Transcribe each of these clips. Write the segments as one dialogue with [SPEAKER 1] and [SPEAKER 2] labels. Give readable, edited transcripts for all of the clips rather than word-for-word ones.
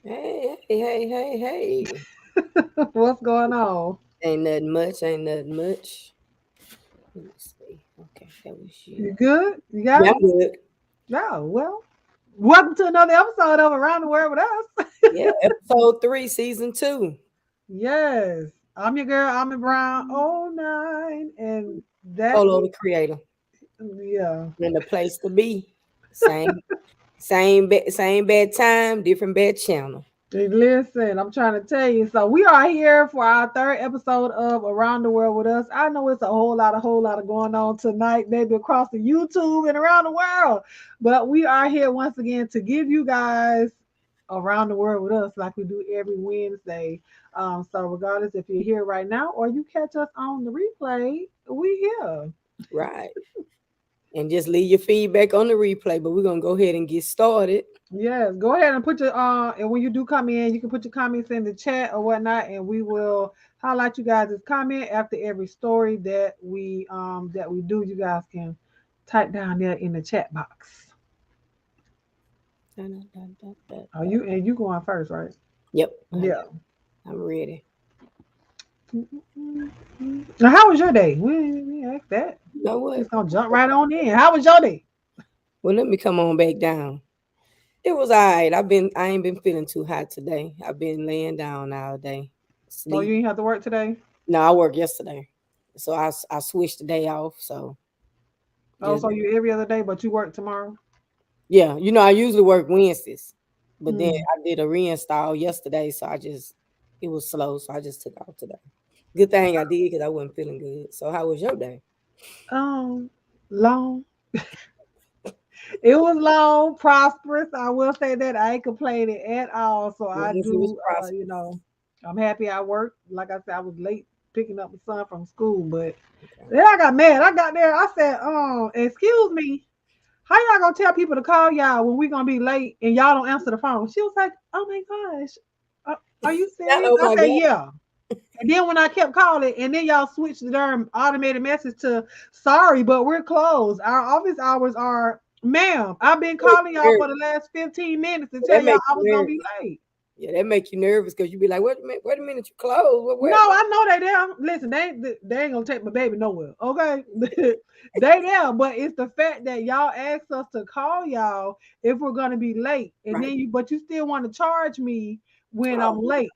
[SPEAKER 1] Hey.
[SPEAKER 2] What's going on?
[SPEAKER 1] Ain't nothing much. Ain't nothing much. Let me see. Okay, that was
[SPEAKER 2] You
[SPEAKER 1] you.
[SPEAKER 2] good? You got
[SPEAKER 1] Yeah,
[SPEAKER 2] it?
[SPEAKER 1] I'm good.
[SPEAKER 2] No. Well, welcome to another episode of Around the World with Us.
[SPEAKER 1] Yeah, episode 3, season 2.
[SPEAKER 2] Yes. I'm your girl, I'm Brown 09. And that
[SPEAKER 1] Polo
[SPEAKER 2] is,
[SPEAKER 1] the creator.
[SPEAKER 2] yeah.
[SPEAKER 1] And the place to be. Same bad time, different bad channel.
[SPEAKER 2] Hey, listen, I'm trying to tell you. So we are here for our third episode of Around the World with Us. I know it's a whole lot of going on tonight, maybe across the YouTube and around the world. But we are here once again to give you guys around the world with us like we do every Wednesday. So regardless if you're here right now or you catch us on the replay, we here.
[SPEAKER 1] Right. And just leave your feedback on the replay. But we're gonna go ahead and get started.
[SPEAKER 2] Yes, go ahead and put your and when you do come in, you can put your comments in the chat or whatnot, and we will highlight you guys' comment after every story that we do. You guys can type down there in the chat box.
[SPEAKER 1] Dun, dun, dun, dun,
[SPEAKER 2] Are
[SPEAKER 1] dun.
[SPEAKER 2] you and you going first, right?
[SPEAKER 1] Yep, I
[SPEAKER 2] Yeah.
[SPEAKER 1] am. I'm ready.
[SPEAKER 2] Now, how was your day? We asked that.
[SPEAKER 1] You know what?
[SPEAKER 2] Just gonna jump right on in. How was your day?
[SPEAKER 1] Well, let me come on back down. It was all right. I ain't been feeling too hot today. I've been laying down all day.
[SPEAKER 2] Oh, you
[SPEAKER 1] Sleep.
[SPEAKER 2] didn't have to work today.
[SPEAKER 1] No, I worked yesterday. So I switched the day off. So
[SPEAKER 2] Oh,
[SPEAKER 1] just
[SPEAKER 2] so you every other day, but you work tomorrow.
[SPEAKER 1] yeah, I usually work Wednesdays. But then
[SPEAKER 2] Mm.
[SPEAKER 1] I did a reinstall yesterday, so it was slow, so I just took off today. Good thing I did because I wasn't feeling good. So how was your day?
[SPEAKER 2] Long. It was long, prosperous. I will say that I ain't complaining at all. So I
[SPEAKER 1] Wednesday was
[SPEAKER 2] do,
[SPEAKER 1] prosperous.
[SPEAKER 2] I'm happy I worked. Like I said, I was late picking up my son from school, but
[SPEAKER 1] Okay.
[SPEAKER 2] then I got mad. I got there. I said, excuse me, how y'all gonna tell people to call y'all when we gonna be late and y'all don't answer the phone? She was like, oh my gosh, are you
[SPEAKER 1] Not,
[SPEAKER 2] serious?
[SPEAKER 1] oh
[SPEAKER 2] I
[SPEAKER 1] my
[SPEAKER 2] said,
[SPEAKER 1] God.
[SPEAKER 2] yeah. And then when I kept calling, and then y'all switched the darn automated message to sorry, but we're closed. Our office hours are, ma'am, I've been
[SPEAKER 1] Make
[SPEAKER 2] calling
[SPEAKER 1] you
[SPEAKER 2] y'all for
[SPEAKER 1] nervous.
[SPEAKER 2] the last 15 minutes to tell
[SPEAKER 1] That
[SPEAKER 2] y'all
[SPEAKER 1] make
[SPEAKER 2] I
[SPEAKER 1] you
[SPEAKER 2] was gonna be
[SPEAKER 1] nervous.
[SPEAKER 2] late.
[SPEAKER 1] Yeah, that make you nervous because you be like, wait a minute, you closed.
[SPEAKER 2] No, I know they there. Listen, they ain't gonna take my baby nowhere. Okay, they there, but it's the fact that y'all asked us to call y'all if we're gonna be late, and
[SPEAKER 1] Right.
[SPEAKER 2] then but you still want to charge me when I'm
[SPEAKER 1] Oh,
[SPEAKER 2] late.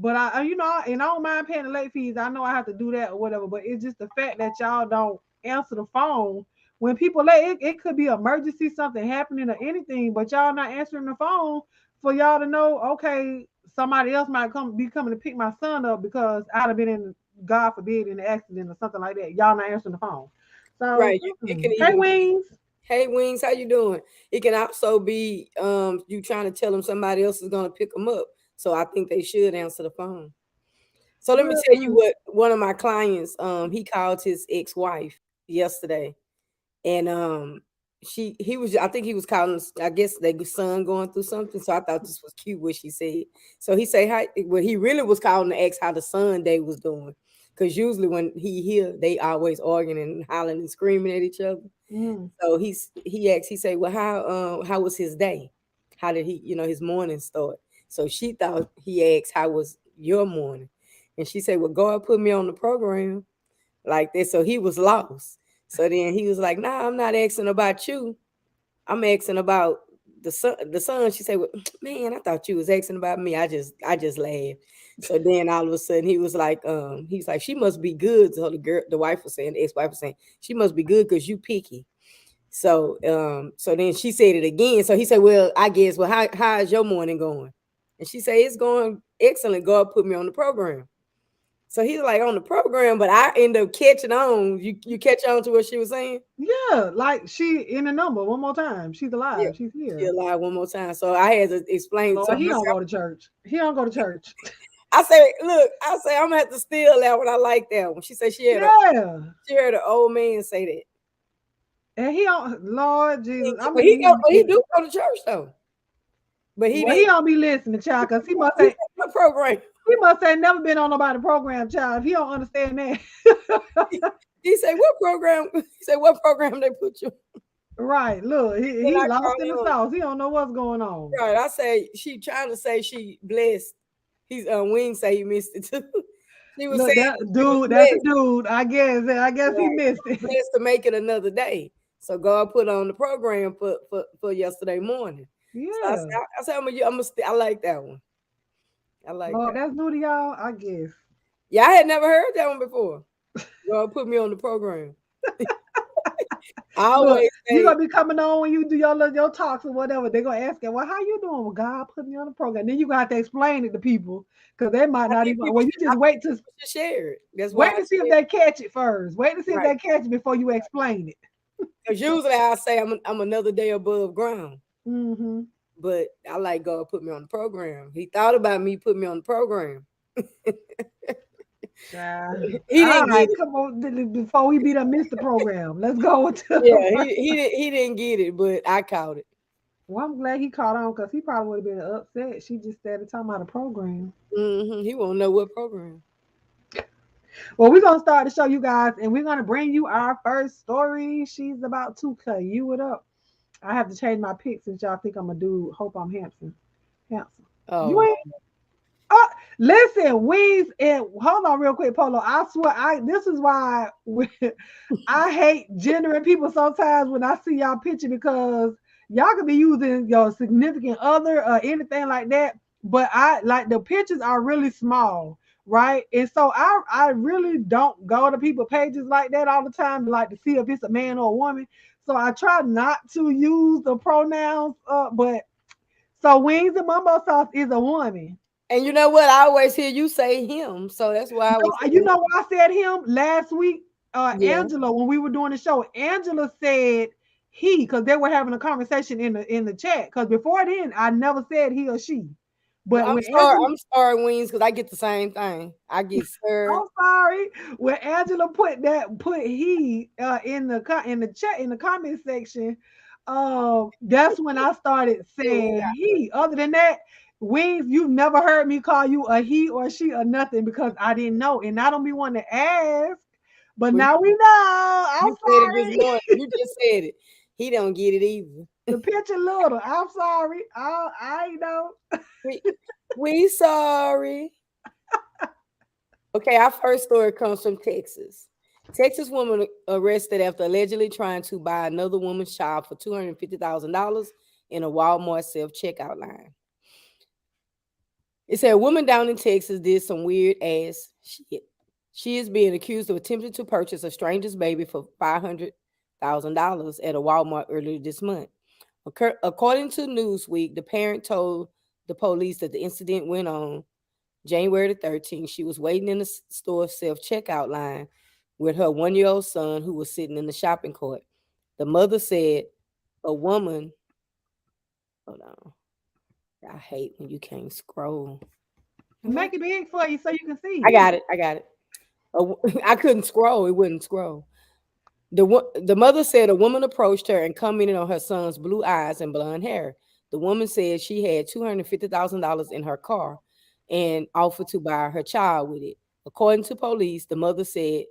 [SPEAKER 2] But and I don't mind paying the late fees. I know I have to do that or whatever. But it's just the fact that y'all don't answer the phone when people late. It could be emergency, something happening or anything, but y'all not answering the phone for y'all to know. Okay, somebody else might be coming to pick my son up because I'd have been in, God forbid, in an accident or something like that. Y'all not answering the phone. So,
[SPEAKER 1] right. It can
[SPEAKER 2] hey,
[SPEAKER 1] even be,
[SPEAKER 2] Wings.
[SPEAKER 1] hey Wings, how you doing? It can also be you trying to tell them somebody else is gonna pick them up. So I think they should answer the phone. So let me tell you
[SPEAKER 2] Mm-mm.
[SPEAKER 1] what one of my clients, he called his ex-wife yesterday, and I think he was calling, I guess their son going through something. So I thought this was cute what she said. So he say hi, well, he really was calling to ask how the son day was doing. Cause usually when he hear, they always arguing and hollering and screaming at each other.
[SPEAKER 2] Mm.
[SPEAKER 1] So he asked, he said, well, how was his day? How did he, his morning start? So she thought he asked, how was your morning? And she said, well, God put me on the program like this. So he was lost. So then he was like, nah, I'm not asking about you. I'm asking about the son. The son. She said, well, man, I thought you was asking about me. I just laughed. So then all of a sudden he's like, she must be good. So the wife was saying, the ex-wife was saying, she must be good because you picky. So then she said it again. So he said, well, I guess, well, how is your morning going? And she said, it's going excellent. God put me on the program. So he's like on the program, but I end up catching on. You catch on to what she was saying?
[SPEAKER 2] Yeah, like she in the number one more time. She's
[SPEAKER 1] Yeah.
[SPEAKER 2] alive. She's
[SPEAKER 1] She
[SPEAKER 2] here.
[SPEAKER 1] lied one more time. So I had to explain to
[SPEAKER 2] Lord,
[SPEAKER 1] him.
[SPEAKER 2] he don't go to church. He don't go to church.
[SPEAKER 1] I say, look, I'm gonna have to steal that one. I like that one. She said
[SPEAKER 2] Yeah,
[SPEAKER 1] she heard an old man say that.
[SPEAKER 2] and he don't. Lord Jesus, I
[SPEAKER 1] But he
[SPEAKER 2] mean,
[SPEAKER 1] do go to church though. But he
[SPEAKER 2] well, he
[SPEAKER 1] didn't.
[SPEAKER 2] don't be listening, child, because
[SPEAKER 1] He said what program?
[SPEAKER 2] he must say never been on nobody program, child. If he don't understand that.
[SPEAKER 1] He said what program? He said what program they put you?
[SPEAKER 2] Right. Look,
[SPEAKER 1] Then
[SPEAKER 2] he
[SPEAKER 1] I
[SPEAKER 2] lost in the
[SPEAKER 1] call him.
[SPEAKER 2] sauce. He don't know what's going on.
[SPEAKER 1] Right. I say she trying to say she blessed. He's Wing say he missed it too. She was
[SPEAKER 2] Look,
[SPEAKER 1] saying
[SPEAKER 2] that
[SPEAKER 1] she was
[SPEAKER 2] dude, that's a
[SPEAKER 1] blessed.
[SPEAKER 2] dude. I guess. I guess he
[SPEAKER 1] Right.
[SPEAKER 2] missed it.
[SPEAKER 1] Blessed to make it another day. So God put on the program for yesterday morning. So
[SPEAKER 2] Yeah.
[SPEAKER 1] I said I like that one. I like
[SPEAKER 2] Oh,
[SPEAKER 1] that.
[SPEAKER 2] that's new to y'all, I guess.
[SPEAKER 1] Yeah, I had never heard that one before. God put me on the program. I
[SPEAKER 2] Look,
[SPEAKER 1] always
[SPEAKER 2] you
[SPEAKER 1] say
[SPEAKER 2] gonna be coming on when you do your talks or whatever. They're gonna ask you, well, how you doing? Well, God put me on the program. Then you gonna have to explain it to people because they might
[SPEAKER 1] I
[SPEAKER 2] not
[SPEAKER 1] think
[SPEAKER 2] even. Well, you
[SPEAKER 1] I
[SPEAKER 2] just
[SPEAKER 1] think people should share it. That's why
[SPEAKER 2] wait
[SPEAKER 1] I
[SPEAKER 2] to see if
[SPEAKER 1] said
[SPEAKER 2] they catch it first. Wait to see if
[SPEAKER 1] right.
[SPEAKER 2] they catch it before you explain it.
[SPEAKER 1] Because usually I say I'm another day above ground.
[SPEAKER 2] Mm-hmm.
[SPEAKER 1] But I like God put me on the program. He thought about me, put me on the program.
[SPEAKER 2] Child.
[SPEAKER 1] He
[SPEAKER 2] All
[SPEAKER 1] didn't get
[SPEAKER 2] right,
[SPEAKER 1] it.
[SPEAKER 2] come on before we beat up Mr. Program. Let's go to the
[SPEAKER 1] Yeah,
[SPEAKER 2] first.
[SPEAKER 1] he didn't get it, but I caught it.
[SPEAKER 2] Well, I'm glad he caught on because he probably would have been upset. She just started talking about a program.
[SPEAKER 1] He won't know what program.
[SPEAKER 2] Well, we're gonna start the show, you guys, and we're gonna bring you our first story. She's about to cut you it up. I have to change my pick since y'all think I'm a dude. Hope I'm handsome. Handsome. You
[SPEAKER 1] Oh,
[SPEAKER 2] ain't. Listen, Weeds, and hold on real quick, Polo. I swear, this is why I hate gendering people sometimes when I see y'all picture because y'all could be using your significant other or anything like that. But I like the pictures are really small, right? And so I really don't go to people pages like that all the time to like to see if it's a man or a woman. So I try not to use the pronouns. But so Wings and Mumbo Sauce is a woman.
[SPEAKER 1] and you know what? I always hear you say him, so that's why I was
[SPEAKER 2] No, you know why I said him last week?
[SPEAKER 1] yeah.
[SPEAKER 2] Angela, when we were doing the show, Angela said he because they were having a conversation in the chat. Because before then, I never said he or she. But when Angela,
[SPEAKER 1] I'm sorry, Wings, because I get the same thing. I get scared.
[SPEAKER 2] I'm sorry, when Angela put he in the chat in the comment section, that's when I started saying he. Other than that, Wings, you never heard me call you a he or she or nothing because I didn't know, and I don't be wanting to ask. But
[SPEAKER 1] Well,
[SPEAKER 2] now we know. I'm
[SPEAKER 1] you said it this
[SPEAKER 2] sorry.
[SPEAKER 1] morning. You just said it. He don't get it either.
[SPEAKER 2] The picture little. I'm sorry. I know.
[SPEAKER 1] We, we sorry. Okay, our first story comes from Texas. Texas woman arrested after allegedly trying to buy another woman's child for $250,000 in a Walmart self checkout line. It said a woman down in Texas did some weird ass shit. She is being accused of attempting to purchase a stranger's baby for $500,000 at a Walmart earlier this month. According to Newsweek, the parent told the police that the incident went on January the 13th. She was waiting in the store self checkout line with her 1 year old son who was sitting in the shopping cart. The mother said a woman, hold on, I hate when you can't scroll.
[SPEAKER 2] Make it big for you so you can see
[SPEAKER 1] I
[SPEAKER 2] it.
[SPEAKER 1] got it. I got it. I couldn't scroll. It wouldn't scroll. The mother said a woman approached her and commented on her son's blue eyes and blonde hair. The woman said she had $250,000 in her car and offered to buy her child with it. According to police, the mother said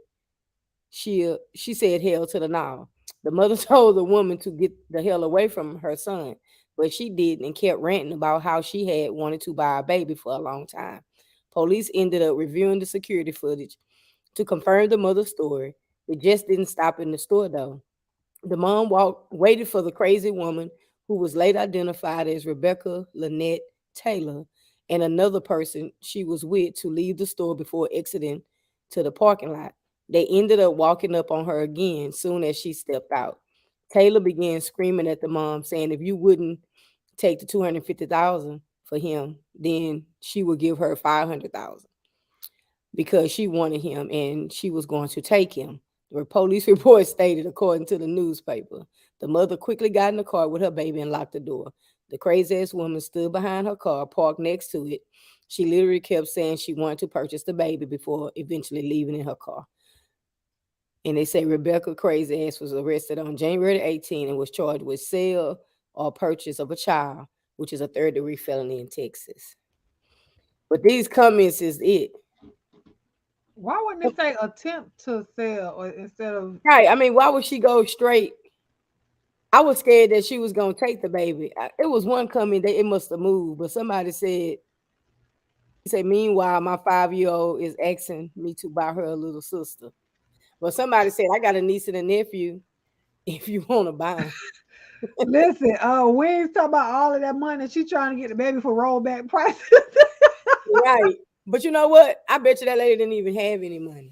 [SPEAKER 1] she said hell to the now. The mother told the woman to get the hell away from her son, but she didn't and kept ranting about how she had wanted to buy a baby for a long time. Police ended up reviewing the security footage to confirm the mother's story. It just didn't stop in the store though. The mom waited for the crazy woman, who was later identified as Rebecca Lynette Taylor, and another person she was with to leave the store before exiting to the parking lot. They ended up walking up on her again soon as she stepped out. Taylor began screaming at the mom, saying if you wouldn't take the 250,000 for him, then she would give her 500,000 because she wanted him and she was going to take him. The police report stated, according to the newspaper, the mother quickly got in the car with her baby and locked the door. The crazy ass woman stood behind her car, parked next to it. She literally kept saying she wanted to purchase the baby before eventually leaving in her car. And they say Rebecca crazy ass was arrested on January 18 and was charged with sale or purchase of a child, which is a third degree felony in Texas. But these comments is it.
[SPEAKER 2] Why wouldn't it say attempt to sell or instead of
[SPEAKER 1] Right. I mean, why would she go straight? I was scared that she was gonna take the baby. It was one coming that it must have moved, but somebody said, he said, meanwhile, my 5-year-old is asking me to buy her a little sister. But somebody said, I got a niece and a nephew if you want to buy them.
[SPEAKER 2] Listen, we ain't talking about all of that money. She trying to get the baby for rollback prices.
[SPEAKER 1] Right. But you know what? I bet you that lady didn't even have any money.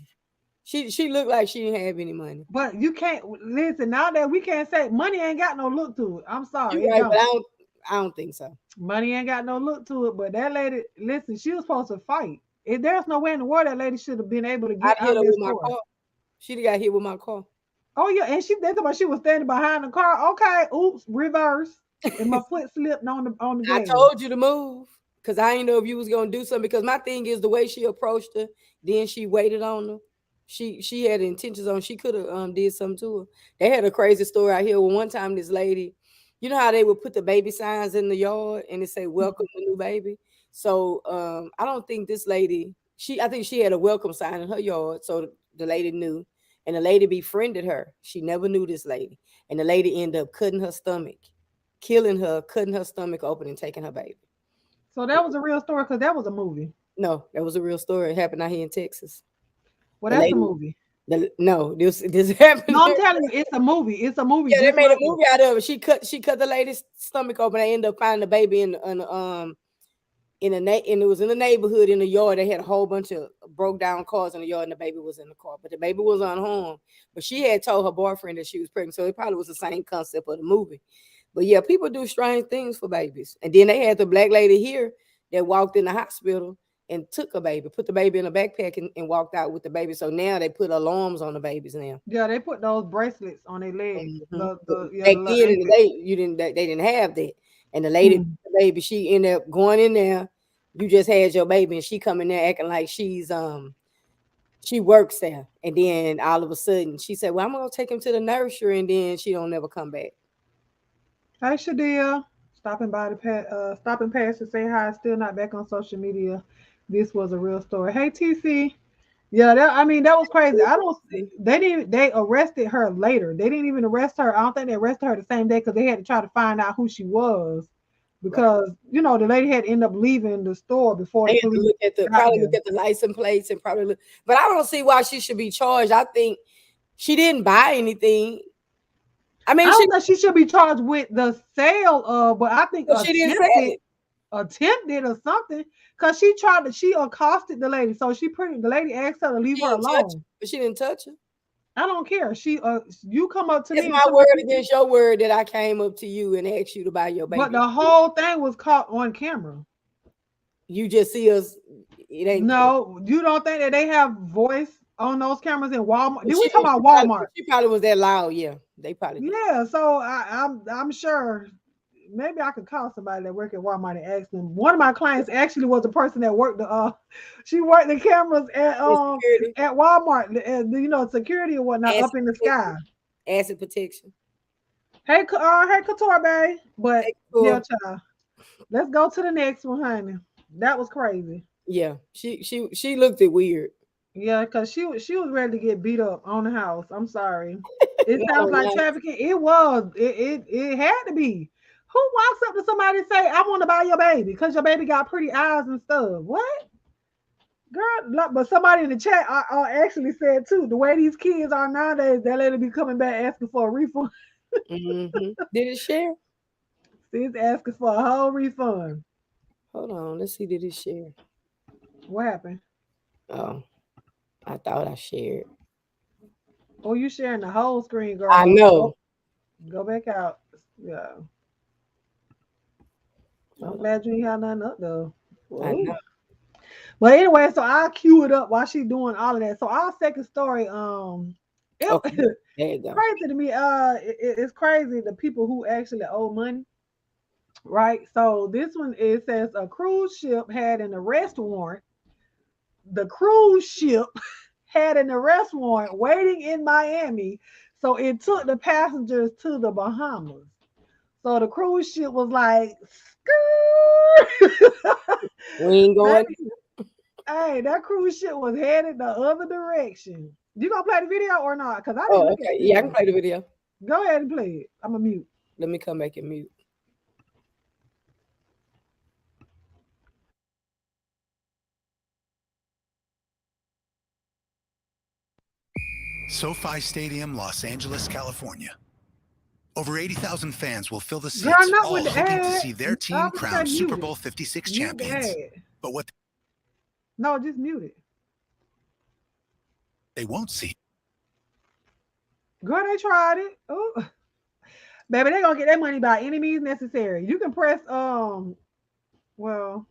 [SPEAKER 1] She looked like she didn't have any money.
[SPEAKER 2] But you can't listen now that we can't say money ain't got no look to it. I'm sorry,
[SPEAKER 1] You
[SPEAKER 2] it
[SPEAKER 1] right, but
[SPEAKER 2] don't.
[SPEAKER 1] I don't think so.
[SPEAKER 2] Money ain't got no look to it. But that lady, listen, she was supposed to fight. If there's no way in the world that lady should have been able to
[SPEAKER 1] I'd
[SPEAKER 2] get
[SPEAKER 1] hit
[SPEAKER 2] out
[SPEAKER 1] her
[SPEAKER 2] of that
[SPEAKER 1] with my
[SPEAKER 2] store.
[SPEAKER 1] car. She'd have got hit with my car.
[SPEAKER 2] Oh yeah, and they talking about she was standing behind the car. Okay, oops, reverse. And my foot slipped on the
[SPEAKER 1] I
[SPEAKER 2] gas.
[SPEAKER 1] told you to move because I didn't know if you was gonna do something. Because my thing is the way she approached her, then she waited on her. She had intentions on. She could have did something to her. They had a crazy story out here. Well, one time this lady, you know how they would put the baby signs in the yard and it say "Welcome the new baby." So I don't think this lady. I think she had a welcome sign in her yard, so the lady knew, and the lady befriended her. She never knew this lady, and the lady ended up cutting her stomach, killing her, cutting her stomach open, and taking her baby.
[SPEAKER 2] So that was a real story because that was a movie.
[SPEAKER 1] No, that was a real story. It happened out here in Texas.
[SPEAKER 2] Well,
[SPEAKER 1] The
[SPEAKER 2] that's a
[SPEAKER 1] lady,
[SPEAKER 2] movie.
[SPEAKER 1] no, this happened.
[SPEAKER 2] No, I'm telling you, it's a movie. It's a movie
[SPEAKER 1] Yeah, they
[SPEAKER 2] just
[SPEAKER 1] made a
[SPEAKER 2] like that.
[SPEAKER 1] movie out of it. She cut the lady's stomach open. They ended up finding the baby and it was in the neighborhood in the yard. They had a whole bunch of broke down cars in the yard, and the baby was in the car. But the baby was unharmed. But she had told her boyfriend that she was pregnant, so it probably was the same concept of the movie. But yeah, people do strange things for babies. And then they had the black lady here that walked in the hospital and took a baby, put the baby in a backpack and walked out with the baby. So now they put alarms on the babies now.
[SPEAKER 2] Yeah, they put those bracelets on their legs.
[SPEAKER 1] Mhm.
[SPEAKER 2] The yeah,
[SPEAKER 1] Back
[SPEAKER 2] the little
[SPEAKER 1] then in the
[SPEAKER 2] anklet.
[SPEAKER 1] day, they didn't have that. And the lady,
[SPEAKER 2] Mm.
[SPEAKER 1] the baby, she ended up going in there. You just had your baby, and she come in there acting like she works there. And then all of a sudden, she said, "Well, I'm gonna take him to the nursery," and then she don't never come back.
[SPEAKER 2] Hey, Shadia, stopping past to say hi. Still not back on social media. This was a real story. Hey, TC. Yeah, I mean that was crazy. I don't. They didn't. They arrested her later. They didn't even arrest her. I don't think they arrested her the same day because they had to try to find out who she was
[SPEAKER 1] Right.
[SPEAKER 2] because the lady had to end up leaving the store before
[SPEAKER 1] They
[SPEAKER 2] the
[SPEAKER 1] had to
[SPEAKER 2] police
[SPEAKER 1] look at the
[SPEAKER 2] got
[SPEAKER 1] probably
[SPEAKER 2] there.
[SPEAKER 1] look at the license plates and probably look, but I don't see why she should be charged. I think she didn't buy anything. I
[SPEAKER 2] I
[SPEAKER 1] mean,
[SPEAKER 2] don't think she should be charged with the sale of, but I think
[SPEAKER 1] she didn't sell it.
[SPEAKER 2] attempted or something because she accosted the lady. So the lady asked her to leave
[SPEAKER 1] She
[SPEAKER 2] her
[SPEAKER 1] didn't touch it,
[SPEAKER 2] alone.
[SPEAKER 1] but she didn't touch it.
[SPEAKER 2] I don't care. You come up to
[SPEAKER 1] It's
[SPEAKER 2] me and
[SPEAKER 1] my
[SPEAKER 2] tell me,
[SPEAKER 1] word against your word that I came up to you and asked you to buy your
[SPEAKER 2] but
[SPEAKER 1] baby.
[SPEAKER 2] the whole thing was caught on camera.
[SPEAKER 1] You just see us. It ain't.
[SPEAKER 2] No, you don't think that they have voice on those cameras in Walmart?
[SPEAKER 1] But
[SPEAKER 2] Did we talk about Walmart?
[SPEAKER 1] she probably was that loud. Yeah, they probably did.
[SPEAKER 2] Yeah, so I'm sure maybe I could call somebody that work at Walmart and ask them. One of my clients actually was a person that worked she worked the cameras
[SPEAKER 1] And security,
[SPEAKER 2] at Walmart, security and whatnot
[SPEAKER 1] acid
[SPEAKER 2] up in the
[SPEAKER 1] protection,
[SPEAKER 2] sky.
[SPEAKER 1] acid protection.
[SPEAKER 2] Hey Couture Bay, but
[SPEAKER 1] Take
[SPEAKER 2] yeah,
[SPEAKER 1] for
[SPEAKER 2] child. Let's go to the next one, honey. That was crazy.
[SPEAKER 1] yeah. She looked it weird.
[SPEAKER 2] Yeah, because she was ready to get beat up on the house. I'm sorry. It
[SPEAKER 1] Not
[SPEAKER 2] sounds
[SPEAKER 1] on
[SPEAKER 2] like
[SPEAKER 1] live.
[SPEAKER 2] trafficking. It was. It had to be. Who walks up to somebody and say, "I want to buy your baby because your baby got pretty eyes and stuff"? What, girl? But somebody in the chat actually said too. The way these kids are nowadays, that lady be coming back asking for a refund.
[SPEAKER 1] Did it share?
[SPEAKER 2] She's asking for a whole refund.
[SPEAKER 1] Hold on. Let's see. Did it share?
[SPEAKER 2] What happened?
[SPEAKER 1] Oh, I thought I shared.
[SPEAKER 2] Oh, you sharing the whole screen,
[SPEAKER 1] I
[SPEAKER 2] girl.
[SPEAKER 1] know.
[SPEAKER 2] Go back out. Yeah. I'm
[SPEAKER 1] Hold on.
[SPEAKER 2] glad you ain't had nothing up though.
[SPEAKER 1] I
[SPEAKER 2] Whoa.
[SPEAKER 1] know.
[SPEAKER 2] But anyway, so I'll cue it up while she's doing all of that. So our second story, it
[SPEAKER 1] Okay. There you go.
[SPEAKER 2] crazy to me. It's crazy the people who actually owe money, right? So this one it says a cruise ship had an arrest warrant. The cruise ship had an arrest warrant waiting in Miami, so it took the passengers to the Bahamas. So the cruise ship was like,
[SPEAKER 1] We ain't going.
[SPEAKER 2] baby, hey, that cruise ship was headed the other direction. You gonna play the video or not? Cause I didn't
[SPEAKER 1] Oh,
[SPEAKER 2] look at
[SPEAKER 1] okay.
[SPEAKER 2] the
[SPEAKER 1] Yeah, I can
[SPEAKER 2] video.
[SPEAKER 1] play the video.
[SPEAKER 2] Go ahead and play it. I'm a mute.
[SPEAKER 1] Let me come back and mute.
[SPEAKER 3] SoFi Stadium, Los Angeles, California. Over 80,000 fans will fill the
[SPEAKER 2] Girl,
[SPEAKER 3] seats,
[SPEAKER 2] not with
[SPEAKER 3] all
[SPEAKER 2] the
[SPEAKER 3] hoping to
[SPEAKER 2] ad.
[SPEAKER 3] see their
[SPEAKER 2] I'm
[SPEAKER 3] team
[SPEAKER 2] gonna say
[SPEAKER 3] crowned
[SPEAKER 2] mute
[SPEAKER 3] Super
[SPEAKER 2] it.
[SPEAKER 3] Bowl 56
[SPEAKER 2] Mute the
[SPEAKER 3] champions.
[SPEAKER 2] ad.
[SPEAKER 3] But what
[SPEAKER 2] No, just mute it.
[SPEAKER 3] they won't see.
[SPEAKER 2] Girl, they tried it. Oh, baby, they gonna get their money by any means necessary. You can press well,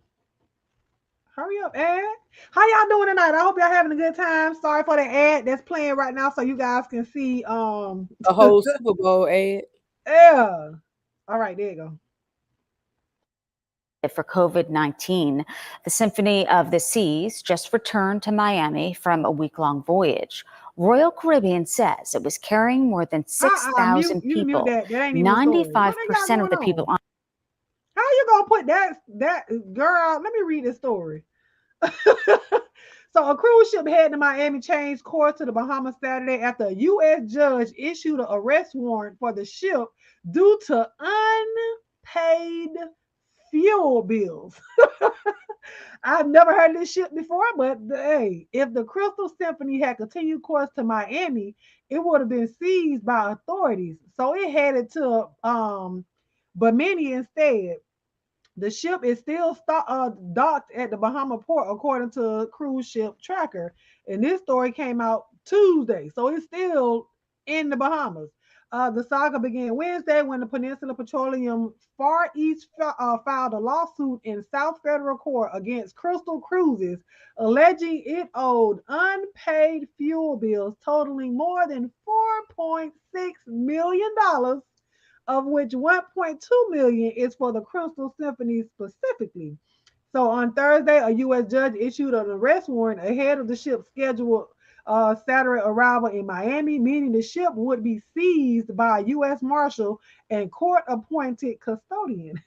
[SPEAKER 2] hurry up, ad. How y'all doing tonight? I hope y'all having a good time. Sorry for the ad that's playing right now, so you guys can see.
[SPEAKER 1] A whole Super Bowl ad.
[SPEAKER 2] Yeah. All right, there you go.
[SPEAKER 4] For COVID-19. The Symphony of the Seas just returned to Miami from a week-long voyage. Royal Caribbean says it was carrying more than
[SPEAKER 2] Mute.
[SPEAKER 4] 6,000
[SPEAKER 2] You can mute
[SPEAKER 4] people.
[SPEAKER 2] that. That ain't even the story. What they got
[SPEAKER 4] 95% of
[SPEAKER 2] going
[SPEAKER 4] the people
[SPEAKER 2] on?
[SPEAKER 4] on.
[SPEAKER 2] How you gonna put that girl? Let me read this story. So a cruise ship heading to Miami changed course to the Bahamas Saturday after a U.S. judge issued an arrest warrant for the ship due to unpaid fuel bills. I've never heard of this ship before, but hey, if the Crystal Symphony had continued course to Miami, it would have been seized by authorities. So it headed to Bimini instead. The ship is still docked at the Bahama port, according to cruise ship tracker. And this story came out Tuesday, so it's still in the Bahamas. The saga began Wednesday when the Peninsula Petroleum Far East filed a lawsuit in South Federal Court against Crystal Cruises, alleging it owed unpaid fuel bills totaling more than $4.6 million, of which 1.2 million is for the Crystal Symphony specifically. So on Thursday, a U.S. judge issued an arrest warrant ahead of the ship's scheduled Saturday arrival in Miami, meaning the ship would be seized by a U.S. Marshal and court-appointed custodian.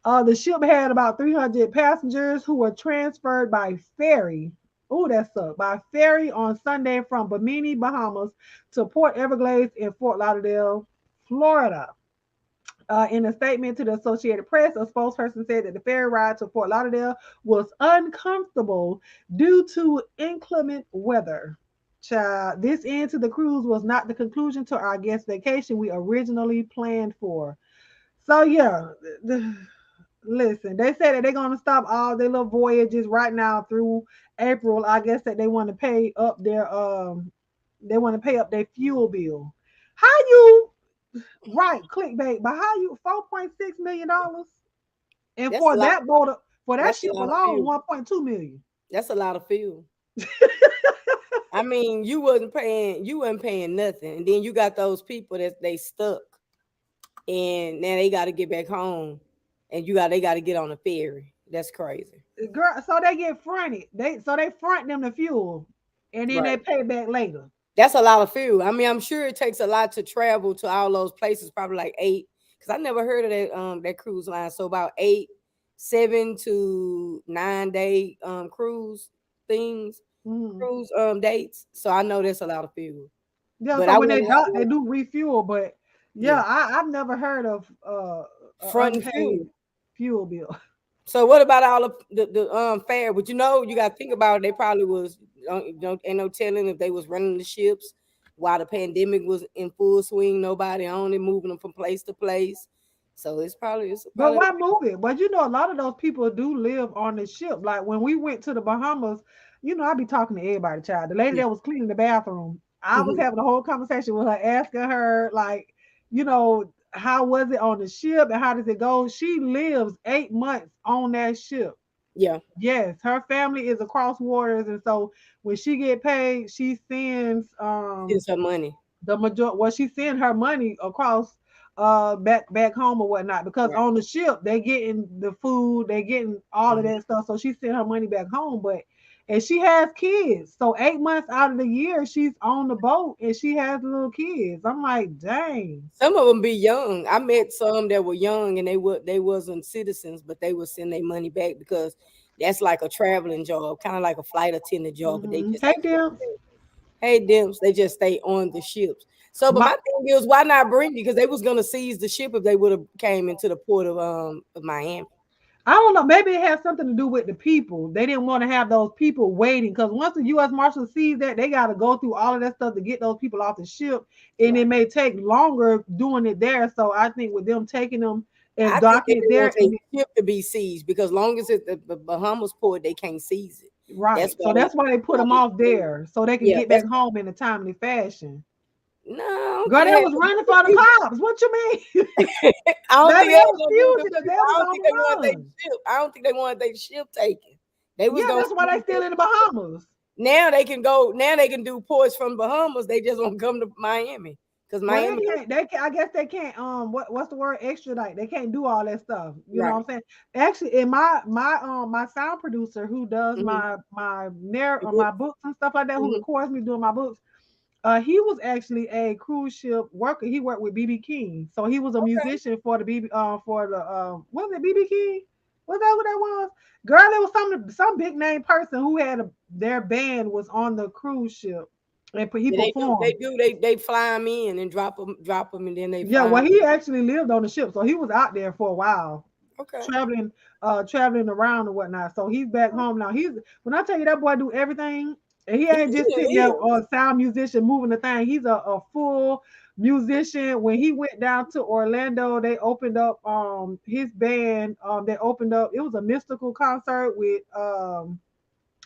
[SPEAKER 2] The ship had about 300 passengers who were transferred by ferry. Oh, that sucks. By ferry on Sunday from Bimini, Bahamas to Port Everglades in Fort Lauderdale, Florida. In a statement to the Associated Press, a spokesperson said that the ferry ride to Fort Lauderdale was uncomfortable due to inclement weather. Child, this end to the cruise was not the conclusion to our guest vacation we originally planned for. So yeah, listen, they said that they're gonna stop all their little voyages right now through April. I guess that they want to pay up their fuel bill. How you right, clickbait. But how you $4.6 million, and
[SPEAKER 1] That's a
[SPEAKER 2] for
[SPEAKER 1] lot.
[SPEAKER 2] that boat, for that
[SPEAKER 1] That's a
[SPEAKER 2] ship
[SPEAKER 1] lot of
[SPEAKER 2] alone,
[SPEAKER 1] fuel.
[SPEAKER 2] 1.2 million.
[SPEAKER 1] That's a lot of fuel. I mean, you wasn't paying nothing, and then you got those people that they stuck, and now they got to get back home, and they got to get on a ferry. That's crazy,
[SPEAKER 2] Girl, so they get fronted. They front them the fuel, and then they
[SPEAKER 1] right?
[SPEAKER 2] pay back later.
[SPEAKER 1] That's a lot of fuel. I mean, I'm sure it takes a lot to travel to all those places. Probably like eight, because I never heard of that cruise line. So about 7 to 9 day cruise things,
[SPEAKER 2] Mhm.
[SPEAKER 1] cruise dates. So I know that's a lot of fuel.
[SPEAKER 2] Yeah,
[SPEAKER 1] But
[SPEAKER 2] so
[SPEAKER 1] I
[SPEAKER 2] when they
[SPEAKER 1] wouldn't. I
[SPEAKER 2] dock, they
[SPEAKER 1] would,
[SPEAKER 2] do refuel. But
[SPEAKER 1] yeah,
[SPEAKER 2] yeah, I've never heard of
[SPEAKER 1] front and fuel.
[SPEAKER 2] unpaid fuel bill.
[SPEAKER 1] So what about all of the fare? But you got to think about it. They probably was ain't no telling if they was running the ships while the pandemic was in full swing. Nobody on it, moving them from place to place. So it's
[SPEAKER 2] But
[SPEAKER 1] probably
[SPEAKER 2] why move it? But a lot of those people do live on the ship. Like when we went to the Bahamas, I be talking to everybody, child. The lady
[SPEAKER 1] yeah.
[SPEAKER 2] that was cleaning the bathroom, I was having a whole conversation with her, asking her, like, how was it on the ship and how does it go? She lives 8 months on that ship.
[SPEAKER 1] Yeah,
[SPEAKER 2] Yes, her family is across waters, and so when she get paid, she sends
[SPEAKER 1] it's her money.
[SPEAKER 2] the major well she send her money across back home or whatnot, because
[SPEAKER 1] Right.
[SPEAKER 2] on the ship they getting the food, they getting all of
[SPEAKER 1] Mhm.
[SPEAKER 2] that stuff, so she sent her money back home. But and she has kids, so 8 months out of the year she's on the boat and she has little kids. I'm like, dang.
[SPEAKER 1] Some of them be young. I met some that were young and they wasn't citizens, but they would send their money back because that's like a traveling job, kind of like a flight attendant job, but they just
[SPEAKER 2] Hey,
[SPEAKER 1] actually
[SPEAKER 2] Dimps.
[SPEAKER 1] stay. Hey, Dimps, they just stay on the ships. So, but my thing is, why not bring it? Because they was gonna seize the ship if they would have came into the port of Miami.
[SPEAKER 2] I don't know. Maybe it has something to do with the people. They didn't want to have those people waiting because once the U.S. Marshals sees that, they got to go through all of that stuff to get those people off the ship, and it may take longer doing it there. So I think with them taking them and docking it there,
[SPEAKER 1] want ship to be seized because long as it's the Bahamas port, they can't seize it.
[SPEAKER 2] Right. That's why they put them off there so they can get back home in a timely fashion.
[SPEAKER 1] No,
[SPEAKER 2] girl, they was running for the cops. What you mean?
[SPEAKER 1] I don't think they wanted their ship taken.
[SPEAKER 2] That's why they still in the Bahamas.
[SPEAKER 1] Now they can go. Now they can do ports from Bahamas. They just won't come to Miami because Miami.
[SPEAKER 2] I guess they can't. What's the word? Extradite. They can't do all that stuff. You know what I'm saying? Actually, in my sound producer who does my books and stuff like that, who records me doing my books. He was actually a cruise ship worker. He worked with BB King, so he was a musician for the BB. Was it BB King? Was that what that was? Girl, there was some big name person who had their band was on the cruise ship, and he performed.
[SPEAKER 1] They fly them in and drop them, and then they.
[SPEAKER 2] Yeah, well, he actually lived on the ship, so he was out there for a while.
[SPEAKER 1] Okay.
[SPEAKER 2] Traveling around and whatnot. So he's back home now. When I tell you that boy do everything. And he ain't just sitting there a sound musician moving the thing. He's a full musician. When he went down to Orlando, they opened up his band. They opened up. It was a mystical concert with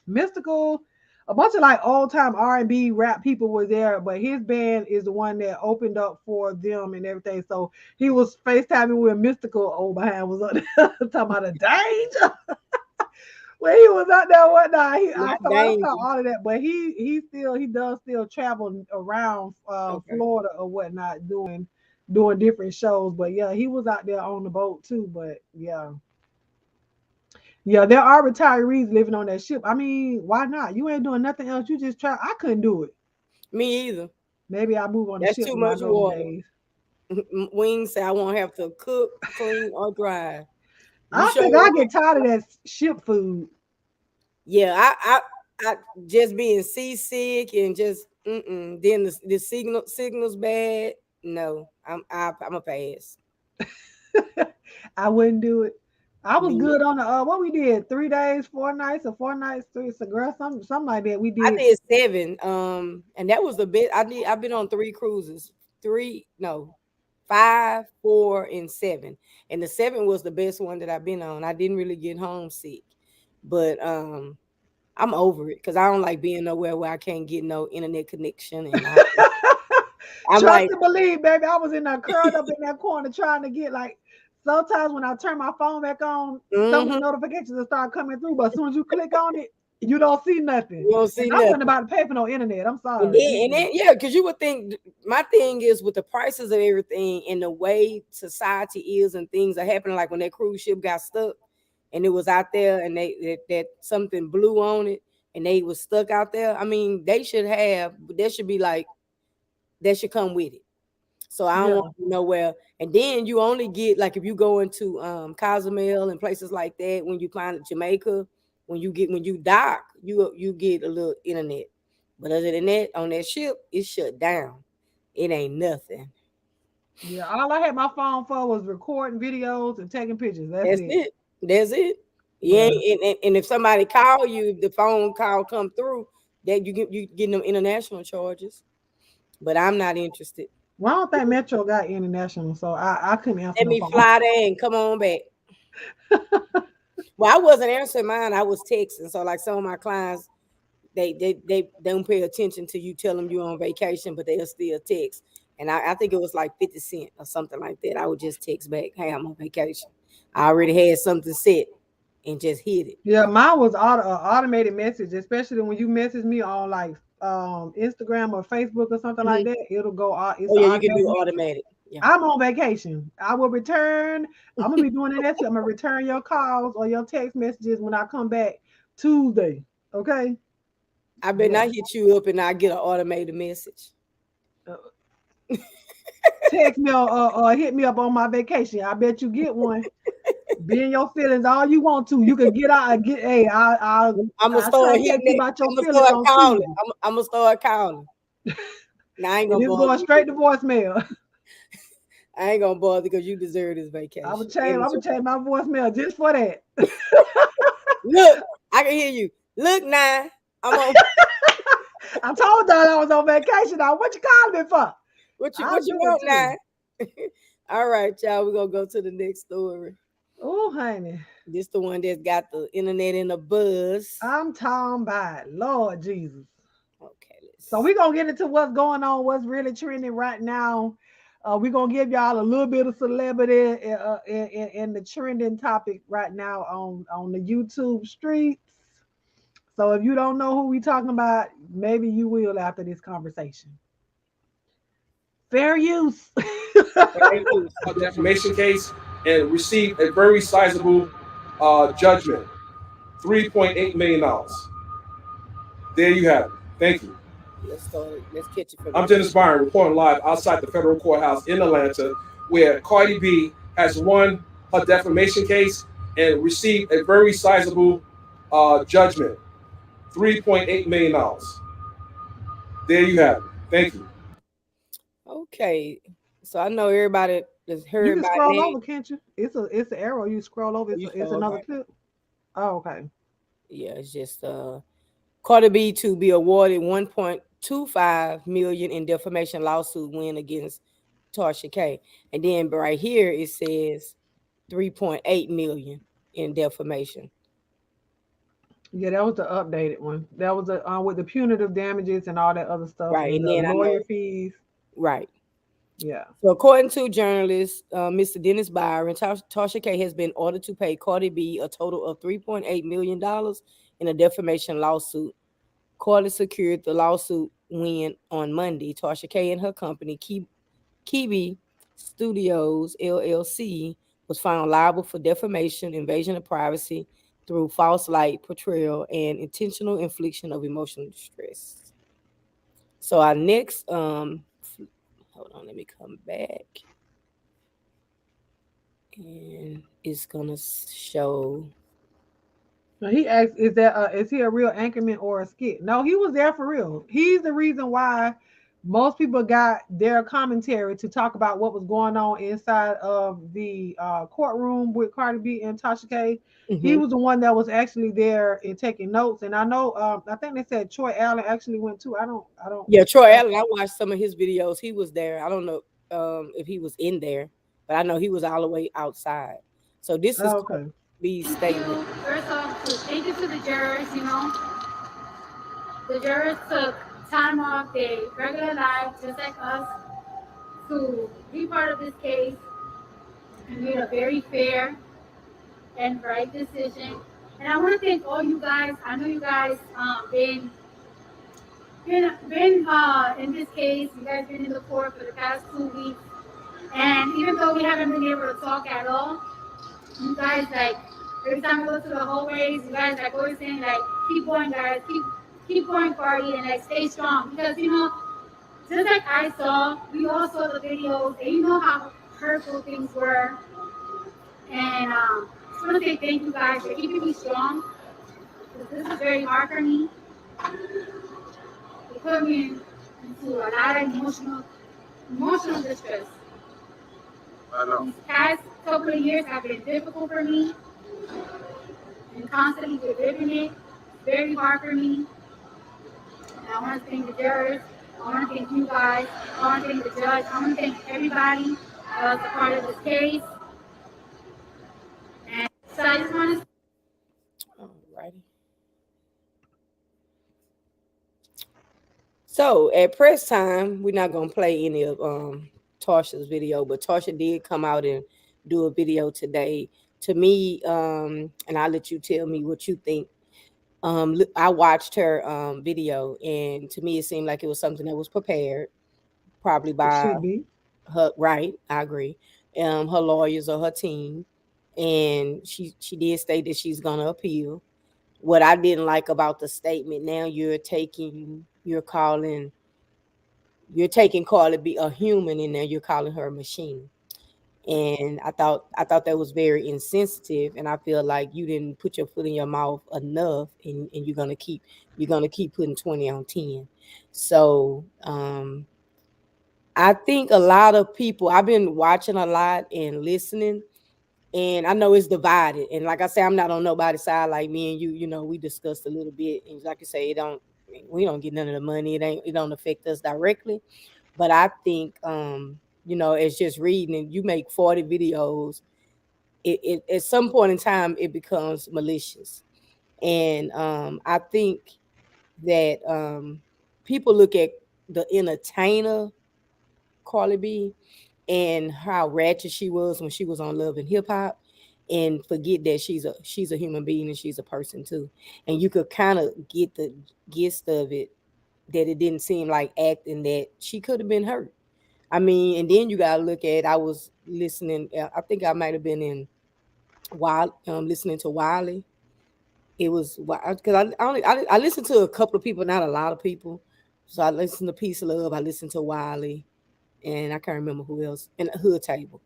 [SPEAKER 2] mystical. A bunch of like old time R&B rap people were there, but his band is the one that opened up for them and everything. So he was FaceTiming with Mystical. Old behind was up there talking about the danger. When he was out there, whatnot, I saw all of that, but he does still travel around Florida or whatnot, doing different shows. But yeah, he was out there on the boat too. But yeah, there are retirees living on that ship. I mean, why not? You ain't doing nothing else. You just try. I couldn't do it.
[SPEAKER 1] Me either.
[SPEAKER 2] Maybe I move on the ship.
[SPEAKER 1] That's too much water. Wings say I won't have to cook, clean, or drive.
[SPEAKER 2] I think I get tired of that ship food.
[SPEAKER 1] Yeah, I just being seasick and just then the signal's bad. No, I'm a pass.
[SPEAKER 2] I wouldn't do it. I was good on the what we did 3 days, 4 nights, or 4 nights, 3. So girl, something like that. We did.
[SPEAKER 1] I did 7. And that was the bit. I've been on 3 cruises. 5, 4, and 7. And the 7 was the best one that I've been on. I didn't really get homesick, but I'm over it because I don't like being nowhere where I can't get no internet connection. And
[SPEAKER 2] I'm trying to believe, baby. I was in there curled up in that corner trying to get like. Sometimes when I turn my phone back on, some notifications will start coming through. But as soon as you click on it, you don't see nothing.
[SPEAKER 1] You don't see
[SPEAKER 2] nothing. I wasn't about to pay for no internet. I'm sorry.
[SPEAKER 1] And then yeah, because you would think my thing is with the prices of everything and the way society is and things are happening, like when that cruise ship got stuck and it was out there and that something blew on it and they was stuck out there. I mean, that should come with it. So I don't want to know where. And then you only get, like, if you go into Cozumel and places like that, when you find Jamaica, when you dock, you get a little internet. But other than that, on that ship, it's shut down. It ain't nothing.
[SPEAKER 2] Yeah, all I had my phone for was recording videos and taking pictures. That's
[SPEAKER 1] it. Yeah. And if somebody call you, if the phone call come through, that you getting them international charges. But I'm not interested.
[SPEAKER 2] Well, I don't think Metro got international, so I couldn't answer.
[SPEAKER 1] Let me fly there and come on back. Well, I wasn't answering mine. I was texting. So like some of my clients, they don't pay attention to you tell them you're on vacation, but they'll still text. And I think it was like 50 cents or something like that. I would just text back, hey, I'm on vacation. I already had something set and just hit it.
[SPEAKER 2] Yeah, mine was automated message, especially when you message me on like Instagram or Facebook or something like that. It'll go.
[SPEAKER 1] You can do automatic.
[SPEAKER 2] Yeah. I'm on vacation. I will return. I'm gonna be doing that. I'm gonna return your calls or your text messages when I come back Tuesday. Okay.
[SPEAKER 1] I bet not hit you up and I get an automated message.
[SPEAKER 2] Text me or hit me up on my vacation. I bet you get one. Be in your feelings all you want to. You can get out and get. Hey, I'm gonna
[SPEAKER 1] start hitting about your feelings. I'm gonna start calling. Now I ain't
[SPEAKER 2] And
[SPEAKER 1] gonna
[SPEAKER 2] it's
[SPEAKER 1] bother
[SPEAKER 2] going
[SPEAKER 1] you.
[SPEAKER 2] straight to voicemail.
[SPEAKER 1] I ain't gonna bother because you deserve this
[SPEAKER 2] I'm
[SPEAKER 1] vacation.
[SPEAKER 2] gonna change.
[SPEAKER 1] And
[SPEAKER 2] I'm
[SPEAKER 1] it's
[SPEAKER 2] gonna
[SPEAKER 1] your
[SPEAKER 2] change
[SPEAKER 1] birthday.
[SPEAKER 2] my voicemail just for that.
[SPEAKER 1] Look, I can hear you. Look now. I'm on
[SPEAKER 2] I told y'all I was on vacation. Now, what you calling me for? I'll
[SPEAKER 1] what you
[SPEAKER 2] do it
[SPEAKER 1] want
[SPEAKER 2] too.
[SPEAKER 1] now? All right, y'all. We're gonna go to the next story.
[SPEAKER 2] Oh, honey,
[SPEAKER 1] This the one that's got the internet in a buzz.
[SPEAKER 2] I'm talking about Lord Jesus.
[SPEAKER 1] Okay,
[SPEAKER 2] So
[SPEAKER 1] let's
[SPEAKER 2] we're gonna get into what's going on, what's really trending right now. We're gonna give y'all a little bit of celebrity in the trending topic right now on the YouTube streets. So if you don't know who we talking about, maybe you will after this conversation. Fair use.
[SPEAKER 1] fair use.
[SPEAKER 5] A defamation case and received a very sizable judgment, $3.8 million. There you have it. Thank you.
[SPEAKER 1] Let's start it. Let's catch it from the
[SPEAKER 5] I'm Dennis
[SPEAKER 1] beginning.
[SPEAKER 5] Byron, reporting live outside the federal courthouse in Atlanta, where Cardi B has won her defamation case and received a very sizable judgment, $3.8 million. There you have it. Thank you.
[SPEAKER 1] Okay. So I know everybody has
[SPEAKER 2] You
[SPEAKER 1] heard
[SPEAKER 2] can
[SPEAKER 1] by
[SPEAKER 2] scroll
[SPEAKER 1] name.
[SPEAKER 2] over, can't you? It's an arrow. You scroll over.
[SPEAKER 1] You
[SPEAKER 2] It's
[SPEAKER 1] scroll
[SPEAKER 2] another
[SPEAKER 1] right.
[SPEAKER 2] clip. Oh, okay.
[SPEAKER 1] Yeah, it's just Cardi B to be awarded 1.25 million in defamation lawsuit win against Tasha K. And then right here it says 3.8 million in defamation.
[SPEAKER 2] Yeah, that was the updated one. That was a with the punitive damages and all that other stuff
[SPEAKER 1] Right.
[SPEAKER 2] and
[SPEAKER 1] And
[SPEAKER 2] the
[SPEAKER 1] then I know
[SPEAKER 2] lawyer fees.
[SPEAKER 1] right.
[SPEAKER 2] Yeah.
[SPEAKER 1] So, according to journalist Mr. Dennis Byron, Tasha K has been ordered to pay Cardi B a total of $3.8 million in a defamation lawsuit. Cardi secured the lawsuit win on Monday. Tasha K and her company, Kibi Studios LLC, was found liable for defamation, invasion of privacy through false light portrayal, and intentional infliction of emotional distress. So, our next, hold on, let me come back. And it's gonna show.
[SPEAKER 2] Now he asked, is he a real anchorman or a skit? No, he was there for real. He's the reason why most people got their commentary to talk about what was going on inside of the courtroom with Cardi B and Tasha K. He
[SPEAKER 1] Mhm.
[SPEAKER 2] was the one that was actually there and taking notes. And I know, I think they said Troy Allen actually went too.
[SPEAKER 1] Yeah, Troy
[SPEAKER 2] I don't.
[SPEAKER 1] Allen. I watched some of his videos. He was there. I don't know if he was in there, but I know he was all the way outside. So this is
[SPEAKER 2] Oh,
[SPEAKER 1] Cardi
[SPEAKER 2] okay.
[SPEAKER 1] B's statement.
[SPEAKER 6] First off, thank you to the jurors. The jurors took time off their regular life, just like us, to be part of this case and made a very fair and right decision. And I want to thank all you guys. I know you guys been in this case. You guys been in the court for the past 2 weeks, and even though we haven't been able to talk at all, you guys like every time we go to the hallways, you guys like always saying like keep going, guys, keep going, party, and like stay strong because just like I saw, we all saw the videos, and you know how hurtful things were. And just want to say thank you guys for keeping me strong. Because this is very hard for me. It put me into a lot of emotional distress.
[SPEAKER 5] I know.
[SPEAKER 6] These past couple of years have been difficult for me, and constantly reliving it. Very hard for me. And I want to thank the jurors. I want to thank you guys. I want to thank the judge. I want to thank everybody that was a part of this case. And so I just want to
[SPEAKER 1] Alrighty. So at press time, we're not gonna play any of Tasha's video, but Tasha did come out and do a video today. To me, and I'll let you tell me what you think. I watched her video, and to me, it seemed like it was something that was prepared, probably
[SPEAKER 2] It
[SPEAKER 1] by
[SPEAKER 2] should be.
[SPEAKER 1] her. Right, I agree. Her lawyers or her team, and she did state that she's gonna appeal. What I didn't like about the statement, now you're taking Carly be a human, and now you're calling her a machine. And I thought that was very insensitive, and I feel like you didn't put your foot in your mouth enough, and you're gonna keep putting 20 on 10. So I think a lot of people, I've been watching a lot and listening, and I know it's divided. And like I say, I'm not on nobody's side. Like me and you, we discussed a little bit, and like you say, we don't get none of the money. It don't affect us directly. But I think, it's just reading, and you make 40 videos. It at some point in time it becomes malicious, and I think that people look at the entertainer Cardi B and how ratchet she was when she was on Love and Hip Hop, and forget that she's a human being and she's a person too. And you could kind of get the gist of it, that it didn't seem like acting, that she could have been hurt. I mean, and then you gotta look at, I was listening, I think I might have been in while listening to Wiley. It was because I listened to a couple of people, not a lot of people. So I listened to Peace of Love, I listened to Wiley, and I can't remember who else, in the Hood Table.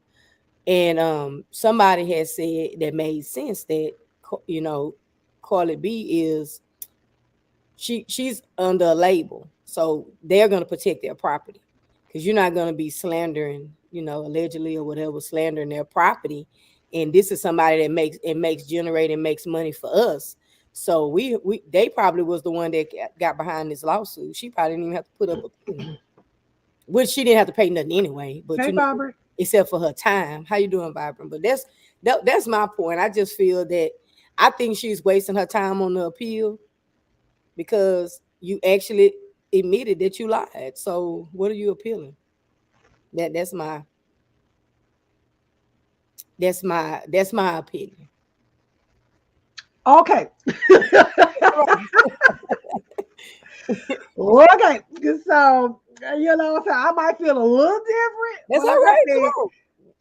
[SPEAKER 1] And somebody had said that made sense, that you know Carly B is, she's under a label, so they're going to protect their property, because you're not going to be slandering, allegedly or whatever, slandering their property. And this is somebody that makes generate and makes money for us. So they probably was the one that got behind this lawsuit. She probably didn't even have to put up a penny, which she didn't have to pay nothing anyway. But
[SPEAKER 2] Hey, Barbara.
[SPEAKER 1] except for her time. How you doing, Vibrant? But that's my point. I just feel that I think she's wasting her time on the appeal, because you actually admitted that you lied. So what are you appealing? That's my opinion.
[SPEAKER 2] Okay. Okay. So, so I might feel a little different.
[SPEAKER 1] That's
[SPEAKER 2] But
[SPEAKER 1] all
[SPEAKER 2] like I
[SPEAKER 1] right.
[SPEAKER 2] said,
[SPEAKER 1] Come on.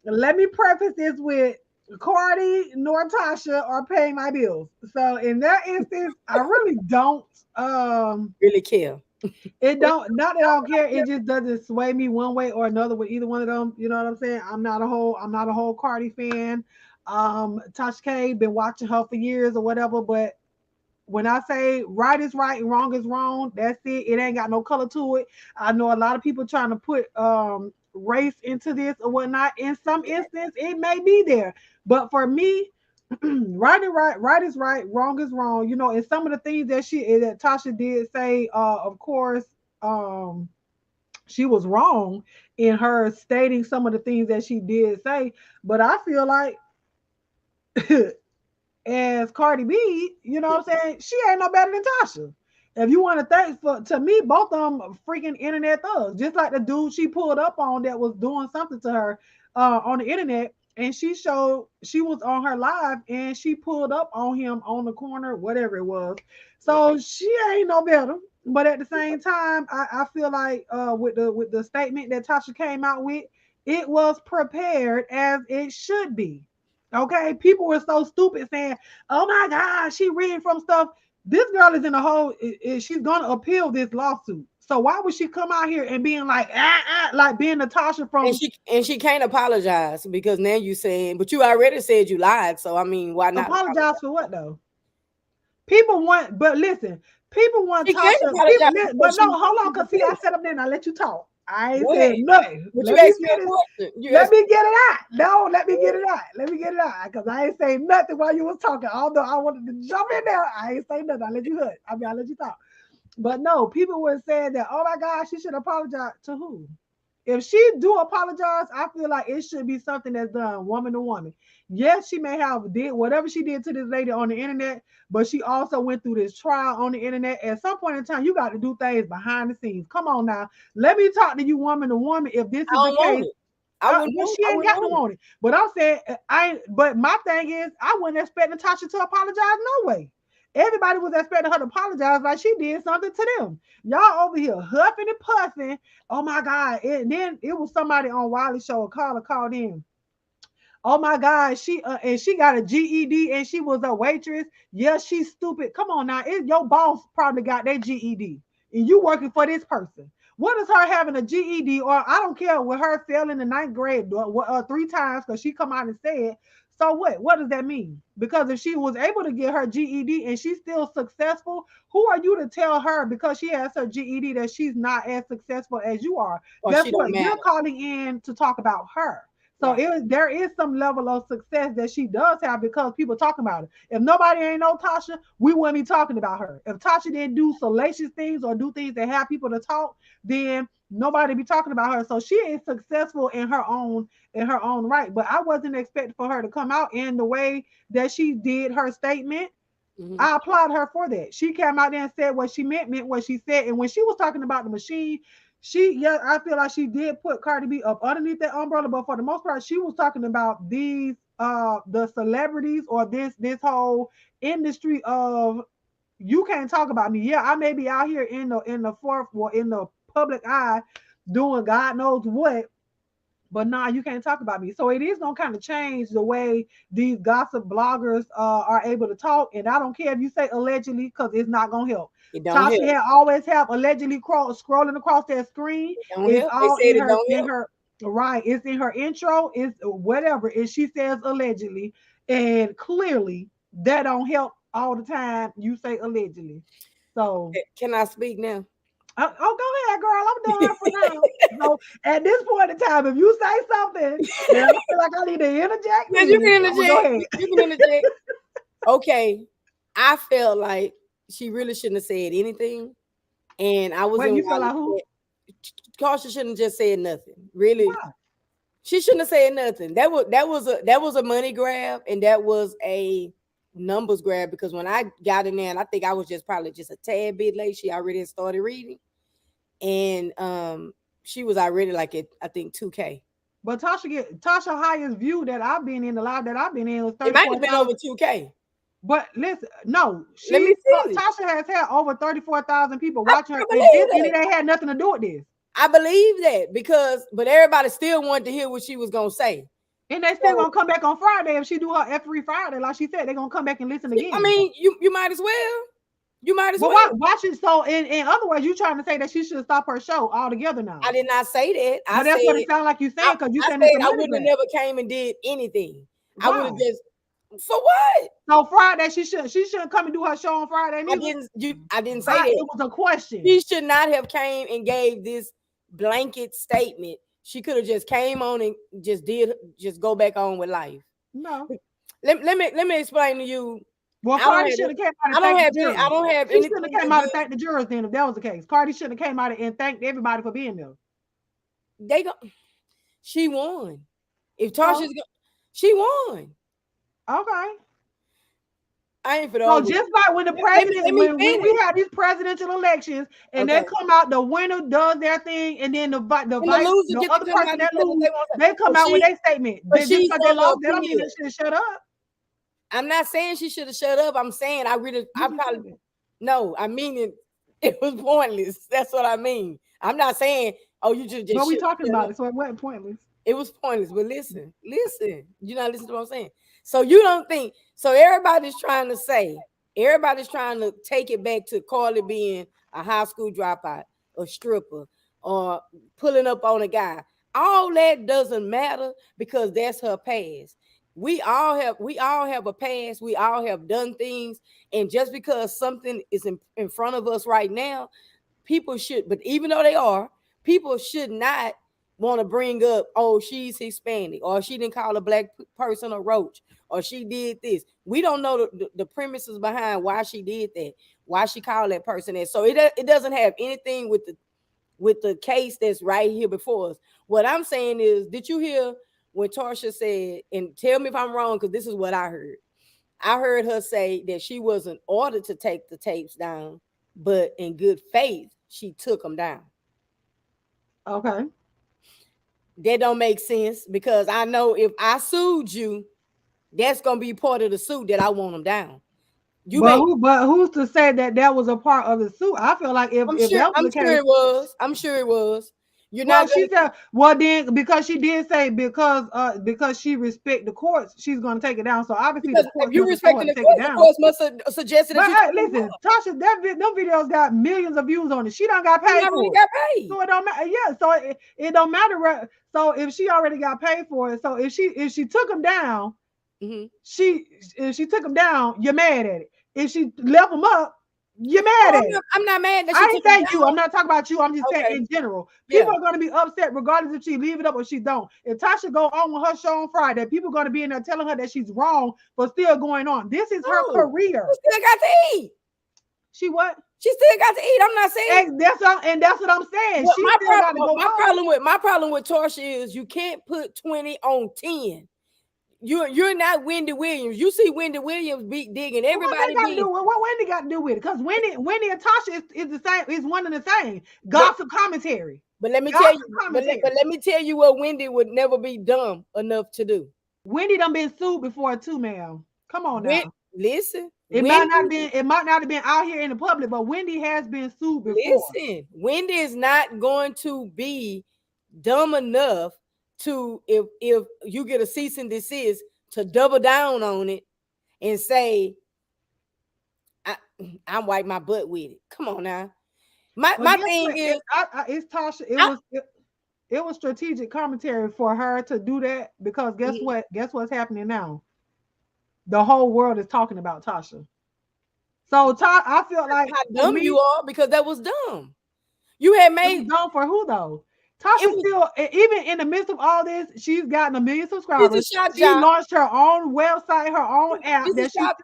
[SPEAKER 2] let me preface this with Cardi nor Tasha are paying my bills. So in that instance, I really don't
[SPEAKER 1] Really care.
[SPEAKER 2] it don't, not that I don't care, it just doesn't sway me one way or another with either one of them. You know what I'm saying? I'm not a whole Cardi fan. Tasha K, been watching her for years or whatever, but when I say right is right and wrong is wrong, that's it. It ain't got no color to it. I know a lot of people trying to put race into this or whatnot. In some instance, it may be there, but for me, right is right, wrong is wrong. And some of the things that Tasha did say, of course, um, she was wrong in her stating some of the things that she did say. But I feel like as Cardi B, you know what I'm saying? She ain't no better than Tasha. If you want to think, to me, both of them freaking internet thugs. Just like the dude she pulled up on that was doing something to her on the internet, and she was on her live, and she pulled up on him on the corner, whatever it was. So she ain't no better. But at the same time, I feel like with the statement that Tasha came out with, it was prepared as it should be. Okay, people were so stupid saying, "Oh my God, she reading from stuff." This girl is in a hole. She's gonna appeal this lawsuit. So why would she come out here and being like, like being Natasha
[SPEAKER 1] And
[SPEAKER 2] from
[SPEAKER 1] she can't apologize, because now you saying, but you already said you lied. So I mean, why not
[SPEAKER 2] apologize
[SPEAKER 1] apologize?
[SPEAKER 2] for what though? People want, but listen, people want
[SPEAKER 1] She can't
[SPEAKER 2] Tasha.
[SPEAKER 1] apologize
[SPEAKER 2] But
[SPEAKER 1] because
[SPEAKER 2] no, hold on, cause see, I said up there and I let you talk. I ain't
[SPEAKER 1] go ahead.
[SPEAKER 2] said nothing.
[SPEAKER 1] But you
[SPEAKER 2] Let me
[SPEAKER 1] asked me a
[SPEAKER 2] finish.
[SPEAKER 1] question. You
[SPEAKER 2] Let
[SPEAKER 1] asked
[SPEAKER 2] me get it out. No, let me get it out. Let me get it out. Because I ain't saying nothing while you was talking. Although I wanted to jump in there, I ain't say nothing. I let you hood. I let you talk. But no, people were saying that, oh my God, she should apologize to who? If she do apologize, I feel like it should be something that's done woman to woman. Yes, she may have did whatever she did to this lady on the internet, but she also went through this trial on the internet. At some point in time, you got to do things behind the scenes. Come on now. Let me talk to you woman to woman if this
[SPEAKER 1] I
[SPEAKER 2] is the
[SPEAKER 1] don't want
[SPEAKER 2] case.
[SPEAKER 1] it. I wouldn't
[SPEAKER 2] Well,
[SPEAKER 1] want
[SPEAKER 2] she
[SPEAKER 1] I
[SPEAKER 2] ain't
[SPEAKER 1] wouldn't
[SPEAKER 2] got to
[SPEAKER 1] want it.
[SPEAKER 2] want it. But I'm saying, but my thing is, I wasn't expecting Natasha to apologize no way. Everybody was expecting her to apologize like she did something to them. Y'all over here huffing and puffing. Oh my God. And then it was somebody on Wiley show, a caller called in. Oh my God, she got a GED and she was a waitress. Yes, she's stupid. Come on now, your boss probably got that GED, and you working for this person. What is her having a GED, or I don't care with her failing the ninth grade 3 times because she come out and said So what? What does that mean? Because if she was able to get her GED and she's still successful, who are you to tell her because she has her GED that she's not as successful as you are?
[SPEAKER 1] Or
[SPEAKER 2] Guess
[SPEAKER 1] she don't
[SPEAKER 2] what? You're
[SPEAKER 1] matter.
[SPEAKER 2] calling in to talk about her. So
[SPEAKER 1] Right.
[SPEAKER 2] there is some level of success that she does have because people talking about it. If nobody ain't know Tasha, we wouldn't be talking about her. If Tasha didn't do salacious things or do things that have people to talk, then nobody be talking about her. So she is successful in her own right. But I wasn't expecting for her to come out in the way that she did her statement.
[SPEAKER 1] Hmm.
[SPEAKER 2] I applaud her for that. She came out there and said what she meant what she said. And when she was talking about the machine, I feel like she did put Cardi B up underneath that umbrella, but for the most part, she was talking about these the celebrities or this whole industry of you can't talk about me. Yeah, I may be out here in the fourth or in the public eye doing God knows what, but nah, you can't talk about me. So it is gonna kind of change the way these gossip bloggers are able to talk. And I don't care if you say allegedly, because it's not gonna help.
[SPEAKER 1] It don't
[SPEAKER 2] Tasha
[SPEAKER 1] help.
[SPEAKER 2] had always have allegedly scrolling across that screen.
[SPEAKER 1] It don't
[SPEAKER 2] It's
[SPEAKER 1] help. They
[SPEAKER 2] all
[SPEAKER 1] said it don't
[SPEAKER 2] in
[SPEAKER 1] help.
[SPEAKER 2] her right. It's in her intro. It's whatever. And she says allegedly, and clearly that don't help all the time. You say allegedly. So
[SPEAKER 1] Can I speak now?
[SPEAKER 2] oh, go ahead, girl. I'm done for now. So at this point in time, if you say something that I feel like I need to interject
[SPEAKER 1] Yeah, you
[SPEAKER 2] in,
[SPEAKER 1] can
[SPEAKER 2] I'm gonna go
[SPEAKER 1] interject.
[SPEAKER 2] ahead.
[SPEAKER 1] You can interject. Okay. I felt like she really shouldn't have said anything. And I was
[SPEAKER 2] Wait,
[SPEAKER 1] in
[SPEAKER 2] you feel like who?
[SPEAKER 1] Caution shouldn't have just said nothing. Really.
[SPEAKER 2] Why?
[SPEAKER 1] She shouldn't have said nothing. That was a money grab and that was a numbers grab because when I got in there and I think I was just probably just a tad bit late. She already had started reading. And she was already like at I think 2K.
[SPEAKER 2] But Tasha highest view that I've been in, the live that I've been in was
[SPEAKER 1] It might have been
[SPEAKER 2] 34,000.
[SPEAKER 1] over 2K.
[SPEAKER 2] But listen, no,
[SPEAKER 1] Let me see.
[SPEAKER 2] Tasha has had over 34,000 people
[SPEAKER 1] I,
[SPEAKER 2] watching
[SPEAKER 1] I
[SPEAKER 2] her,
[SPEAKER 1] believe
[SPEAKER 2] and
[SPEAKER 1] that.
[SPEAKER 2] it ain't had nothing to do with this.
[SPEAKER 1] I believe that because, but everybody still wanted to hear what she was gonna say.
[SPEAKER 2] And they still
[SPEAKER 1] So,
[SPEAKER 2] gonna come back on Friday if she do her every Friday, like she said, they're gonna come back and listen
[SPEAKER 1] I
[SPEAKER 2] again.
[SPEAKER 1] mean, you might as well. You might as
[SPEAKER 2] But
[SPEAKER 1] well.
[SPEAKER 2] watch it. So in other words, you trying to say that she should stop her show altogether now.
[SPEAKER 1] I did not say that.
[SPEAKER 2] But that's what it sounds like you saying because you
[SPEAKER 1] I
[SPEAKER 2] saying it's
[SPEAKER 1] said
[SPEAKER 2] a
[SPEAKER 1] I
[SPEAKER 2] money
[SPEAKER 1] wouldn't have
[SPEAKER 2] grab.
[SPEAKER 1] never came and did anything. I would have
[SPEAKER 2] Why?
[SPEAKER 1] just for what?
[SPEAKER 2] So Friday she shouldn't come and do her show on Friday neither.
[SPEAKER 1] I didn't say that.
[SPEAKER 2] It was a question.
[SPEAKER 1] She should not have came and gave this blanket statement. She could have just came on and just go back on with life.
[SPEAKER 2] No.
[SPEAKER 1] Let me explain to you.
[SPEAKER 2] Well,
[SPEAKER 1] I don't
[SPEAKER 2] Cardi
[SPEAKER 1] have
[SPEAKER 2] should have came out
[SPEAKER 1] I
[SPEAKER 2] and
[SPEAKER 1] don't
[SPEAKER 2] thanked
[SPEAKER 1] have
[SPEAKER 2] the
[SPEAKER 1] any,
[SPEAKER 2] jurors.
[SPEAKER 1] I don't have
[SPEAKER 2] She should have
[SPEAKER 1] anything
[SPEAKER 2] came out and
[SPEAKER 1] against
[SPEAKER 2] thanked the jurors then if that was the case. Cardi should have came out and thanked everybody for being there.
[SPEAKER 1] they go. She won. If
[SPEAKER 2] So,
[SPEAKER 1] Tasha's go, she won.
[SPEAKER 2] okay.
[SPEAKER 1] I ain't for the
[SPEAKER 2] So
[SPEAKER 1] argument.
[SPEAKER 2] just like when the president,
[SPEAKER 1] Let me
[SPEAKER 2] when we
[SPEAKER 1] finish.
[SPEAKER 2] have these presidential elections and they
[SPEAKER 1] Okay.
[SPEAKER 2] come out, the winner does their thing, and then the
[SPEAKER 1] And the loser
[SPEAKER 2] the
[SPEAKER 1] get to
[SPEAKER 2] other
[SPEAKER 1] come out
[SPEAKER 2] person
[SPEAKER 1] and
[SPEAKER 2] that
[SPEAKER 1] say what
[SPEAKER 2] lose,
[SPEAKER 1] they want to say.
[SPEAKER 2] they come out with their statement.
[SPEAKER 1] But
[SPEAKER 2] Just
[SPEAKER 1] she's
[SPEAKER 2] because they
[SPEAKER 1] of the
[SPEAKER 2] lost, that don't mean
[SPEAKER 1] opinion.
[SPEAKER 2] they should shut up.
[SPEAKER 1] I'm not saying she should have shut up. I'm saying I
[SPEAKER 2] You just said
[SPEAKER 1] probably
[SPEAKER 2] it.
[SPEAKER 1] no. I mean it was pointless. That's what I mean. I'm not saying oh you just
[SPEAKER 2] But we
[SPEAKER 1] shut
[SPEAKER 2] talking
[SPEAKER 1] up.
[SPEAKER 2] about it, so it wasn't pointless.
[SPEAKER 1] It was pointless. But listen. You're not listening to what I'm saying. So you don't think so? Everybody's trying to take it back to Cardi being a high school dropout, a stripper, or pulling up on a guy. All that doesn't matter because that's her past. We all have a past. We all have done things, and just because something is in front of us right now, people should. But even though they are, people should not want to bring up, oh, she's Hispanic, or she didn't call a black person a roach, or she did this. We don't know the premises behind why she did that, why she called that person that. So it doesn't have anything with the case that's right here before us. What I'm saying is, did you hear when Tasha said, and tell me if I'm wrong, because this is what I heard. I heard her say that she wasn't ordered to take the tapes down, but in good faith, she took them down.
[SPEAKER 2] Okay.
[SPEAKER 1] That don't make sense because I know if I sued you, that's gonna be part of the suit that I want them down. You may,
[SPEAKER 2] But who's to say that that was a part of the suit? I feel like if that was
[SPEAKER 1] I'm
[SPEAKER 2] the
[SPEAKER 1] sure
[SPEAKER 2] case,
[SPEAKER 1] it was. I'm sure it was. You're
[SPEAKER 2] well,
[SPEAKER 1] not
[SPEAKER 2] she
[SPEAKER 1] gonna.
[SPEAKER 2] said, well, then because she did say because she respect the courts, she's gonna take it down. So obviously the
[SPEAKER 1] Because if
[SPEAKER 2] courts
[SPEAKER 1] you
[SPEAKER 2] must have told
[SPEAKER 1] respecting
[SPEAKER 2] her
[SPEAKER 1] the
[SPEAKER 2] to take it
[SPEAKER 1] courts, the
[SPEAKER 2] down.
[SPEAKER 1] courts must have suggested
[SPEAKER 2] But
[SPEAKER 1] that you
[SPEAKER 2] hey,
[SPEAKER 1] take them
[SPEAKER 2] listen,
[SPEAKER 1] off.
[SPEAKER 2] Tasha, them videos got millions of views on it. She done got
[SPEAKER 1] You
[SPEAKER 2] paid
[SPEAKER 1] already
[SPEAKER 2] for it.
[SPEAKER 1] got paid.
[SPEAKER 2] So it don't matter. Yeah, so it don't matter. So if she already got paid for it, so if she took them down, If she took him down, you're mad at it. If she left him up, you're mad at it.
[SPEAKER 1] I'm not mad that she
[SPEAKER 2] I
[SPEAKER 1] took
[SPEAKER 2] ain't
[SPEAKER 1] him
[SPEAKER 2] saying you.
[SPEAKER 1] down.
[SPEAKER 2] I'm not talking about you. I'm just saying
[SPEAKER 1] Okay.
[SPEAKER 2] in general.
[SPEAKER 1] Yeah.
[SPEAKER 2] People are going to be upset regardless if she leave it up or she don't. If Tasha go on with her show on Friday, people are going to be in there telling her that she's wrong for still going on. This is her career.
[SPEAKER 1] She still got to eat.
[SPEAKER 2] She what?
[SPEAKER 1] She still got to eat. I'm not saying.
[SPEAKER 2] And that's what I'm saying.
[SPEAKER 1] But
[SPEAKER 2] She still got to go on.
[SPEAKER 1] my problem with Tasha is you can't put 20 on 10. You're not Wendy Williams. You see Wendy Williams beat digging everybody.
[SPEAKER 2] What Wendy got to do with it? Because Wendy and Tasha is the same. Is one and the same. Gossip commentary.
[SPEAKER 1] But let me tell you. But let me tell you what Wendy would never be dumb enough to do.
[SPEAKER 2] Wendy done been sued before too, ma'am. Come on now.
[SPEAKER 1] Listen.
[SPEAKER 2] It might not have been out here in the public, but Wendy has been sued before.
[SPEAKER 1] Listen, Wendy is not going to be dumb enough to, if you get a cease and desist, to double down on it and say, I wipe my butt with it. Come on now. My thing is,
[SPEAKER 2] it's Tasha. It was strategic commentary for her to do that because guess what? Guess what's happening now? The whole world is talking about Tasha. So I feel like
[SPEAKER 1] how dumb you are because that was dumb. You had made
[SPEAKER 2] dumb for who though? Tasha still, even in the midst of all this, she's gotten 1 million subscribers. She launched her own website, her own app. People have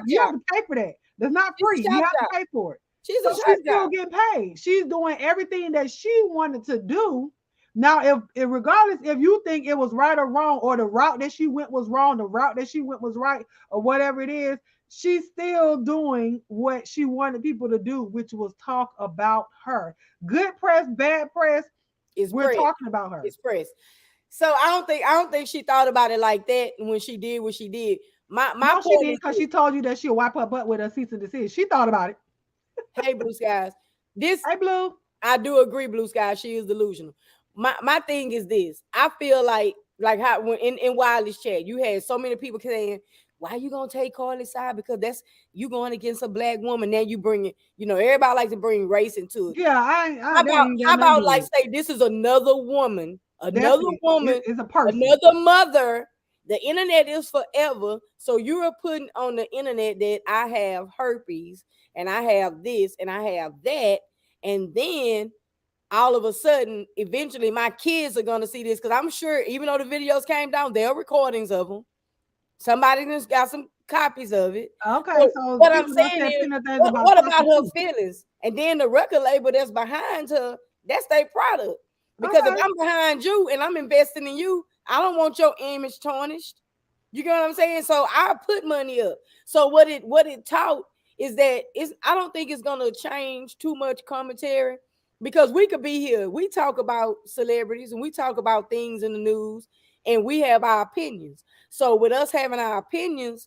[SPEAKER 2] to pay for that. That's not free. You have to pay for it. She's still getting paid. She's doing everything that she wanted to do. Now, if regardless if you think it was right or wrong, or the route that she went was wrong, the route that she went was right, or whatever it is, she's still doing what she wanted people to do, which was talk about her. Good press, bad press. We're talking about her.
[SPEAKER 1] It's press. So I don't think she thought about it like that when she did what she did.
[SPEAKER 2] No, she did because she told you that she'll wipe her butt with a cease and desist. She thought about it.
[SPEAKER 1] Hey, Blue Skies.
[SPEAKER 2] Hey, Blue.
[SPEAKER 1] I do agree, Blue Skies. She is delusional. My thing is this. I feel like how when in Wiley's chat, you had so many people saying, why you gonna take Cardi's side? Because that's you going against a black woman. Now you bring it, everybody likes to bring race into it.
[SPEAKER 2] Yeah,
[SPEAKER 1] how about like say this is another woman,
[SPEAKER 2] is a person,
[SPEAKER 1] another mother. The internet is forever. So you're putting on the internet that I have herpes and I have this and I have that, and then all of a sudden, eventually my kids are going to see this because I'm sure even though the videos came down, there are recordings of them. Somebody just got some copies of it.
[SPEAKER 2] Okay, so
[SPEAKER 1] what I'm saying is, what about her feelings? And then the record label that's behind her, that's their product. Because if I'm behind you and I'm investing in you, I don't want your image tarnished. You get what I'm saying? So I put money up. So what it taught is that I don't think it's gonna change too much commentary. Because we could be here, we talk about celebrities and we talk about things in the news and we have our opinions. So with us having our opinions,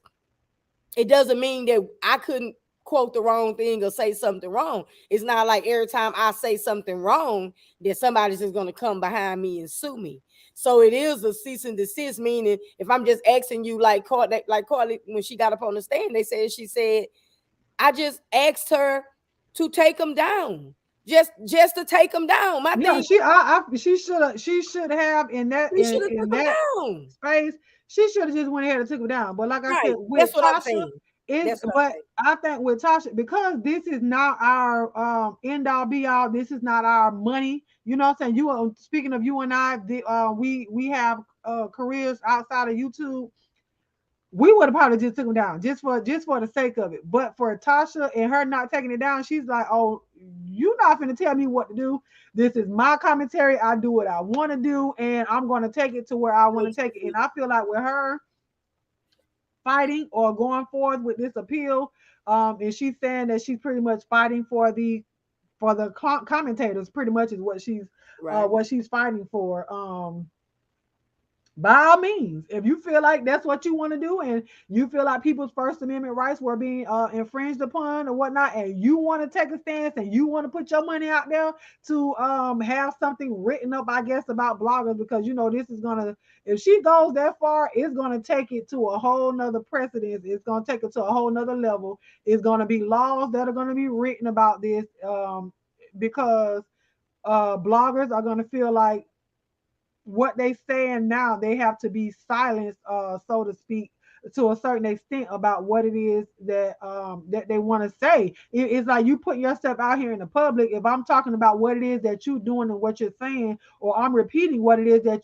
[SPEAKER 1] it doesn't mean that I couldn't quote the wrong thing or say something wrong. It's not like every time I say something wrong that somebody's just going to come behind me and sue me. So it is a cease and desist, meaning if I'm just asking you like Cardi, when she got up on the stand, she said, I just asked her to take them down. Just to take them down.
[SPEAKER 2] She should have in that space. She should have just went ahead and took them down. But like I said, with Tasha, I think with Tasha, because this is not our end all be all. This is not our money. You know what I'm saying? Speaking of you and I, we have careers outside of YouTube. We would have probably just took them down just for the sake of it. But for Tasha and her not taking it down, she's like, oh, you're not going to tell me what to do. This is my commentary. I do what I want to do, and I'm going to take it to where I want to take it. And I feel like with her fighting or going forward with this appeal, and she's saying that she's pretty much fighting for the commentators, pretty much is what she's fighting for. By all means, if you feel like that's what you want to do and you feel like people's First Amendment rights were being infringed upon or whatnot, and you want to take a stance and you want to put your money out there to have something written up, I guess, about bloggers, because this is gonna, if she goes that far, it's gonna take it to a whole nother precedence. It's gonna take it to a whole nother level. It's gonna be laws that are gonna be written about this because bloggers are gonna feel like what they saying now, they have to be silenced, so to speak, to a certain extent about what it is that they want to say. It's like you put yourself out here in the public. If I'm talking about what it is that you're doing and what you're saying, or I'm repeating what it is that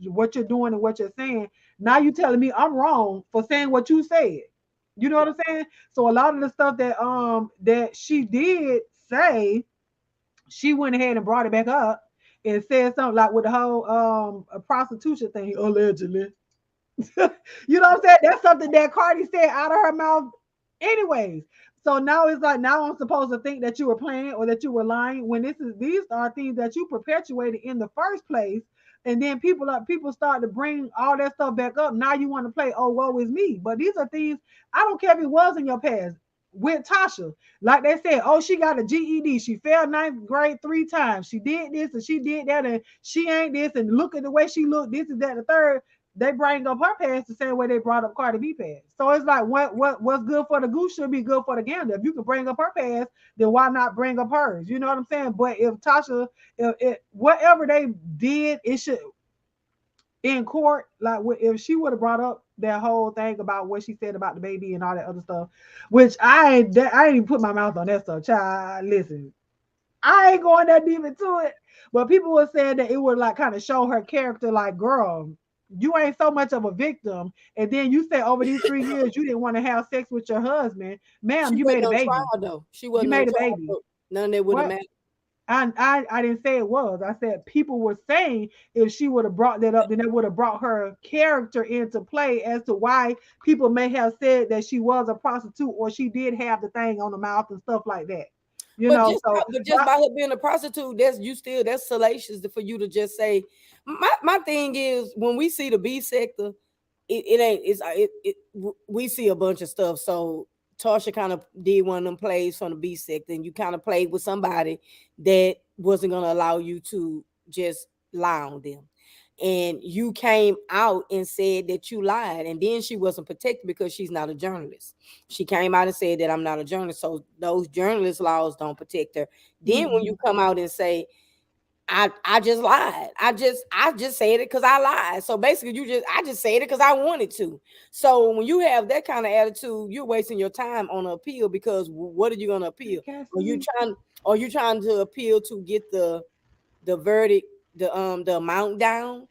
[SPEAKER 2] what you're doing and what you're saying, now you telling me I'm wrong for saying what you said. You know what I'm saying? So a lot of the stuff that she did say, she went ahead and brought it back up and said something like with the whole prostitution thing, allegedly. You know what I'm saying? That's something that Cardi said out of her mouth, anyways. So now it's like, now I'm supposed to think that you were playing or that you were lying when these are things that you perpetuated in the first place. And then people start to bring all that stuff back up. Now you want to play, oh, woe is me. But these are things, I don't care if it was in your past. With Tasha, like they said, oh, she got a GED. She failed ninth grade 3 times. She did this and she did that, and she ain't this. And look at the way she looked. This is that, the third. They bring up her past the same way they brought up Cardi B past. So it's like what's good for the goose should be good for the gander. If you can bring up her past, then why not bring up hers? You know what I'm saying? But if Tasha, if whatever they did, it should in court. Like if she would have brought up that whole thing about what she said about the baby and all that other stuff, which I ain't even put my mouth on that stuff. Child, listen, I ain't going that deep into it. But people were saying that it would like kind of show her character, like, girl, you ain't so much of a victim. And then you say over these 3 years you didn't want to have sex with your husband. Ma'am, you made a baby.
[SPEAKER 1] Trial, though. She
[SPEAKER 2] You
[SPEAKER 1] wasn't
[SPEAKER 2] made
[SPEAKER 1] on
[SPEAKER 2] a
[SPEAKER 1] trial,
[SPEAKER 2] baby.
[SPEAKER 1] though. None of that would have
[SPEAKER 2] What?
[SPEAKER 1] mattered.
[SPEAKER 2] I didn't say it was. I said people were saying if she would have brought that up, then it would have brought her character into play as to why people may have said that she was a prostitute or she did have the thing on the mouth and stuff like that. You know, so
[SPEAKER 1] But just by her being a prostitute, that's salacious for you to just say. My thing is, when we see the B sector, it ain't we see a bunch of stuff. So Tasha kind of did one of them plays from the B sector, and you kind of played with somebody that wasn't gonna allow you to just lie on them. And you came out and said that you lied, and then she wasn't protected because she's not a journalist. She came out and said that I'm not a journalist, so those journalist laws don't protect her. Then when you come out and say I just lied, I just said it because I lied. So basically, I just said it because I wanted to. So when you have that kind of attitude, you're wasting your time on an appeal, because what are you going to appeal? Are you trying to appeal to get the verdict, the amount down?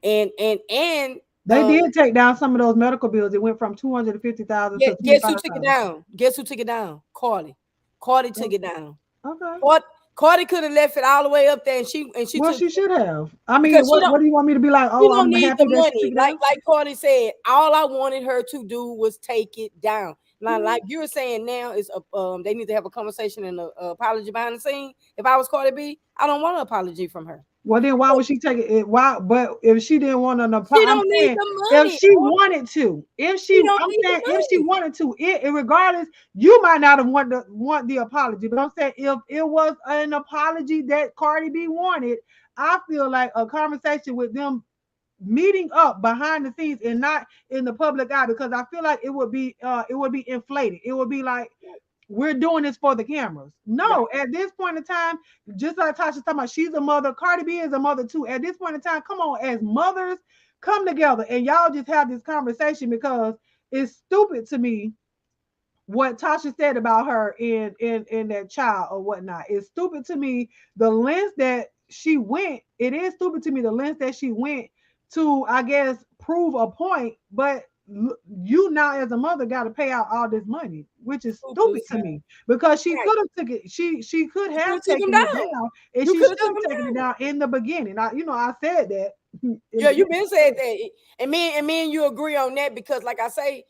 [SPEAKER 1] And
[SPEAKER 2] they did take down some of those medical bills. It went from 250,000 to
[SPEAKER 1] guess who took it
[SPEAKER 2] 25,000.
[SPEAKER 1] down? Guess who took it down? Cardi. Cardi took it down.
[SPEAKER 2] Okay.
[SPEAKER 1] Cardi could have left it all the way up there, and she
[SPEAKER 2] Well,
[SPEAKER 1] took
[SPEAKER 2] she should have. I mean,
[SPEAKER 1] because
[SPEAKER 2] what do you want me to be like?
[SPEAKER 1] she
[SPEAKER 2] Oh,
[SPEAKER 1] don't
[SPEAKER 2] I'm
[SPEAKER 1] need the
[SPEAKER 2] happy that she
[SPEAKER 1] money.
[SPEAKER 2] took it down.
[SPEAKER 1] Like Cardi said, all I wanted her to do was take it down. Now, like you're saying now, is they need to have a conversation and an apology behind the scene. If I was Cardi B, I don't want an apology from her.
[SPEAKER 2] Well, then why would she take it? Why? But if she didn't want an apology,
[SPEAKER 1] She
[SPEAKER 2] I'm
[SPEAKER 1] don't need
[SPEAKER 2] saying
[SPEAKER 1] the
[SPEAKER 2] if
[SPEAKER 1] money.
[SPEAKER 2] she wanted to,
[SPEAKER 1] She don't
[SPEAKER 2] I'm
[SPEAKER 1] need
[SPEAKER 2] saying
[SPEAKER 1] the
[SPEAKER 2] if she
[SPEAKER 1] money.
[SPEAKER 2] wanted to, regardless, you might not have want the apology. But I'm saying if it was an apology that Cardi B wanted, I feel like a conversation with them meeting up behind the scenes and not in the public eye, because I feel like it would be inflated. It would be like, we're doing this for the cameras. No, right. At this point in time, just like Tasha's talking about, she's a mother. Cardi B is a mother too. At this point in time, come on, as mothers, come together and y'all just have this conversation, because it's stupid to me what Tasha said about her in that child or whatnot. It's stupid to me the lengths that she went. It is stupid to me the lengths that she went to, I guess, prove a point, but you now as a mother got to pay out all this money, which is stupid to me, because she could have took it. She could have taken it down, and she should have taken it down in the beginning. I said that.
[SPEAKER 1] Yeah, you been said that, and me and you agree on that, because like I say,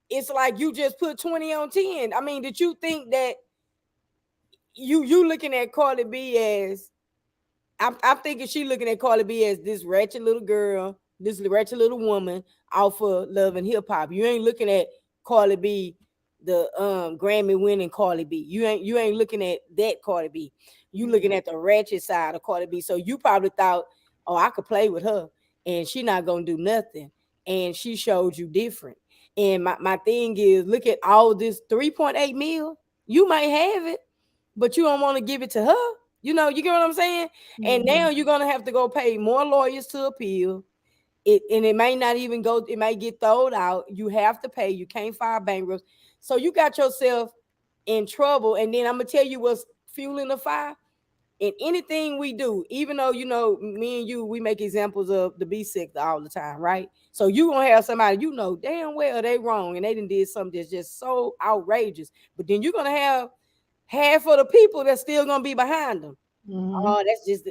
[SPEAKER 1] it's like you just put 20 on 10. I mean, did you think that you looking at Cardi B as? I'm thinking she looking at Cardi B as this ratchet little girl, this ratchet little woman out for love and hip hop. You ain't looking at Cardi B, the Grammy winning Cardi B. You ain't looking at that Cardi B. You looking at the ratchet side of Cardi B. So you probably thought, oh, I could play with her and she not gonna do nothing. And she showed you different. And my thing is, look at all this 3.8 mil. You might have it, but you don't want to give it to her. You know, you get what I'm saying? And now you're gonna have to go pay more lawyers to appeal. it may not even go, it may get thrown out. You have to pay, you can't file bankrupt. So you got yourself in trouble. And then I'm gonna tell you what's fueling the fire. In anything we do, even though me and you, we make examples of the B sector all the time, right? So you gonna have somebody damn well they wrong and they done did something that's just so outrageous, but then you're gonna have half of the people that's still gonna be behind them. Oh, that's just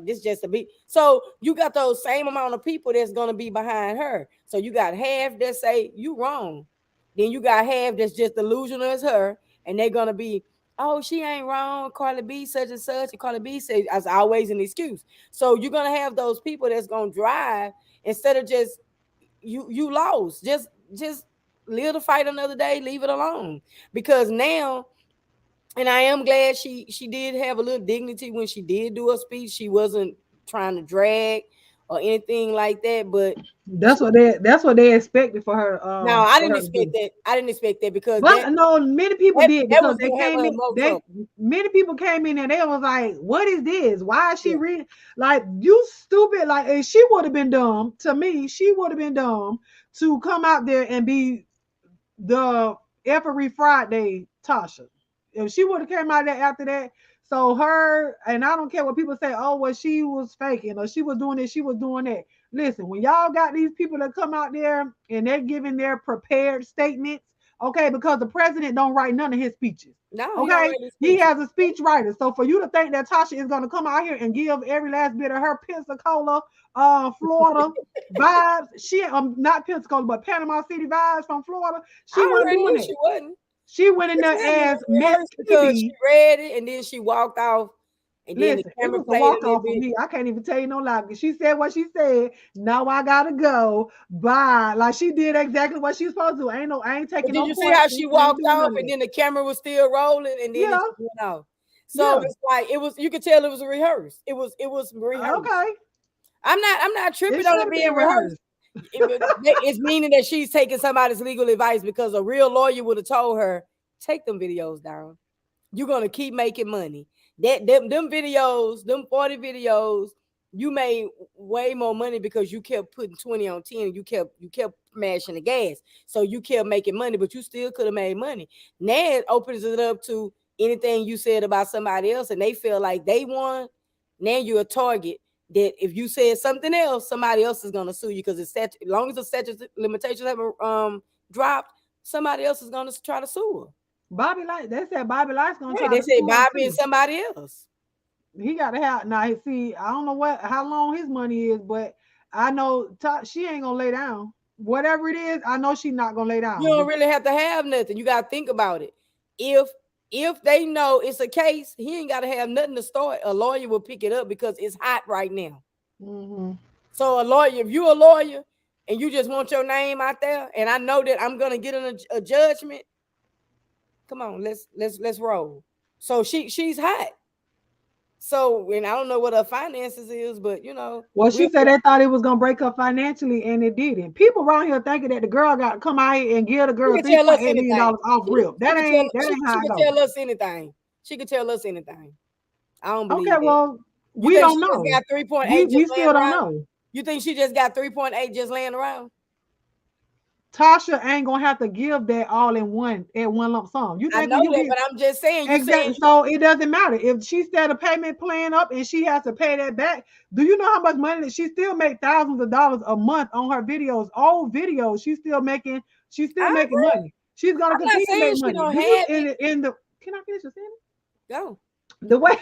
[SPEAKER 1] this just a beat. So you got those same amount of people that's gonna be behind her. So you got half that say you wrong, then you got half that's just delusional as her, and they're gonna be, oh, she ain't wrong. Cardi B such and such, and Cardi B say as always an excuse. So you're gonna have those people that's gonna drive instead of just you lost. Just live the fight another day, leave it alone. Because now, and I am glad she did have a little dignity when she did do a speech. She wasn't trying to drag or anything like that. But
[SPEAKER 2] that's what they expected for her.
[SPEAKER 1] No, I
[SPEAKER 2] for
[SPEAKER 1] didn't
[SPEAKER 2] her to do.
[SPEAKER 1] expect that. I didn't expect that because
[SPEAKER 2] But no, many people did
[SPEAKER 1] that
[SPEAKER 2] because
[SPEAKER 1] was
[SPEAKER 2] they
[SPEAKER 1] gonna have
[SPEAKER 2] came
[SPEAKER 1] her
[SPEAKER 2] in.
[SPEAKER 1] more trouble.
[SPEAKER 2] Many people came in and they was like, "What is this? Why is she
[SPEAKER 1] Yeah.
[SPEAKER 2] reading? Like, you stupid! Like, and she would have been dumb. To me, she would have been dumb to come out there and be the every Friday Tasha. If she would have came out there after that, so her, and I don't care what people say, oh, well, she was faking or she was doing this, she was doing that. Listen, when y'all got these people that come out there and they're giving their prepared statements, okay, because the president don't write none of his speeches.
[SPEAKER 1] No,
[SPEAKER 2] Okay, he has a speech writer. So for you to think that Tasha is going to come out here and give every last bit of her Pensacola, Florida vibes, she not Pensacola, but Panama City vibes from Florida, she
[SPEAKER 1] I
[SPEAKER 2] wasn't
[SPEAKER 1] already
[SPEAKER 2] doing
[SPEAKER 1] knew
[SPEAKER 2] it.
[SPEAKER 1] she wasn't.
[SPEAKER 2] She went in there as Miss
[SPEAKER 1] because she
[SPEAKER 2] TV.
[SPEAKER 1] read it and then she walked off, and then
[SPEAKER 2] Listen,
[SPEAKER 1] the
[SPEAKER 2] it
[SPEAKER 1] camera
[SPEAKER 2] was a
[SPEAKER 1] played a
[SPEAKER 2] walk
[SPEAKER 1] little
[SPEAKER 2] off for
[SPEAKER 1] bit.
[SPEAKER 2] me. I can't even tell you no lie. She said what she said. Now I gotta go. Bye. Like she did exactly what she was supposed to. I ain't taking
[SPEAKER 1] But did
[SPEAKER 2] no
[SPEAKER 1] you see how she
[SPEAKER 2] questions. I ain't
[SPEAKER 1] walked
[SPEAKER 2] doing
[SPEAKER 1] off
[SPEAKER 2] none of
[SPEAKER 1] and
[SPEAKER 2] that.
[SPEAKER 1] then the camera was still rolling and then it
[SPEAKER 2] Yeah,
[SPEAKER 1] just went off? So
[SPEAKER 2] yeah.
[SPEAKER 1] it's like you could tell it was rehearsed. It was rehearsed.
[SPEAKER 2] Okay.
[SPEAKER 1] I'm not
[SPEAKER 2] It
[SPEAKER 1] tripping on
[SPEAKER 2] should
[SPEAKER 1] it
[SPEAKER 2] have
[SPEAKER 1] being
[SPEAKER 2] been
[SPEAKER 1] rehearsed.
[SPEAKER 2] rehearsed.
[SPEAKER 1] It's meaning that she's taking somebody's legal advice because a real lawyer would have told her, take them videos down. You're gonna keep making money. Them videos, them 40 videos, you made way more money because you kept putting 20 on 10 and you kept mashing the gas. So you kept making money, but you still could have made money. Now it opens it up to anything you said about somebody else and they feel like they won. Now you're a target that if you said something else, somebody else is gonna sue you because it's as long as the statute limitations haven't dropped, somebody else is gonna try to sue her.
[SPEAKER 2] Bobby Light, they said Bobby Light's gonna
[SPEAKER 1] Right,
[SPEAKER 2] try
[SPEAKER 1] they
[SPEAKER 2] to
[SPEAKER 1] say
[SPEAKER 2] sue her
[SPEAKER 1] Bobby and
[SPEAKER 2] too.
[SPEAKER 1] somebody else.
[SPEAKER 2] He got to have now. See, I don't know how long his money is, but I know she ain't gonna lay down. Whatever it is, I know she's not gonna lay
[SPEAKER 1] You
[SPEAKER 2] down.
[SPEAKER 1] don't really have to have nothing. You gotta think about it. If they know it's a case, he ain't gotta have nothing to start. A lawyer will pick it up because it's hot right now.
[SPEAKER 2] Mm-hmm.
[SPEAKER 1] So a lawyer, if you're a lawyer and you just want your name out there, and I know that I'm gonna get a judgment, come on, let's roll. So she's hot. So, and I don't know what her finances is, but
[SPEAKER 2] Well,
[SPEAKER 1] we'll
[SPEAKER 2] she said they thought it was gonna break her financially, and it didn't. People around here thinking that the girl got to come out here and give the
[SPEAKER 1] She
[SPEAKER 2] girl
[SPEAKER 1] could
[SPEAKER 2] three
[SPEAKER 1] tell us
[SPEAKER 2] point eight million
[SPEAKER 1] anything.
[SPEAKER 2] dollars off rip. That ain't
[SPEAKER 1] She
[SPEAKER 2] how it
[SPEAKER 1] could
[SPEAKER 2] goes.
[SPEAKER 1] tell us anything. She could tell us anything. I don't
[SPEAKER 2] Okay,
[SPEAKER 1] believe that.
[SPEAKER 2] well,
[SPEAKER 1] You
[SPEAKER 2] we
[SPEAKER 1] think
[SPEAKER 2] don't
[SPEAKER 1] she just
[SPEAKER 2] know.
[SPEAKER 1] got 3.8
[SPEAKER 2] We
[SPEAKER 1] just laying
[SPEAKER 2] still don't
[SPEAKER 1] around?
[SPEAKER 2] know.
[SPEAKER 1] You think she just got 3.8 just laying around?
[SPEAKER 2] Tasha ain't gonna have to give that all in one at one lump sum. You
[SPEAKER 1] I
[SPEAKER 2] think
[SPEAKER 1] know
[SPEAKER 2] when you
[SPEAKER 1] that,
[SPEAKER 2] get
[SPEAKER 1] but I'm just saying. You saying
[SPEAKER 2] exactly, so it doesn't matter if she set a payment plan up and she has to pay that back. Do you know how much money that she still make thousands of dollars a month on her videos, old videos? She's still making
[SPEAKER 1] I agree.
[SPEAKER 2] money. She's gonna
[SPEAKER 1] I'm not
[SPEAKER 2] continue to
[SPEAKER 1] saying
[SPEAKER 2] make
[SPEAKER 1] she
[SPEAKER 2] money.
[SPEAKER 1] don't
[SPEAKER 2] Do you
[SPEAKER 1] have it.
[SPEAKER 2] in the can I finish the sentence?
[SPEAKER 1] Go.
[SPEAKER 2] The way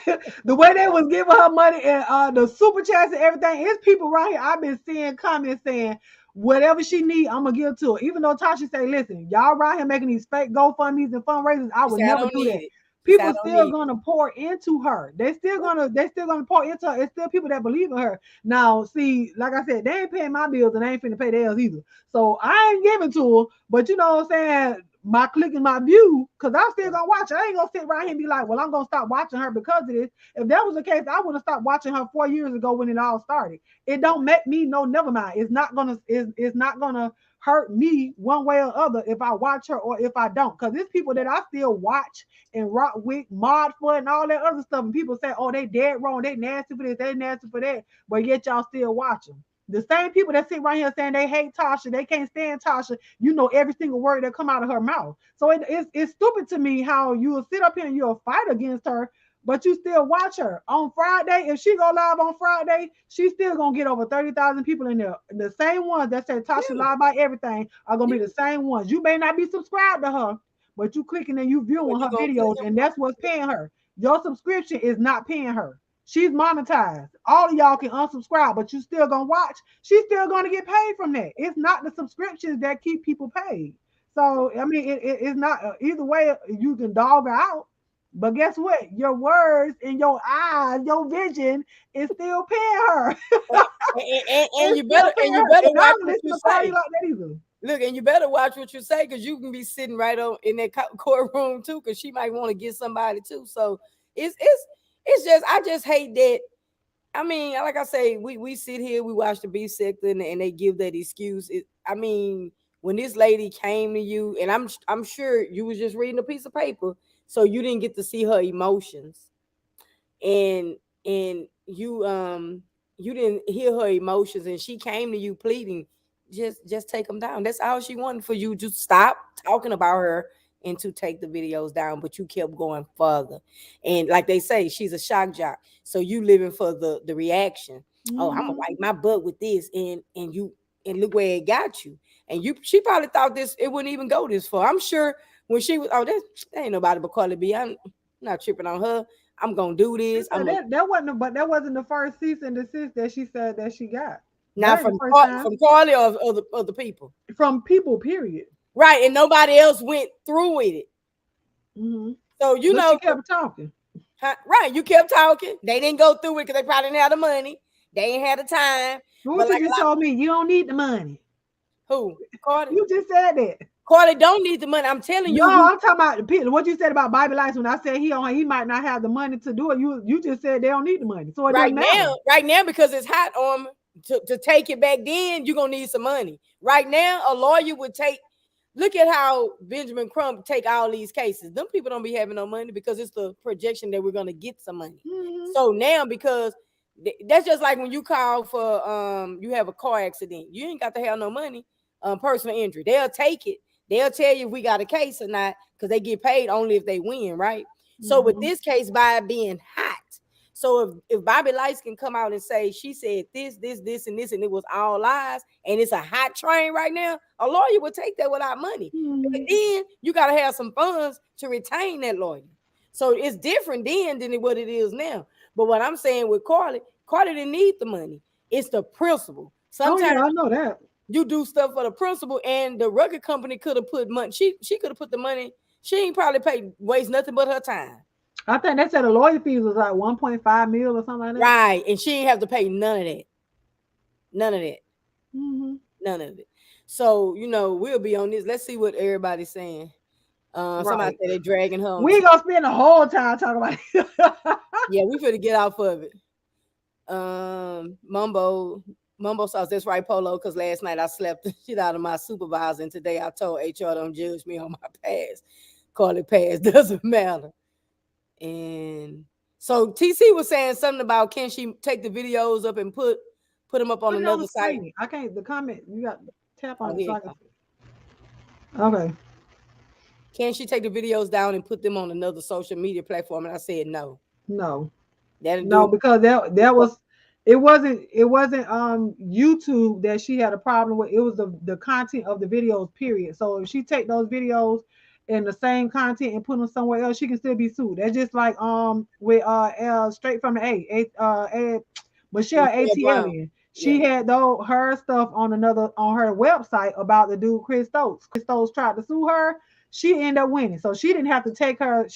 [SPEAKER 2] the way they was giving her money and the super chats and everything, it's people right here. I've been seeing comments saying whatever she need, I'm gonna give to her. Even though Tasha say, listen, y'all right here making these fake GoFundMe's and fundraisers, I
[SPEAKER 1] She
[SPEAKER 2] would
[SPEAKER 1] said I
[SPEAKER 2] never
[SPEAKER 1] don't
[SPEAKER 2] do
[SPEAKER 1] need
[SPEAKER 2] that.
[SPEAKER 1] it. She said I
[SPEAKER 2] People
[SPEAKER 1] don't
[SPEAKER 2] still
[SPEAKER 1] need
[SPEAKER 2] gonna pour into her. They still gonna pour into her. It's still people that believe in her. Now, see, like I said, they ain't paying my bills and they ain't finna pay theirs either. So I ain't giving to her. But you know what I'm saying? My click and my view, because I'm still gonna watch her. I ain't gonna sit right here and be like, well, I'm gonna stop watching her because of this. If that was the case, I would have stopped watching her 4 years ago when it all started. It don't make me no never mind. It's not gonna hurt me one way or other if I watch her or if I don't. Because there's people that I still watch and rock with, mod for and all that other stuff. And people say, oh, they dead wrong, they nasty for this, they nasty for that, but yet y'all still watch them. The same people that sit right here saying they hate Tasha, they can't stand Tasha, you know every single word that come out of her mouth. So it's stupid to me how you will sit up here and you'll fight against her, but you still watch her. On Friday, if she go live on Friday, she's still gonna get over 30,000 people in there. The same ones that say Tasha lie about everything are gonna be the same ones. You may not be subscribed to her, but you clicking and you viewing her videos, and that's what's paying her. Your subscription is not paying her. She's monetized. All of y'all can unsubscribe, but you still gonna watch. She's still gonna get paid from that. It's not the subscriptions that keep people paid. So I mean, it's not either way. You can dog her out, but guess what? Your words and your eyes, your vision is still paying her.
[SPEAKER 1] and you better watch what you say.
[SPEAKER 2] Like that either.
[SPEAKER 1] Look, and you better watch what you say, because you can be sitting right on in that courtroom too, because she might want to get somebody too. So it's just, I just hate that. I mean, like I say, we sit here, we watch the beef sector, and they give that excuse. I mean, when this lady came to you, and I'm sure you was just reading a piece of paper, so you didn't get to see her emotions, and you didn't hear her emotions, and she came to you pleading, just take them down. That's all she wanted, for you to stop talking about her and to take the videos down, but you kept going further. And like they say, she's a shock jock, so you living for the reaction. Oh, I'm gonna wipe my butt with this, and look where it got you. And she probably thought it wouldn't even go this far. I'm sure when she was, that ain't nobody but Cardi B. I'm not tripping on her. I'm gonna do this.
[SPEAKER 2] That wasn't the first cease and desist that she said that she got.
[SPEAKER 1] Not from Cardi or other people.
[SPEAKER 2] From people, period.
[SPEAKER 1] Right, and nobody else went through with it.
[SPEAKER 2] Mm-hmm.
[SPEAKER 1] So you know,
[SPEAKER 2] she kept talking.
[SPEAKER 1] Right, you kept talking. They didn't go through it because they probably didn't have the money. They ain't had the time.
[SPEAKER 2] Who you told me you don't need the money?
[SPEAKER 1] Who? Cardi?
[SPEAKER 2] You just said that.
[SPEAKER 1] Cardi don't need the money. I'm telling you.
[SPEAKER 2] No, I'm talking about what you said about Bobby Lights when I said he might not have the money to do it. You just said they don't need the money. So it
[SPEAKER 1] right
[SPEAKER 2] doesn't matter.
[SPEAKER 1] Right now, because it's hot on to take it back then, you're gonna need some money. Right now, a lawyer would take. Look at how Benjamin Crump take all these cases. Them people don't be having no money because it's the projection that we're gonna get some money. Mm-hmm. So now, because that's just like when you call for you have a car accident, you ain't got to have no money, personal injury. They'll take it. They'll tell you if we got a case or not, because they get paid only if they win, right? Mm-hmm. So with this case, by it being hot, so if Bobby Lights can come out and say she said this, and it was all lies, and it's a hot train right now, a lawyer would take that without money. Mm-hmm. But then you got to have some funds to retain that lawyer. So it's different then than what it is now. But what I'm saying with Cardi didn't need the money. It's the principle. Sometimes
[SPEAKER 2] I know that.
[SPEAKER 1] You do stuff for the principle, and the record company could have put money. She could have put the money. She ain't probably waste nothing but her time.
[SPEAKER 2] I think they said the lawyer fees was like 1.5 mil or something like that.
[SPEAKER 1] Right, and she ain't have to pay none of that.
[SPEAKER 2] Mm-hmm.
[SPEAKER 1] None of it. So we'll be on this. Let's see what everybody's saying. Somebody said they're dragging her.
[SPEAKER 2] We ain't gonna spend the whole time talking about it.
[SPEAKER 1] Yeah, we finna get off of it. Mumbo sauce. That's right, Polo. Because last night I slept the shit out of my supervisor, and today I told HR don't judge me on my past. Call it past, doesn't matter. And so TC was saying something about, can she take the videos up and put them up on another site?
[SPEAKER 2] I can't. The comment you got tap on it. Okay.
[SPEAKER 1] Can she take the videos down and put them on another social media platform? And I said no.
[SPEAKER 2] No. Because that was. It wasn't YouTube that she had a problem with. It was the content of the videos, period. So if she take those videos and the same content and put them somewhere else, she can still be sued. That's just like with straight from the Michelle ATL. She had her stuff on her website about the dude Chris Stokes. Chris Stokes tried to sue her. She ended up winning. So she didn't have to take her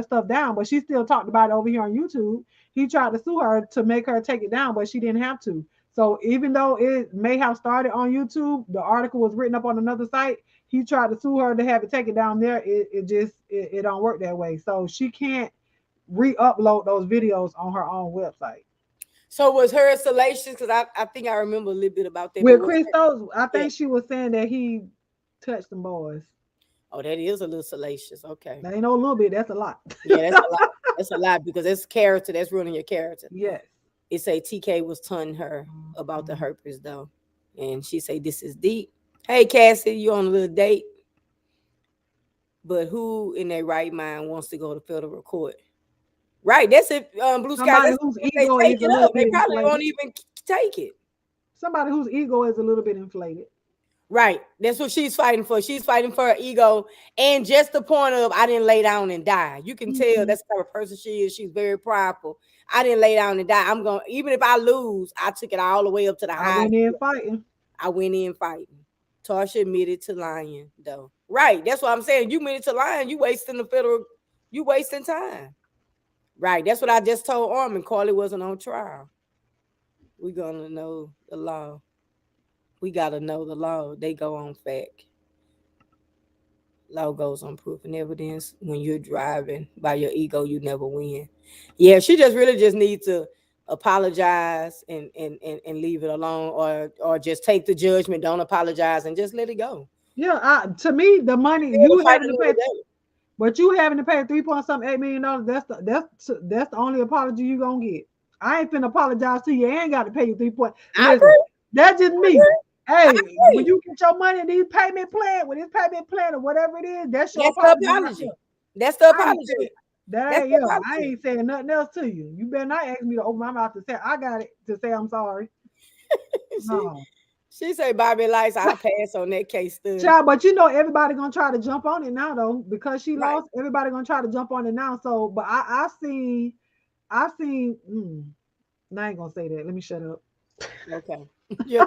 [SPEAKER 2] stuff down, but she still talked about it over here on YouTube. He tried to sue her to make her take it down, but she didn't have to. So even though it may have started on YouTube, the article was written up on another site. He tried to sue her to have it taken down there. It don't work that way. So she can't re-upload those videos on her own website.
[SPEAKER 1] So was her salacious? Because I think I remember a little bit about that.
[SPEAKER 2] With Chris Stokes, I think she was saying that he touched them boys.
[SPEAKER 1] Oh, that is a little salacious. Okay.
[SPEAKER 2] That ain't no little bit. That's a lot.
[SPEAKER 1] Yeah, that's a lot. That's a lot, because that's character. That's ruining your character.
[SPEAKER 2] Yes.
[SPEAKER 1] it say TK was telling her about the herpes though, and she say this is deep. Hey Cassie, you on a little date? But who in their right mind wants to go to federal court? Right, that's it. Blue Sky.
[SPEAKER 2] Somebody
[SPEAKER 1] That's
[SPEAKER 2] whose
[SPEAKER 1] if they
[SPEAKER 2] ego
[SPEAKER 1] take
[SPEAKER 2] is a
[SPEAKER 1] it
[SPEAKER 2] little
[SPEAKER 1] up. They
[SPEAKER 2] bit
[SPEAKER 1] probably won't
[SPEAKER 2] inflated.
[SPEAKER 1] even take it.
[SPEAKER 2] Somebody whose ego is a little bit inflated.
[SPEAKER 1] Right. That's what she's fighting for. She's fighting for her ego. And just the point of I didn't lay down and die. You can tell that's the type of person she is. She's very prideful. I didn't lay down and die. I'm going, even if I lose, I took it all the way up to the
[SPEAKER 2] I
[SPEAKER 1] high.
[SPEAKER 2] went in fighting.
[SPEAKER 1] I went in fighting. Tasha admitted to lying, though. Right. That's what I'm saying. You admitted to lying. You wasting the federal, you wasting time. Right. That's what I just told Armin. Carly wasn't on trial. We're going to know the law. We got to know the law. They go on fact. Law goes on proof and evidence. When you're driving by your ego, you never win. Yeah, she just really just needs to apologize and leave it alone, or just take the judgment, don't apologize, and just let it go.
[SPEAKER 2] Yeah, to me, the money you having to pay, but you having to pay 3.8 million dollars. That's the only apology you gonna get. I ain't finna apologize to you. I ain't got to pay you 3 point. Listen, that's just me. Hey, when you get your money in these payment plan, when it's payment plan or whatever it is, that's your apology.
[SPEAKER 1] That's the apology.
[SPEAKER 2] I ain't saying nothing else to you. You better not ask me to open my mouth to say I got it to say I'm sorry. No.
[SPEAKER 1] She say Bobby Lights, I'll pass on that case still.
[SPEAKER 2] Child, but you know everybody gonna try to jump on it now though, because she lost, everybody gonna try to jump on it now. So but I seen I ain't gonna say that. Let me shut up.
[SPEAKER 1] Okay. You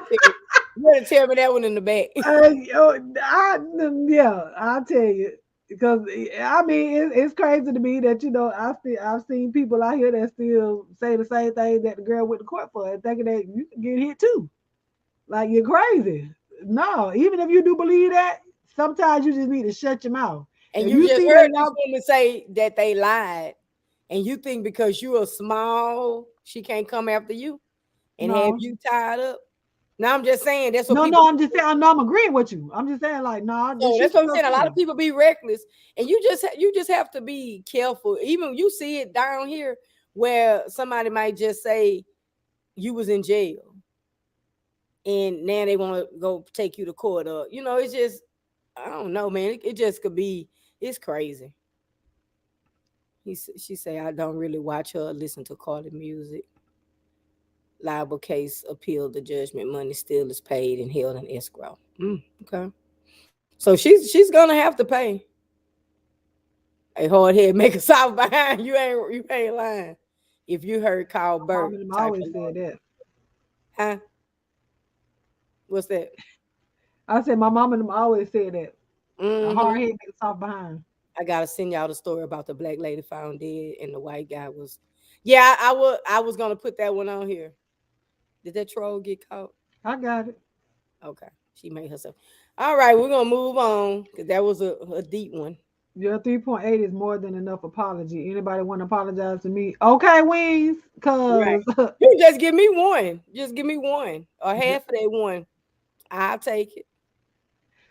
[SPEAKER 1] better tell me that one in the back.
[SPEAKER 2] I'll tell you. Because I mean it's crazy to me that I've seen people out here that still say the same thing that the girl went to court for and thinking that you can get hit too. Like you're crazy. No, even if you do believe that, sometimes you just need to shut your mouth.
[SPEAKER 1] And you just heard this woman say that they lied, and you think because you are small, she can't come after you and have you tied up. Now I'm just saying that's what
[SPEAKER 2] No, I'm just saying. I'm agreeing with you. I'm just saying, like, no.
[SPEAKER 1] So that's what I'm saying. A lot of people be reckless, and you just have to be careful. Even you see it down here where somebody might just say you was in jail, and now they want to go take you to court, or it's just I don't know, man. It just could be. It's crazy. She say I don't really watch her or listen to Cardi music. Liable case appealed, the judgment money still is paid and held in escrow. Okay, so she's gonna have to pay. A hard head make a soft behind. You ain't lying. If you heard Carl Burke,
[SPEAKER 2] I always said that.
[SPEAKER 1] Huh? What's that?
[SPEAKER 2] I said my mom and them always said that. A hard head make a soft behind.
[SPEAKER 1] I gotta send y'all the story about the black lady found dead and the white guy was. Yeah, I was gonna put that one on here. Did that troll get caught?
[SPEAKER 2] I got it.
[SPEAKER 1] Okay, she made herself. All right, we're gonna move on because that was a deep one.
[SPEAKER 2] Your 3.8 is more than enough apology. Anybody want to apologize to me? Okay, Wings, cause
[SPEAKER 1] you just give me one. Just give me one or half of that one. I'll take it.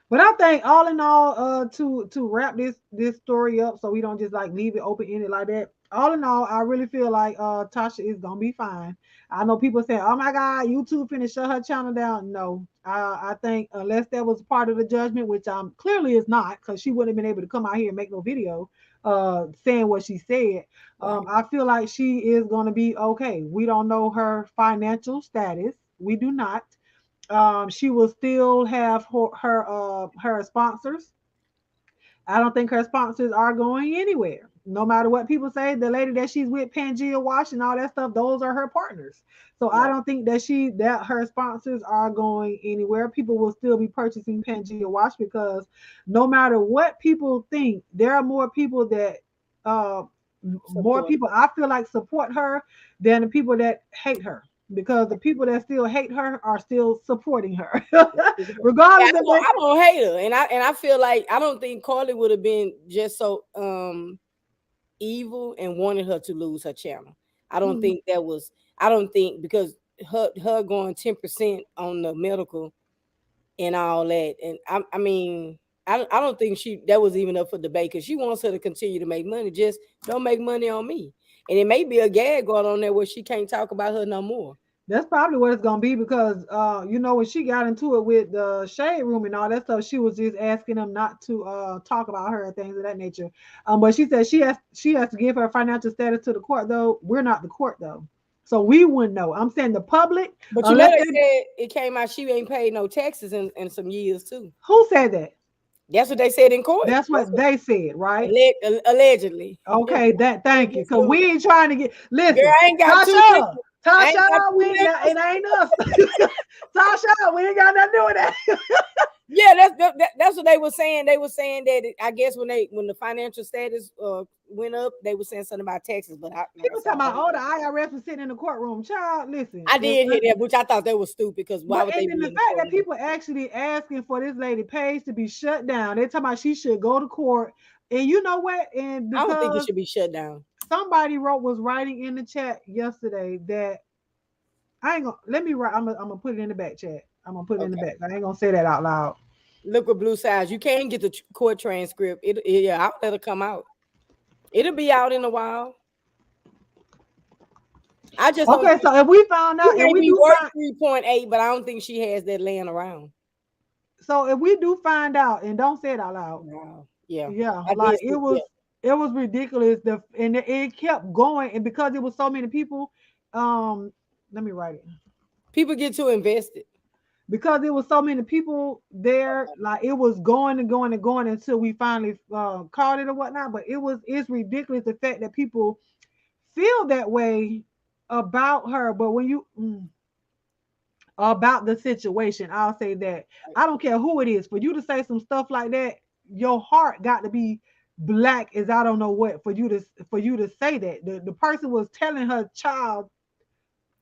[SPEAKER 2] But I think all in all, to wrap this story up, so we don't just like leave it open ended like that. All in all, I really feel like Tasha is gonna be fine. I know people say, "Oh my God, YouTube finna shut her channel down." No, I think unless that was part of the judgment, which clearly is not, because she wouldn't have been able to come out here and make no video saying what she said. I feel like she is gonna be okay. We don't know her financial status. We do not. She will still have her sponsors. I don't think her sponsors are going anywhere. No matter what people say, the lady that she's with, Pangea Wash and all that stuff, those are her partners. So I don't think that her sponsors are going anywhere. People will still be purchasing Pangea Wash because no matter what people think, there are more people that I feel like support her than the people that hate her. Because the people that still hate her are still supporting her, regardless.
[SPEAKER 1] I don't hate her, and I feel like I don't think Carly would have been just so evil and wanted her to lose her channel. I don't think that was. I don't think because her going 10% on the medical and all that, and I mean. I don't think that was even up for debate because she wants her to continue to make money. Just don't make money on me. And it may be a gag going on there where she can't talk about her no more.
[SPEAKER 2] That's probably what it's gonna be because you know, when she got into it with the shade room and all that stuff, she was just asking them not to talk about her and things of that nature. But she said she has to give her financial status to the court though. We're not the court though. So we wouldn't know. I'm saying the public.
[SPEAKER 1] But you know they said it came out she ain't paid no taxes in some years too.
[SPEAKER 2] Who said that?
[SPEAKER 1] That's what they said in court.
[SPEAKER 2] That's what they said, right?
[SPEAKER 1] Allegedly.
[SPEAKER 2] Okay, thank you. Because we ain't trying to get listen.
[SPEAKER 1] Girl, I ain't got
[SPEAKER 2] Tasha, we ain't got, it ain't us. Tasha, we ain't got nothing to do with that.
[SPEAKER 1] Yeah, that's what they were saying. They were saying that I guess when the financial status went up, they were saying something about taxes. But
[SPEAKER 2] people talking about the IRS was sitting in the courtroom. Child, listen.
[SPEAKER 1] I did hear that, which I thought that was stupid because why would they?
[SPEAKER 2] And the fact that people actually asking for this lady page to be shut down, they're talking about she should go to court. And you know what? And
[SPEAKER 1] I don't think it should be shut down.
[SPEAKER 2] Somebody was writing in the chat yesterday that I ain't gonna let me write. I'm gonna put it in the back chat. I'm gonna put it in the back. I ain't gonna say that out loud.
[SPEAKER 1] Look with blue sides. You can't get the court transcript. I'll let it come out. It'll be out in a while. I just
[SPEAKER 2] okay. So if we found out,
[SPEAKER 1] if we do worth 3.8, but I don't think she has that laying around.
[SPEAKER 2] So if we do find out, and don't say it out loud.
[SPEAKER 1] Wow. Yeah.
[SPEAKER 2] Like it was ridiculous. And it kept going, and because it was so many people, let me write it.
[SPEAKER 1] People get too invested.
[SPEAKER 2] Because it was so many people there, like it was going and going and going until we finally caught it or whatnot. But it's ridiculous the fact that people feel that way about her. But when you about the situation, I'll say that I don't care who it is. For you to say some stuff like that, your heart got to be black as I don't know what for you to say that. The person was telling her child.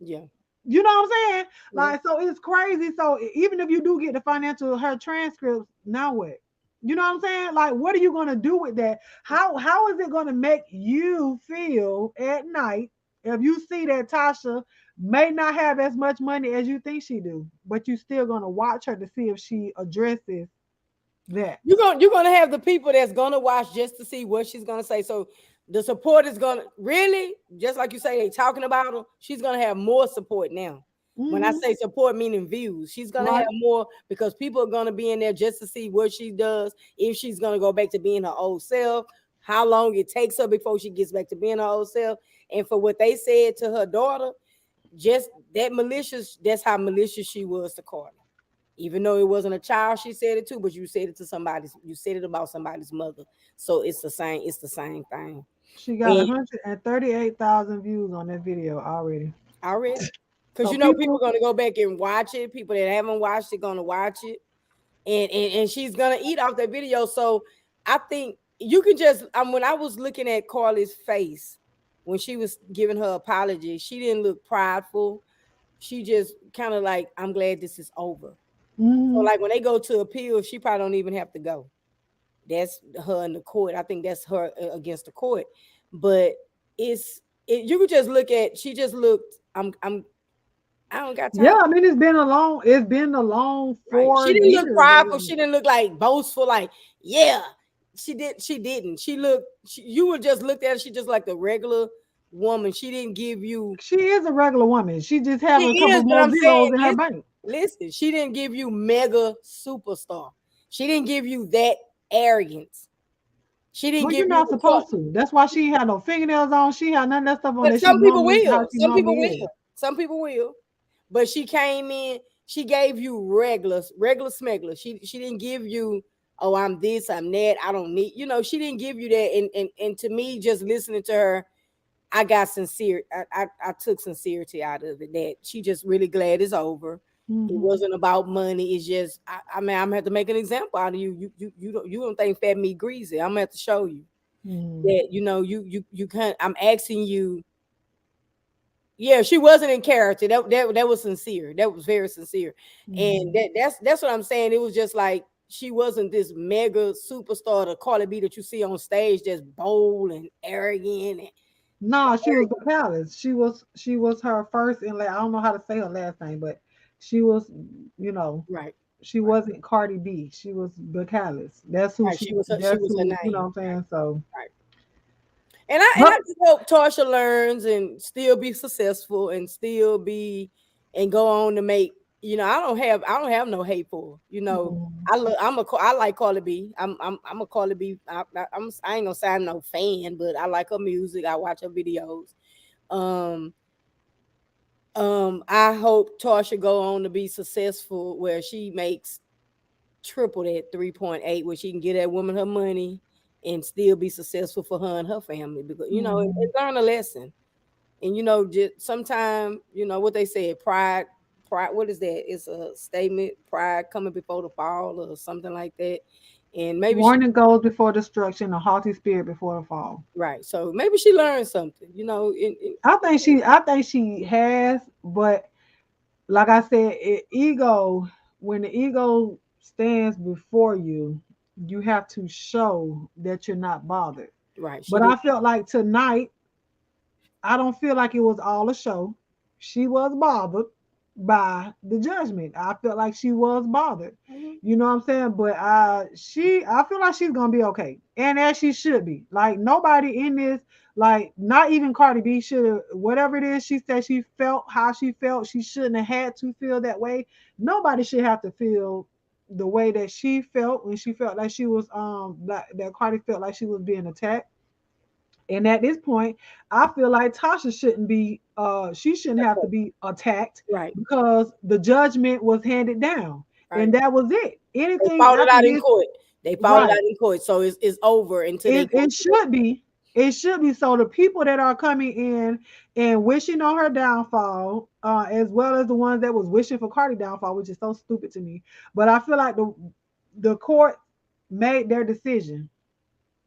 [SPEAKER 1] Yeah.
[SPEAKER 2] You know what I'm saying? Like, so it's crazy. So even if you do get the financial her transcripts, now what? You know what I'm saying? Like, what are you gonna do with that? How is it gonna make you feel at night if you see that Tasha may not have as much money as you think she do, but you still gonna watch her to see if she addresses that?
[SPEAKER 1] You're gonna have the people that's gonna watch just to see what she's gonna say. So the support is gonna really, just like you say, they talking about her. She's gonna have more support now. Mm-hmm. When I say support, meaning views, she's gonna have more because people are gonna be in there just to see what she does. If she's gonna go back to being her old self, how long it takes her before she gets back to being her old self. And for what they said to her daughter, just that malicious. That's how malicious she was to Cardi. Even though it wasn't a child, she said it to, but you said it to somebody's. You said it about somebody's mother. So it's the same. It's the same thing.
[SPEAKER 2] She got 138,000 views on that video already.
[SPEAKER 1] Because so people are going to go back and watch it. People that haven't watched it going to watch it, and she's going to eat off that video. So I think you can just. When I was looking at Carly's face when she was giving her apology, she didn't look prideful. She just kind of like, I'm glad this is over. Mm-hmm. So like when they go to appeal, she probably don't even have to go. That's her in the court. I think that's her against the court. But you could just look at. She just looked. I don't got time.
[SPEAKER 2] Yeah, I mean it's been a long 4
[SPEAKER 1] She didn't
[SPEAKER 2] years.
[SPEAKER 1] look prideful. She didn't look like boastful. Like she didn't. She looked. You would just looked at her. She just like the regular woman. She didn't give you.
[SPEAKER 2] She is a regular woman. She just having a couple more zeros in her bank.
[SPEAKER 1] Listen, she didn't give you mega superstar. She didn't give you that arrogance. She didn't give
[SPEAKER 2] you're not supposed to. That's why she had no fingernails on. She had none of that stuff on.
[SPEAKER 1] But some people will. Some people will. But she came in. She gave you regular smuggler. She didn't give you. Oh, I'm this. I'm that. I don't need. She didn't give you that. And to me, just listening to her, I got sincere. I took sincerity out of it. That she just really glad it's over. Mm-hmm. It wasn't about money. It's just, I'm gonna have to make an example out of you. You don't think fat meat greasy. I'm gonna have to show you that you can't. I'm asking you. Yeah, she wasn't in character. That was sincere. That was very sincere. Mm-hmm. And that's what I'm saying. It was just like she wasn't this mega superstar, the Cardi B that you see on stage, just bold and arrogant.
[SPEAKER 2] No, she was the palace. She was her first and I don't know how to say her last name, but she was,
[SPEAKER 1] right.
[SPEAKER 2] She wasn't Cardi B. She was Bacallus. That's who she was. That's who, you know what I'm saying? So,
[SPEAKER 1] right. And I just hope Tasha learns and still be successful and still be and go on to make. You know, I don't have no hate for her. You know, I like Cardi B. I'm a Cardi B. I ain't gonna say I'm no fan, but I like her music. I watch her videos. Um, I hope Tasha go on to be successful where she makes triple that 3.8, where she can get that woman her money and still be successful for her and her family, because you know, and learn a lesson. And you know, just sometimes, you know what they say, pride, what is that? It's a statement, pride coming before the fall or something like that. And maybe she
[SPEAKER 2] Warning goes before destruction, a haughty spirit before the fall.
[SPEAKER 1] right. So maybe she learned something, you know,
[SPEAKER 2] I think she has, but like I said, ego, when the ego stands before you, you have to show that you're not bothered.
[SPEAKER 1] right. She
[SPEAKER 2] But
[SPEAKER 1] did
[SPEAKER 2] I felt like tonight, I don't feel like it was all a show. She was bothered by the judgment. I felt like she was bothered. You know what I'm saying? But I feel like she's gonna be okay. And as she should be. Like nobody in this, like not even Cardi B should have, whatever it is she said she felt, how she felt, she shouldn't have had to feel that way. Nobody should have to feel the way that she felt when she felt like she was that Cardi felt like she was being attacked. And at this point, I feel like Tasha shouldn't be, she shouldn't have to be attacked
[SPEAKER 1] right,
[SPEAKER 2] because the judgment was handed down.
[SPEAKER 1] right.
[SPEAKER 2] And that was it.
[SPEAKER 1] They
[SPEAKER 2] Anything
[SPEAKER 1] fought it
[SPEAKER 2] after
[SPEAKER 1] out in
[SPEAKER 2] this,
[SPEAKER 1] court. They fought it
[SPEAKER 2] right.
[SPEAKER 1] out in court. So it's over until they go
[SPEAKER 2] It
[SPEAKER 1] to the
[SPEAKER 2] should be. It should be. So the people that are coming in and wishing on her downfall, as well as the ones that was wishing for Cardi downfall, which is so stupid to me. But I feel like the court made their decision.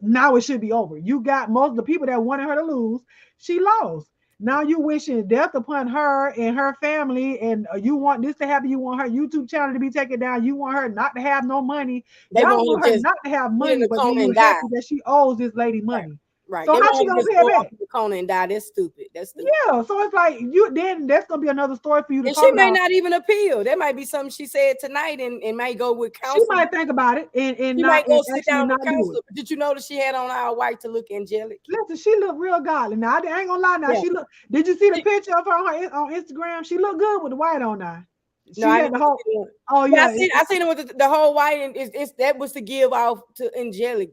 [SPEAKER 2] Now it should be over. You got most of the people that wanted her to lose. She lost. Now you wishing death upon her and her family, and you want this to happen. You want her YouTube channel to be taken down. You want her not to have no money.
[SPEAKER 1] they
[SPEAKER 2] Y'all
[SPEAKER 1] want
[SPEAKER 2] want
[SPEAKER 1] her
[SPEAKER 2] her
[SPEAKER 1] to just
[SPEAKER 2] not to have
[SPEAKER 1] get in
[SPEAKER 2] money,
[SPEAKER 1] the
[SPEAKER 2] but then
[SPEAKER 1] corner
[SPEAKER 2] you
[SPEAKER 1] and die.
[SPEAKER 2] happy that she owes this lady money.
[SPEAKER 1] Right.
[SPEAKER 2] So
[SPEAKER 1] They
[SPEAKER 2] how
[SPEAKER 1] want
[SPEAKER 2] she
[SPEAKER 1] her to
[SPEAKER 2] gonna
[SPEAKER 1] just
[SPEAKER 2] pay
[SPEAKER 1] go
[SPEAKER 2] it
[SPEAKER 1] off
[SPEAKER 2] back?
[SPEAKER 1] in the corner and die. That's stupid. That's stupid.
[SPEAKER 2] Yeah. So it's like you then that's gonna be another story for you to
[SPEAKER 1] And she
[SPEAKER 2] talk
[SPEAKER 1] may
[SPEAKER 2] about.
[SPEAKER 1] not even appeal. That might be something she said tonight and may go with
[SPEAKER 2] She
[SPEAKER 1] counsel.
[SPEAKER 2] might think about it and
[SPEAKER 1] She might
[SPEAKER 2] not
[SPEAKER 1] go
[SPEAKER 2] and
[SPEAKER 1] sit
[SPEAKER 2] actually
[SPEAKER 1] down with
[SPEAKER 2] not do it.
[SPEAKER 1] counsel. Did you notice she had on all white to look angelic?
[SPEAKER 2] Listen, she looked real godly. Now I ain't gonna lie. Now
[SPEAKER 1] Yeah.
[SPEAKER 2] she look. Did you see the
[SPEAKER 1] She-
[SPEAKER 2] picture of her on Instagram? She looked good with the white on now.
[SPEAKER 1] No,
[SPEAKER 2] She
[SPEAKER 1] I
[SPEAKER 2] had
[SPEAKER 1] didn't
[SPEAKER 2] the
[SPEAKER 1] see
[SPEAKER 2] whole.
[SPEAKER 1] the one.
[SPEAKER 2] Oh
[SPEAKER 1] Yeah,
[SPEAKER 2] yeah,
[SPEAKER 1] I seen it with the whole white, and it's that was to give off to angelic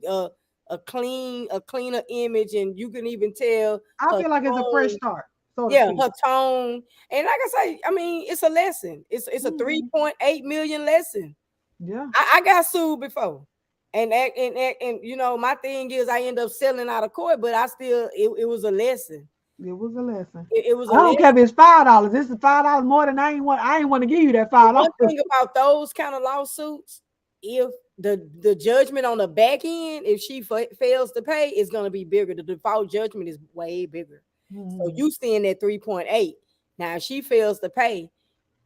[SPEAKER 1] a cleaner image, and you can even tell
[SPEAKER 2] I
[SPEAKER 1] her
[SPEAKER 2] feel like it's a fresh
[SPEAKER 1] tone.
[SPEAKER 2] start, so to
[SPEAKER 1] Yeah,
[SPEAKER 2] speak.
[SPEAKER 1] her tone. And like I say, I mean, it's a lesson. It's a
[SPEAKER 2] Mhm.
[SPEAKER 1] 3.8 million lesson.
[SPEAKER 2] Yeah,
[SPEAKER 1] I got sued before. And you know, my thing is I end up selling out of court, but I still it was a lesson.
[SPEAKER 2] it was a lesson.
[SPEAKER 1] It was
[SPEAKER 2] I
[SPEAKER 1] a
[SPEAKER 2] don't
[SPEAKER 1] lesson.
[SPEAKER 2] care if it's $5. This is $5 more than I ain't want. I ain't want to give you that
[SPEAKER 1] The
[SPEAKER 2] $5.
[SPEAKER 1] one thing about those kind of lawsuits, if the judgment on the back end, if she fails to pay, it's going to be bigger. The default judgment is way bigger. So
[SPEAKER 2] Mhm.
[SPEAKER 1] you seeing that 3.8. Now, if she fails to pay,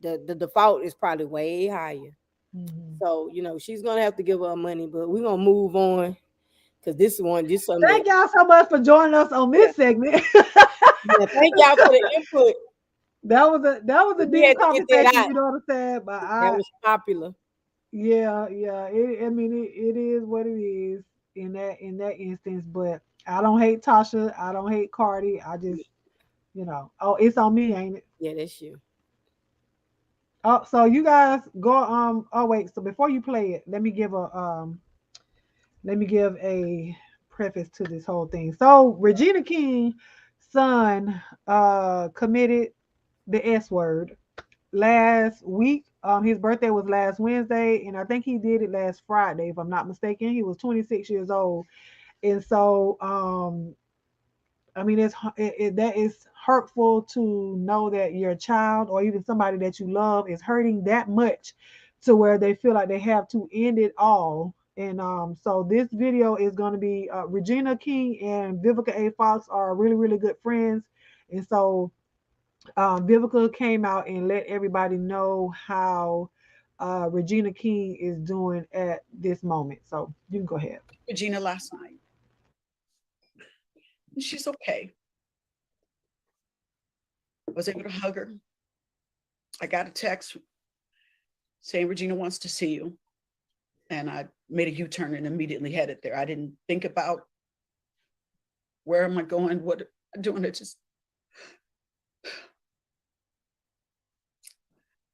[SPEAKER 1] the default is probably way higher.
[SPEAKER 2] Mhm.
[SPEAKER 1] So, you know, she's going to have to give her money, but we're going to move on because this something that,
[SPEAKER 2] Thank y'all so much for joining us on
[SPEAKER 1] yeah,
[SPEAKER 2] this segment.
[SPEAKER 1] yeah, thank y'all for the input.
[SPEAKER 2] That was a
[SPEAKER 1] We had
[SPEAKER 2] deep
[SPEAKER 1] to get that
[SPEAKER 2] conversation.
[SPEAKER 1] out.
[SPEAKER 2] You know what I'm saying? But
[SPEAKER 1] That was popular.
[SPEAKER 2] yeah. I mean, it is what it is in that instance. But I don't hate Tasha. I don't hate Cardi. I just, oh, it's on me, ain't it?
[SPEAKER 1] Yeah, that's you.
[SPEAKER 2] Oh, so you guys go. Oh wait. So before you play it, let me give a preface to this whole thing. So Regina King's son committed the S word last week. His birthday was last Wednesday, and I think he did it last Friday, if I'm not mistaken. He was 26 years old, and so I mean, that is hurtful to know that your child or even somebody that you love is hurting that much to where they feel like they have to end it all. And so this video is going to be Regina King and Vivica A. Fox are really, really good friends. And so Vivica came out and let everybody know how Regina King is doing at this moment. So you can go ahead.
[SPEAKER 7] Regina last night. She's okay. I was able to hug her. I got a text saying Regina wants to see you. And I made a U-turn and immediately headed there. I didn't think about Where am I going? What am I doing? It just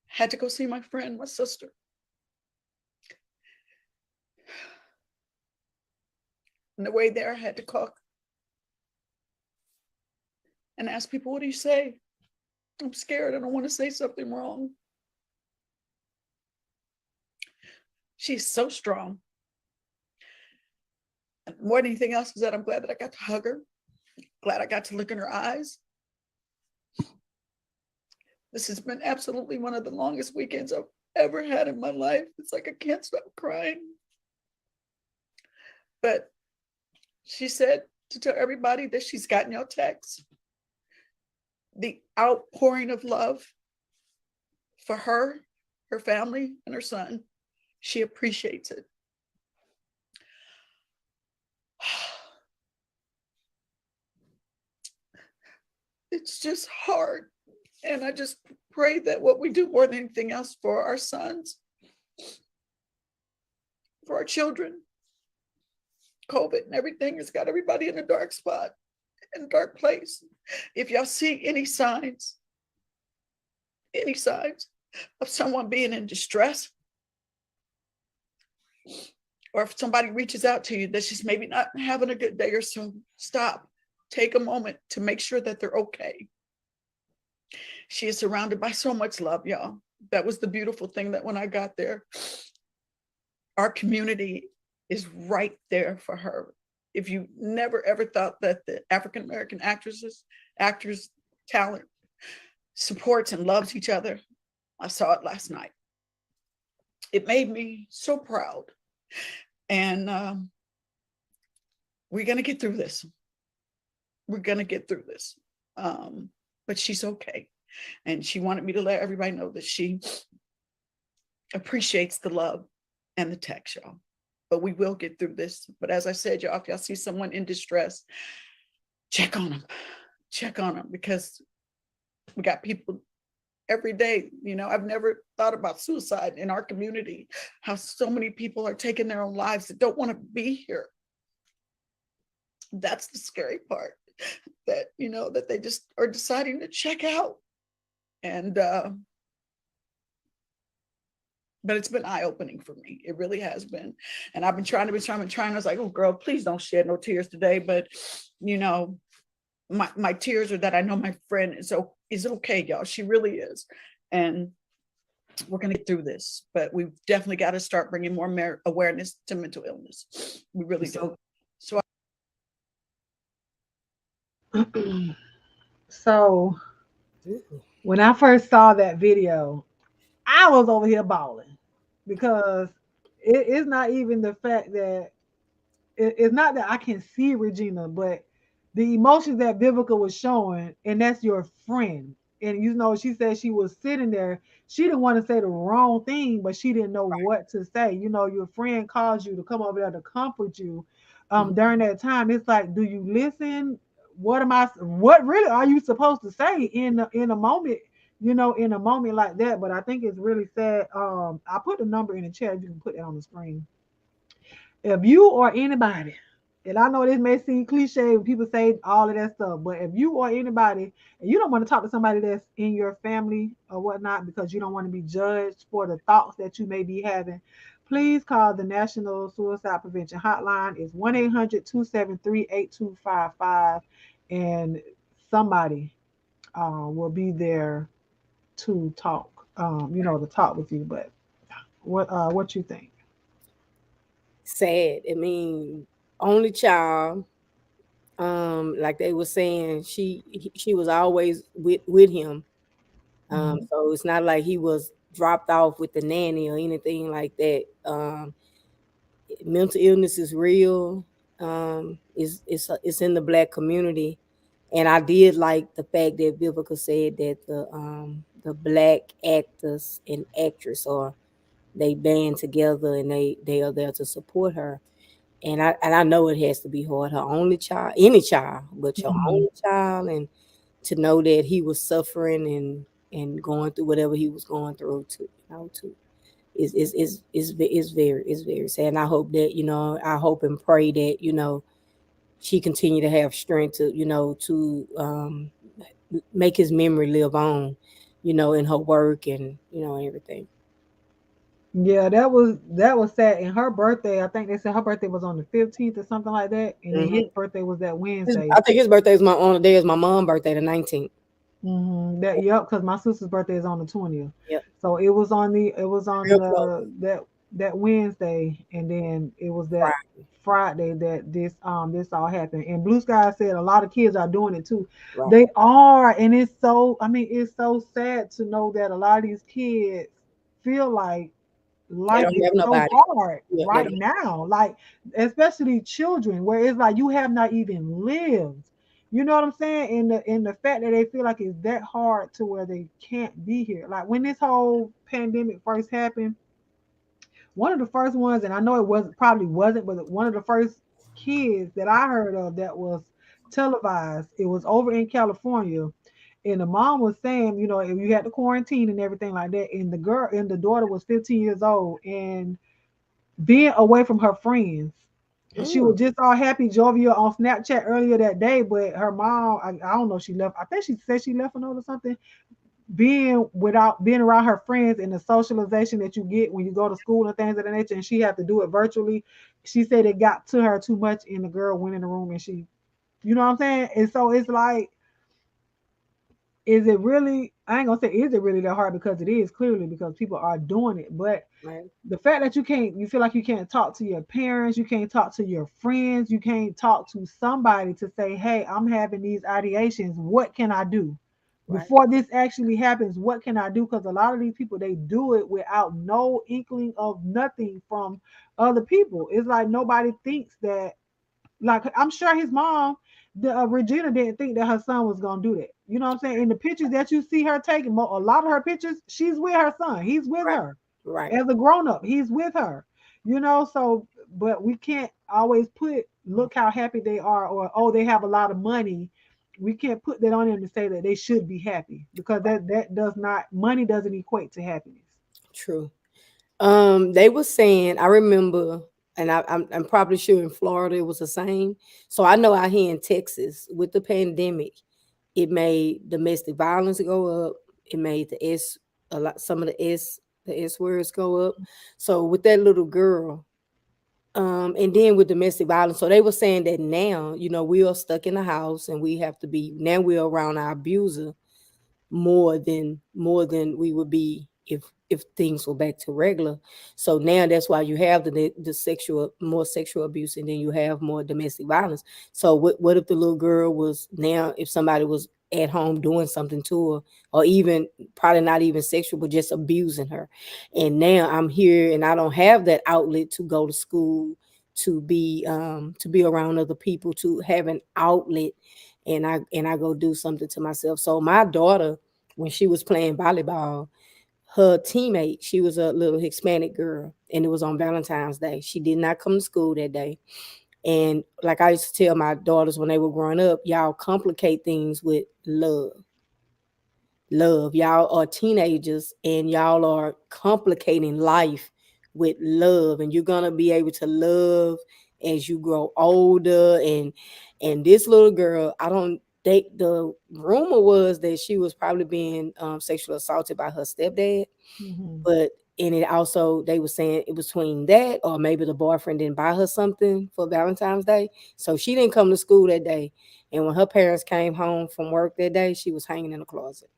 [SPEAKER 7] had to go see my friend, my sister. On the way there, I had to call and ask people, what do you say? I'm scared. I don't want to say something wrong. She's so strong. And more than anything else is that I'm glad that I got to hug her. Glad I got to look in her eyes. This has been absolutely one of the longest weekends I've ever had in my life. It's like I can't stop crying. But she said to tell everybody that she's gotten your texts. The outpouring of love for her, her family, and her son. She appreciates it. It's just hard. And I just pray that what we do more than anything else for our sons, for our children, COVID and everything has got everybody in a dark spot, in a dark place. If y'all see any signs of someone being in distress, or if somebody reaches out to you that's just maybe not having a good day or so, stop. Take a moment to make sure that they're okay. She is surrounded by so much love, y'all. That was the beautiful thing, that when I got there, our community is right there for her. If you never ever thought that the African-American actors, talent supports and loves each other, I saw it last night. It made me so proud. And we're going to get through this. We're going to get through this. But she's okay. And she wanted me to let everybody know that she appreciates the love and the text, y'all. But we will get through this. But as I said, y'all, if y'all see someone in distress, check on them. Check on them, because we got people every day. You know, I've never thought about suicide in our community, how so many people are taking their own lives that don't want to be here. That's the scary part, that, you know, that they just are deciding to check out. And but it's been eye-opening for me. It really has been. And I've been trying. I was like, oh girl, please don't shed no tears today. But you know, my tears are that I know my friend is okay, y'all. She really is. And we're gonna get through this. But we've definitely got to start bringing more awareness to mental illness. We really do. So
[SPEAKER 2] So when I first saw that video, I was over here bawling, because it's not even the fact that it's not that I can see Regina, but the emotions that Vivica was showing, and that's your friend. And you know, she said she was sitting there. She didn't want to say the wrong thing, but she didn't know what to say. You know, your friend calls you to come over there to comfort you during that time. It's like, do you listen? What really are you supposed to say in a moment, you know, in a moment like that? But I think it's really sad. I put the number in the chat. You can put that on the screen. If you or anybody, and I know this may seem cliche when people say all of that stuff, but if you or anybody, and you don't want to talk to somebody that's in your family or whatnot because you don't want to be judged for the thoughts that you may be having, please call the National Suicide Prevention Hotline. It's 1-800-273-8255, and somebody will be there to talk, you know, to talk with you. But what you think?
[SPEAKER 1] Sad. I mean, only child. Like they were saying, she was always with him. So it's not like he was dropped off with the nanny or anything like that. Mental illness is real. It's in the Black community, and I did like the fact that Vivica said that the Black actors and actress they band together and they are there to support her. And I know it has to be hard. Her only child, any child, but your only child, and to know that he was suffering and going through whatever he was going through, to is very sad. And I hope that, I hope and pray that, she continued to have strength to, to make his memory live on, in her work and, everything.
[SPEAKER 2] Yeah, that was sad. And her birthday, I think they said her birthday was on the 15th or something like that, and then his
[SPEAKER 1] Hmm.
[SPEAKER 2] birthday was that Wednesday.
[SPEAKER 1] I think his birthday is on the day is my mom's birthday, the 19th.
[SPEAKER 2] That yep, because my sister's birthday is on the 20th.
[SPEAKER 1] Yep.
[SPEAKER 2] So it was on
[SPEAKER 1] Real close.
[SPEAKER 2] that Wednesday, and then it was that
[SPEAKER 1] Right.
[SPEAKER 2] Friday that this all happened. And Blue Sky said a lot of kids are doing it too.
[SPEAKER 1] Right.
[SPEAKER 2] They are, and it's so sad to know that a lot of these kids feel like
[SPEAKER 1] They
[SPEAKER 2] life
[SPEAKER 1] don't
[SPEAKER 2] is
[SPEAKER 1] have
[SPEAKER 2] so
[SPEAKER 1] nobody.
[SPEAKER 2] hard
[SPEAKER 1] Yeah, they
[SPEAKER 2] right
[SPEAKER 1] don't.
[SPEAKER 2] now, like especially children, where it's like you have not even lived. You know what I'm saying? And the fact that they feel like it's that hard to where they can't be here. Like when this whole pandemic first happened, one of the first ones, and I know it wasn't, but one of the first kids that I heard of that was televised, it was over in California. And the mom was saying, if you had to quarantine and everything like that, and the daughter was 15 years old and being away from her friends. And she
[SPEAKER 1] Mm.
[SPEAKER 2] was just all happy, jovial on Snapchat earlier that day. But her mom, I don't know, she left. I think she said she left a note or something. Being around her friends and the socialization that you get when you go to school and things of that nature, and she had to do it virtually. She said it got to her too much, and the girl went in the room and she, you know what I'm saying? And so it's like, is it really? I ain't gonna say is it really that hard, because it is clearly, because people are doing it. But
[SPEAKER 1] Right.
[SPEAKER 2] the fact that you feel like you can't talk to your parents, you can't talk to your friends, you can't talk to somebody to say, hey, I'm having these ideations. What can I do?
[SPEAKER 1] Right.
[SPEAKER 2] Before this actually happens, what can I do? Because a lot of these people, they do it without no inkling of nothing from other people. It's like nobody thinks that, like I'm sure his mom, the Regina, didn't think that her son was gonna do that. You know what I'm saying? In the pictures that you see her taking, a lot of her pictures, she's with her son. He's with
[SPEAKER 1] Right.
[SPEAKER 2] her
[SPEAKER 1] Right.
[SPEAKER 2] as a grown up. He's with her. So but we can't always put look how happy they are, or oh, they have a lot of money. We can't put that on them to say that they should be happy, because that does not, money doesn't equate to happiness.
[SPEAKER 1] True. They were saying, I remember, and I'm probably sure in Florida it was the same. So I know out here in Texas with the pandemic, it made domestic violence go up. It made some of the S words go up. So with that little girl, and then with domestic violence, so they were saying that now, we are stuck in the house and we have to be now we're around our abuser more than we would be if things were back to regular. So now that's why you have the sexual abuse, and then you have more domestic violence. So what if the little girl was now if somebody was at home doing something to her, or even probably not even sexual but just abusing her, and now I'm here and I don't have that outlet to go to school, to be around other people, to have an outlet, and I go do something to myself. So my daughter, when she was playing volleyball, her teammate, she was a little Hispanic girl, and it was on Valentine's Day. She did not come to school that day. And like I used to tell my daughters when they were growing up, y'all complicate things with love. Love. Y'all are teenagers and y'all are complicating life with love. And you're gonna be able to love as you grow older. And this little girl, I don't the rumor was that she was probably being sexually assaulted by her stepdad.
[SPEAKER 2] Hmm.
[SPEAKER 1] But and it also they were saying it was between that, or maybe the boyfriend didn't buy her something for Valentine's Day. So she didn't come to school that day. And when her parents came home from work that day, she was hanging in the closet.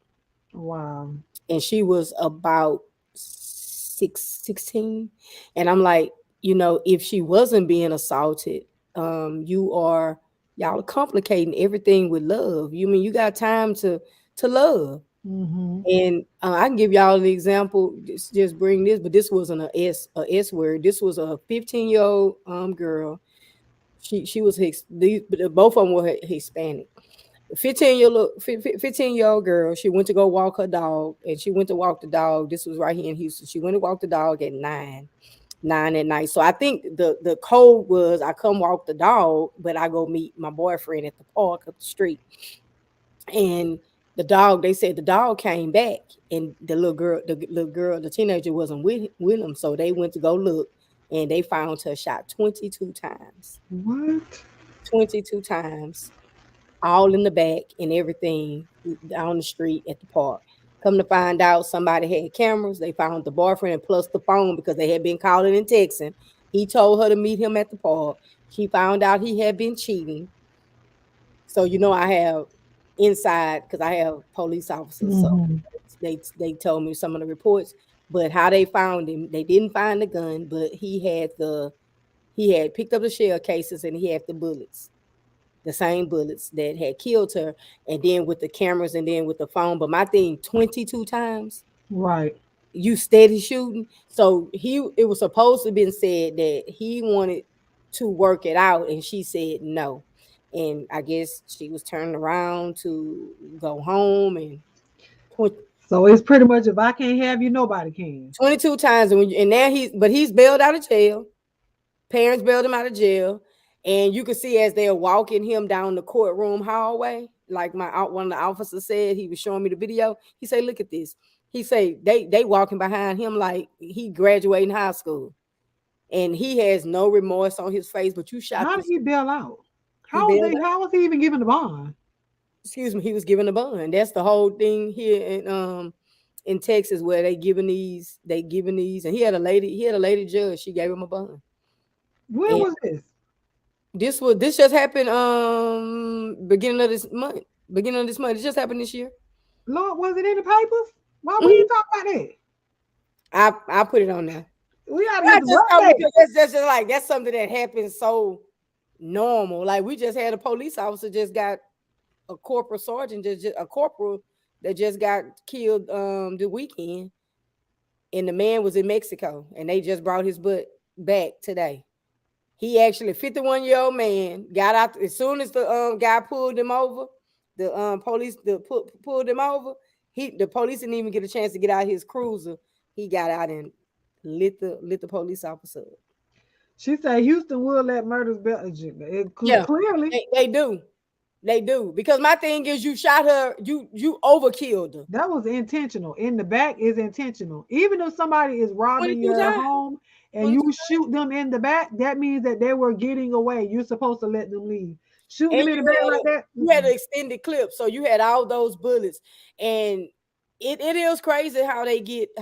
[SPEAKER 2] Wow.
[SPEAKER 1] And she was about 16. And I'm like, if she wasn't being assaulted, y'all are complicating everything with love. You mean you got time to love.
[SPEAKER 2] Hmm.
[SPEAKER 1] And I can give y'all an example. Just bring this, but this wasn't a S word. This was a 15-year-old girl. She was both of them were Hispanic. 15-year-old girl. She went to go walk her dog, and she went to walk the dog. This was right here in Houston. She went to walk the dog at 9 at night. So I think the code was I come walk the dog, but I go meet my boyfriend at the park up the street. And they said the dog came back, and the teenager wasn't with him. So they went to go look, and they found her shot 22 times.
[SPEAKER 2] What?
[SPEAKER 1] 22 times, all in the back and everything down the street at the park. Come to find out, somebody had cameras. They found the boyfriend and plus the phone because they had been calling and texting. He told her to meet him at the park. She found out he had been cheating. So I have inside because I have police officers. So
[SPEAKER 2] Mhm.
[SPEAKER 1] they told me some of the reports, but how they found him, they didn't find the gun, but he had picked up the shell cases and he had the bullets, the same bullets that had killed her, and then with the cameras and then with the phone. But my thing, 22 times,
[SPEAKER 2] Right.
[SPEAKER 1] you steady shooting. So it was supposed to been said that he wanted to work it out, and she said no. And I guess she was turning around to go home, and 20,
[SPEAKER 2] So it's pretty much if I can't have you, nobody can.
[SPEAKER 1] 22 times. And now he's bailed out of jail. Parents bailed him out of jail. And you could see as they're walking him down the courtroom hallway, like one of the officers said, he was showing me the video. He said, "Look at this." He said they walking behind him like he graduating high school, and he has no remorse on his face. But you shot
[SPEAKER 2] How did
[SPEAKER 1] this.
[SPEAKER 2] he bail out?
[SPEAKER 1] He bailed out.
[SPEAKER 2] How was he even given the bond?
[SPEAKER 1] Excuse me. He was given a bond. That's the whole thing here in Texas where they giving these, and he had a lady judge. She gave him a bond.
[SPEAKER 2] When
[SPEAKER 1] And
[SPEAKER 2] was this?
[SPEAKER 1] this just happened beginning of this month. It just happened this year.
[SPEAKER 2] Lord, was it in the papers? Why we
[SPEAKER 1] Mhm.
[SPEAKER 2] ain't talk about that?
[SPEAKER 1] I put it on there.
[SPEAKER 2] We gotta
[SPEAKER 1] I
[SPEAKER 2] get
[SPEAKER 1] just
[SPEAKER 2] the
[SPEAKER 1] told
[SPEAKER 2] update.
[SPEAKER 1] because that's just like that's something that happens so normal. Like we just had a police officer just got a corporal sergeant, just a corporal that just got killed the weekend, and the man was in Mexico, and they just brought his butt back today. He actually 51-year-old man got out as soon as the guy pulled him over. The police pulled him over. The police didn't even get a chance to get out his cruiser. He got out and lit the police officer up.
[SPEAKER 2] She said Houston will let murders be
[SPEAKER 1] Yeah,
[SPEAKER 2] clearly.
[SPEAKER 1] they do. They do. Because my thing is you shot her, you overkilled her.
[SPEAKER 2] That was intentional. In the back is intentional. Even if somebody is robbing
[SPEAKER 1] 22
[SPEAKER 2] your
[SPEAKER 1] times.
[SPEAKER 2] home and
[SPEAKER 1] 22
[SPEAKER 2] you shoot them in the back, that means that they were getting away. You're supposed to let them leave. Shooting
[SPEAKER 1] And
[SPEAKER 2] them in the back like that.
[SPEAKER 1] you had an extended clip, so you had all those bullets, and it is crazy how they get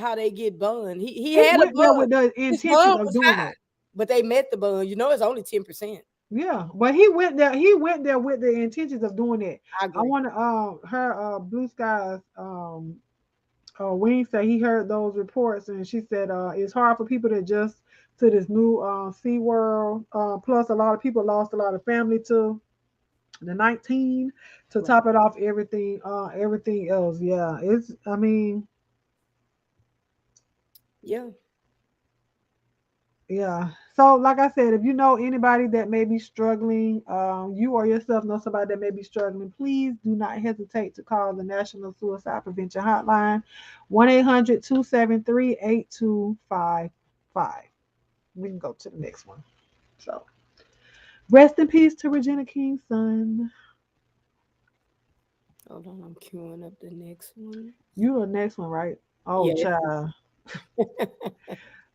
[SPEAKER 1] burned. He
[SPEAKER 2] He
[SPEAKER 1] had a
[SPEAKER 2] went there with
[SPEAKER 1] bun.
[SPEAKER 2] the
[SPEAKER 1] His
[SPEAKER 2] intention
[SPEAKER 1] bun
[SPEAKER 2] of
[SPEAKER 1] was
[SPEAKER 2] doing
[SPEAKER 1] high,
[SPEAKER 2] it.
[SPEAKER 1] but they met the bun. It's only 10%.
[SPEAKER 2] Yeah, but he went there. He went there with the intentions of doing it.
[SPEAKER 1] I
[SPEAKER 2] I
[SPEAKER 1] agree.
[SPEAKER 2] want to her Blue Skies Wing said he heard those reports, and she said it's hard for people to adjust to this new Sea World. Plus, a lot of people lost a lot of family to the 19 to
[SPEAKER 1] Right.
[SPEAKER 2] top it off everything else. Yeah, it's. I mean,
[SPEAKER 1] Yeah.
[SPEAKER 2] yeah. So, like I said, if you know anybody that may be struggling, you or yourself know somebody that may be struggling, please do not hesitate to call the National Suicide Prevention Hotline, 1-800-273-8255. We can go to the next one. So, rest in peace to Regina King's son.
[SPEAKER 1] Hold on, I'm queuing up the next one.
[SPEAKER 2] You the next one, right? Oh,
[SPEAKER 1] Yeah.
[SPEAKER 2] child.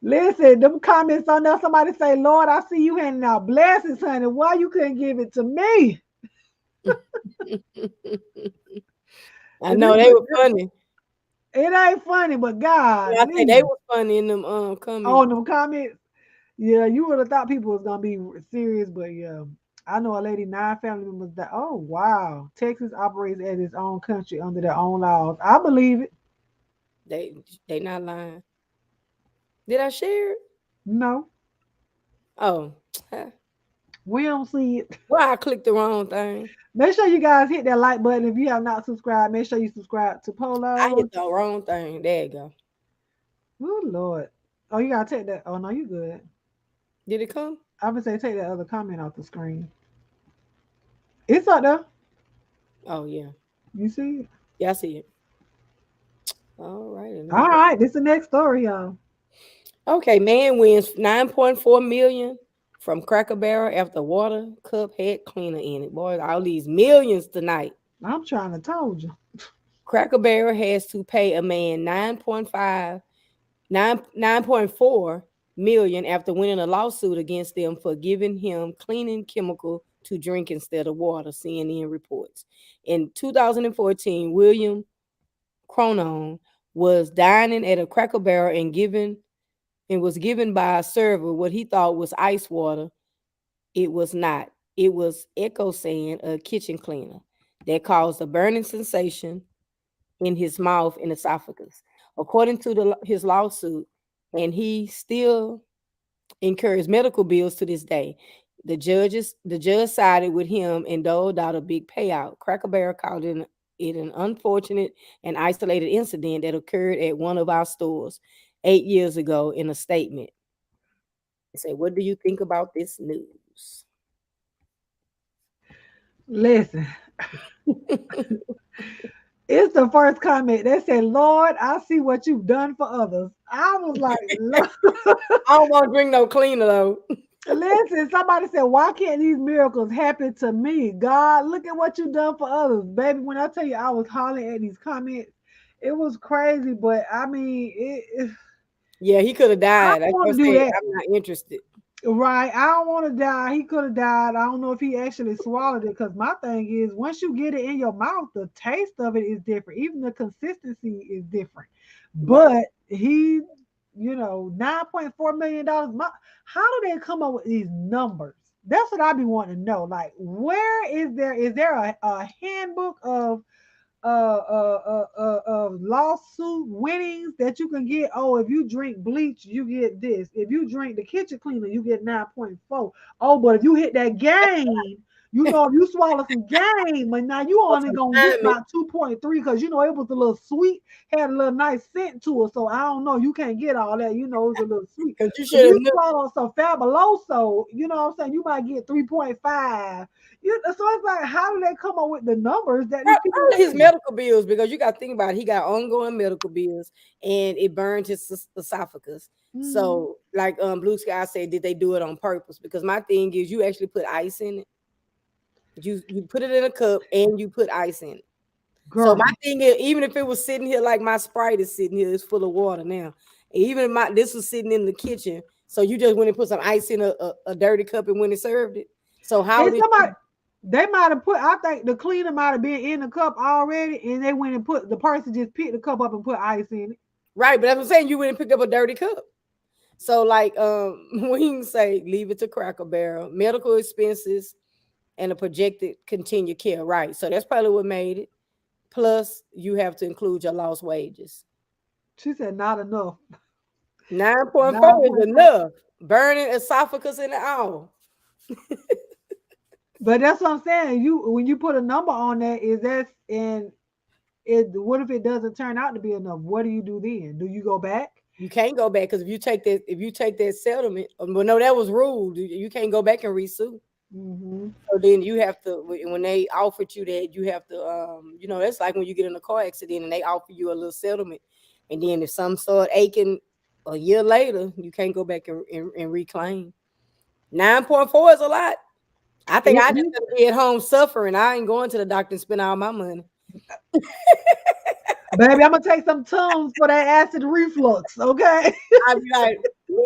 [SPEAKER 2] Listen, them comments on there, somebody say, Lord, I see you handing out blessings, honey. Why you couldn't give it to me?
[SPEAKER 1] I know they were funny.
[SPEAKER 2] It ain't funny, but God,
[SPEAKER 1] Yeah, I think they were funny in them
[SPEAKER 2] on
[SPEAKER 1] comments.
[SPEAKER 2] them comments. Yeah, you would have thought people was gonna be serious, but yeah. I know a lady, 9 family members that oh wow. Texas operates as its own country under their own laws. I believe it.
[SPEAKER 1] They not lying. Did I share it?
[SPEAKER 2] No,
[SPEAKER 1] Oh,
[SPEAKER 2] we don't see it.
[SPEAKER 1] well, I clicked the wrong thing.
[SPEAKER 2] Make sure you guys hit that like button if you have not subscribed. Make sure you subscribe to
[SPEAKER 1] I
[SPEAKER 2] Polo.
[SPEAKER 1] hit the wrong thing. There you go.
[SPEAKER 2] Oh Lord. Oh, you gotta take that. Oh no, you good.
[SPEAKER 1] Did it come?
[SPEAKER 2] I would say take that other comment off the screen. It's up there.
[SPEAKER 1] Oh yeah.
[SPEAKER 2] You see it?
[SPEAKER 1] Yeah, I see it. All right. Let me
[SPEAKER 2] All
[SPEAKER 1] go.
[SPEAKER 2] right. This is the next story, y'all.
[SPEAKER 1] Okay, man wins 9.4 million from Cracker Barrel after water cup had cleaner in it. Boy, all these millions tonight.
[SPEAKER 2] I'm trying to told you.
[SPEAKER 1] Cracker Barrel has to pay a man 9.4 million after winning a lawsuit against them for giving him cleaning chemical to drink instead of water, CNN reports. In 2014, William Cronon was dining at a Cracker Barrel and was given by a server what he thought was ice water. It was not. It was Echo sand, a kitchen cleaner, that caused a burning sensation in his mouth and esophagus. According to his lawsuit, and he still incurs medical bills to this day. The judge sided with him and doled out a big payout. Cracker Barrel called it an unfortunate and isolated incident that occurred at one of our stores 8 years ago in a statement. They say, what do you think about this news?
[SPEAKER 2] Listen, it's the first comment. They said, Lord, I see what you've done for others. I was like, Lord.
[SPEAKER 1] I don't want to drink no cleaner though.
[SPEAKER 2] Listen, somebody said, why can't these miracles happen to me? God, look at what you've done for others. Baby, when I tell you I was hollering at these comments, it was crazy. But I mean,
[SPEAKER 1] Yeah, he could have
[SPEAKER 2] I
[SPEAKER 1] died.
[SPEAKER 2] don't
[SPEAKER 1] I
[SPEAKER 2] want to
[SPEAKER 1] just
[SPEAKER 2] do
[SPEAKER 1] said
[SPEAKER 2] that.
[SPEAKER 1] I'm not interested.
[SPEAKER 2] Right. I don't want to die. He could have died. I don't know if he actually swallowed it, because my thing is, once you get it in your mouth, the taste of it is different. Even the consistency is different.
[SPEAKER 1] Right.
[SPEAKER 2] But he, $9.4 million. How do they come up with these numbers? That's what I be wanting to know. Like, where is there a handbook of lawsuit winnings that you can get? Oh, if you drink bleach, you get this. If you drink the kitchen cleaner, you get 9.4. Oh, but if you hit that game, if you swallow some game, but now you only gonna get about 2.3, because it was a little sweet, had a little nice scent to it. So I don't know, you can't get all that, it's a little sweet.
[SPEAKER 1] Because you
[SPEAKER 2] If
[SPEAKER 1] should have
[SPEAKER 2] you
[SPEAKER 1] knew.
[SPEAKER 2] swallow some fabuloso, you know what I'm saying, you might get 3.5. So it's like, how do they come up with the numbers that these people
[SPEAKER 1] Probably his
[SPEAKER 2] getting?
[SPEAKER 1] medical bills, because you got to think about it, he got ongoing medical bills and it burned his esophagus.
[SPEAKER 2] Mhm.
[SPEAKER 1] So, like Blue Sky said, did they do it on purpose? Because my thing is, you actually put ice in it. You put it in a cup and you put ice in it. So
[SPEAKER 2] Girl,
[SPEAKER 1] my thing is, even if it was sitting here like my Sprite is sitting here, it's full of water now. And even if this was sitting in the kitchen, so you just went and put some ice in a dirty cup and went and served it. So how
[SPEAKER 2] and
[SPEAKER 1] did
[SPEAKER 2] somebody, they might have put, I think the cleaner might have been in the cup already, and they went and put, the person just picked the cup up and put ice in it.
[SPEAKER 1] right? But that's what I'm saying. You went and pick up a dirty cup. So like we can say leave it to Cracker Barrel, medical expenses, and a projected continued care, right? So that's probably what made it. Plus, you have to include your lost wages.
[SPEAKER 2] She said, not enough.
[SPEAKER 1] 9.4 is
[SPEAKER 2] 9.4.
[SPEAKER 1] enough. Burning esophagus in the hour.
[SPEAKER 2] But that's what I'm saying. When you put a number on that, is that, and what if it doesn't turn out to be enough? What do you do then? Do you go back?
[SPEAKER 1] You can't go back, because if you take that settlement, well, no, that was ruled. You can't go back and resue.
[SPEAKER 2] Mm-hmm.
[SPEAKER 1] So then you have to, when they offered you that, you have to, that's like when you get in a car accident and they offer you a little settlement, and then if some start aching a year later, you can't go back and reclaim. 9.4 is a lot. I think
[SPEAKER 2] It
[SPEAKER 1] I just
[SPEAKER 2] is.
[SPEAKER 1] gonna be at home suffering. I ain't going to the doctor and spend all my money.
[SPEAKER 2] Baby, I'm gonna take some Tums for that acid reflux, okay?
[SPEAKER 1] I'd be like, me.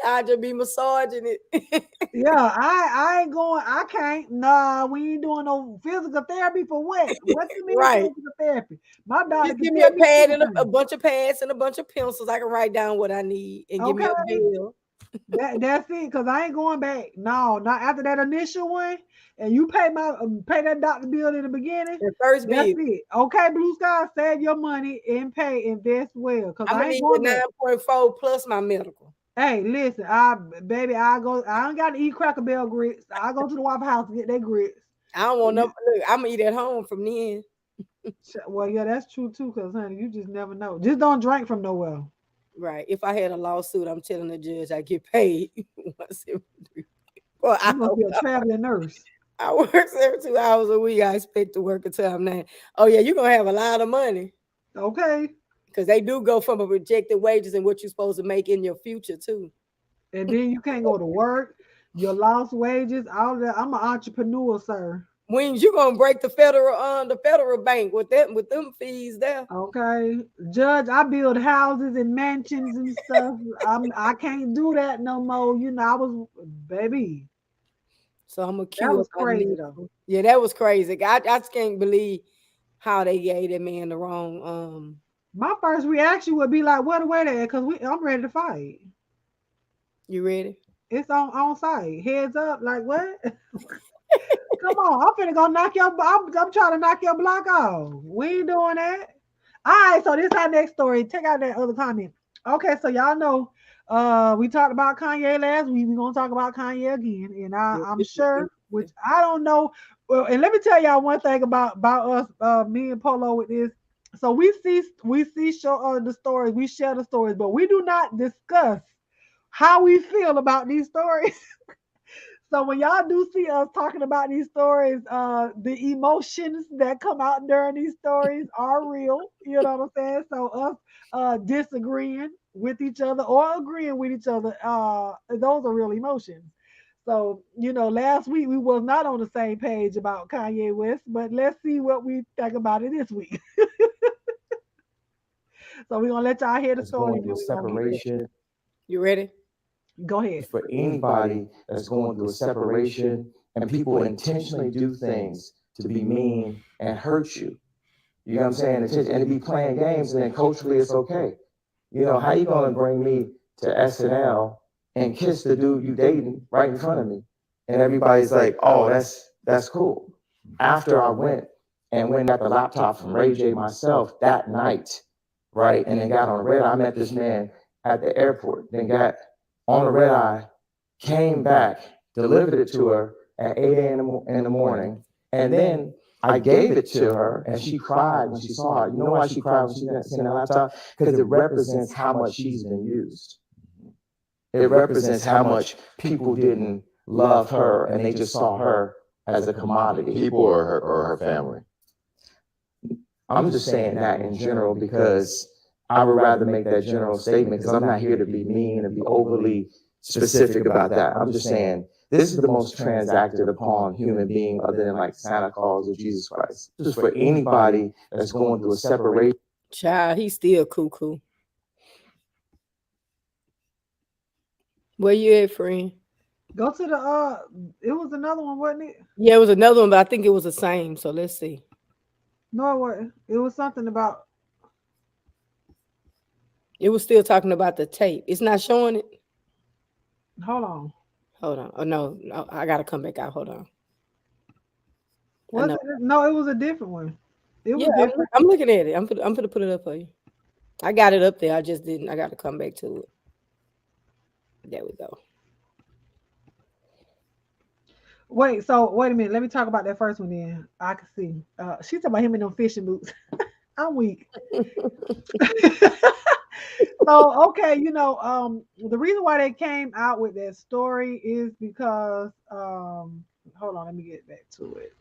[SPEAKER 1] I just be massaging it.
[SPEAKER 2] Yeah, I ain't going. I can't. Nah, we ain't doing no physical therapy for what? What you mean
[SPEAKER 1] Right.
[SPEAKER 2] physical therapy? My doctor
[SPEAKER 1] Just
[SPEAKER 2] can
[SPEAKER 1] give me
[SPEAKER 2] tell
[SPEAKER 1] a
[SPEAKER 2] me
[SPEAKER 1] pad and a
[SPEAKER 2] anything.
[SPEAKER 1] bunch of pads and a bunch of pencils. I can write down what I need and give me
[SPEAKER 2] Okay,
[SPEAKER 1] a bill.
[SPEAKER 2] that's it. Cause I ain't going back. No, not after that initial one. And you pay that doctor bill in the beginning.
[SPEAKER 1] The first
[SPEAKER 2] That's
[SPEAKER 1] bill.
[SPEAKER 2] it. Okay, Blue Sky, save your money and invest well. Cause
[SPEAKER 1] I'm
[SPEAKER 2] I
[SPEAKER 1] gonna
[SPEAKER 2] ain't
[SPEAKER 1] need the
[SPEAKER 2] going back.
[SPEAKER 1] 9.4 plus my medical.
[SPEAKER 2] Hey, listen, baby, I don't got to eat Cracker Barrel grits. I go to the Waffle House to get their grits.
[SPEAKER 1] I don't want no. Look, I'm gonna eat at home from then.
[SPEAKER 2] Well, yeah, that's true too. Cause honey, you just never know. Just don't drink from nowhere.
[SPEAKER 1] Right. If I had a lawsuit, I'm telling the judge I get paid once every 4
[SPEAKER 2] You must
[SPEAKER 1] hours.
[SPEAKER 2] be a traveling nurse.
[SPEAKER 1] I work 72 hours a week. I expect to work until I'm 9. Oh yeah, you're gonna have a lot of money,
[SPEAKER 2] Okay.
[SPEAKER 1] because they do go from a projected wages and what you're supposed to make in your future too.
[SPEAKER 2] And then you can't go to work. Your lost wages, all that. I'm an entrepreneur, sir.
[SPEAKER 1] When you gonna break the federal bank with them fees there?
[SPEAKER 2] Okay, Judge, I build houses and mansions and stuff. I can't do that no more. I was baby.
[SPEAKER 1] So I'm gonna
[SPEAKER 2] That
[SPEAKER 1] cue up
[SPEAKER 2] was
[SPEAKER 1] my
[SPEAKER 2] crazy
[SPEAKER 1] new.
[SPEAKER 2] though.
[SPEAKER 1] Yeah, that was crazy. I just can't believe how they gave that man the wrong.
[SPEAKER 2] My first reaction would be like, "What away there?" Because I'm ready to fight.
[SPEAKER 1] You ready?
[SPEAKER 2] It's on site. Heads up. Like what? Come on, I'm finna go knock your. I'm trying to knock your block off. We ain't doing that. All right, so this our next story. Take out that other comment. Okay, so y'all know, we talked about Kanye last week. We're gonna talk about Kanye again, and
[SPEAKER 1] Yeah,
[SPEAKER 2] I'm
[SPEAKER 1] this is
[SPEAKER 2] sure, which I don't know. Well, and let me tell y'all one thing about us, me and Polo with this. So we see show the stories, we share the stories, but we do not discuss how we feel about these stories. So when y'all do see us talking about these stories, the emotions that come out during these stories are real. You know what I'm saying? So us disagreeing with each other or agreeing with each other, those are real emotions. So, last week we was not on the same page about Kanye West, but let's see what we think about it this week. So we're gonna let y'all hear the
[SPEAKER 8] That's
[SPEAKER 2] story
[SPEAKER 8] going
[SPEAKER 2] and then
[SPEAKER 8] through a
[SPEAKER 2] we're gonna get back.
[SPEAKER 8] separation.
[SPEAKER 1] You ready?
[SPEAKER 2] Go ahead.
[SPEAKER 8] For anybody that's going through a separation and people intentionally do things to be mean and hurt you. You know what I'm saying? And to be playing games, and then culturally it's okay. How you gonna bring me to SNL and kiss the dude you dating right in front of me? And everybody's like, oh, that's cool. After I went and got the laptop from Ray J myself that night, right? And then got on a red eye. I met this man at the airport, then got on a red eye, came back, delivered it to her at 8 a.m. in the morning, and then I gave it to her, and she cried when she saw it. You know why she cried when she seen the laptop? Because it represents how much she's been used. It represents how much people didn't love her, and they just saw her as a commodity.
[SPEAKER 9] People or her family.
[SPEAKER 8] I'm just saying that in general because I would rather make that general statement because I'm not here to be mean and be overly specific about that. I'm just saying this is the most transacted upon human being other than like Santa Claus or Jesus Christ. Just for anybody that's going through a separation.
[SPEAKER 1] Child, he's still cuckoo. Where you at, friend?
[SPEAKER 2] Go to the it was another one, wasn't it?
[SPEAKER 1] Yeah, it was another one, but I think it was the same. So let's see.
[SPEAKER 2] No, it wasn't. It was something about.
[SPEAKER 1] It was still talking about the tape. It's not showing it.
[SPEAKER 2] Hold on.
[SPEAKER 1] Hold on. Oh no, I gotta come back out. Hold on. I
[SPEAKER 2] Was
[SPEAKER 1] know.
[SPEAKER 2] it? No, it was a different one. It was
[SPEAKER 1] Yeah,
[SPEAKER 2] different.
[SPEAKER 1] I'm looking at it. I'm gonna put it up for you. I got it up there. I just didn't. I got to come back to it. There we go.
[SPEAKER 2] Wait, so wait a minute. Let me talk about that first one then. I can see. She's talking about him in them fishing boots. I'm weak. So okay, the reason why they came out with that story is because hold on, let me get back to it.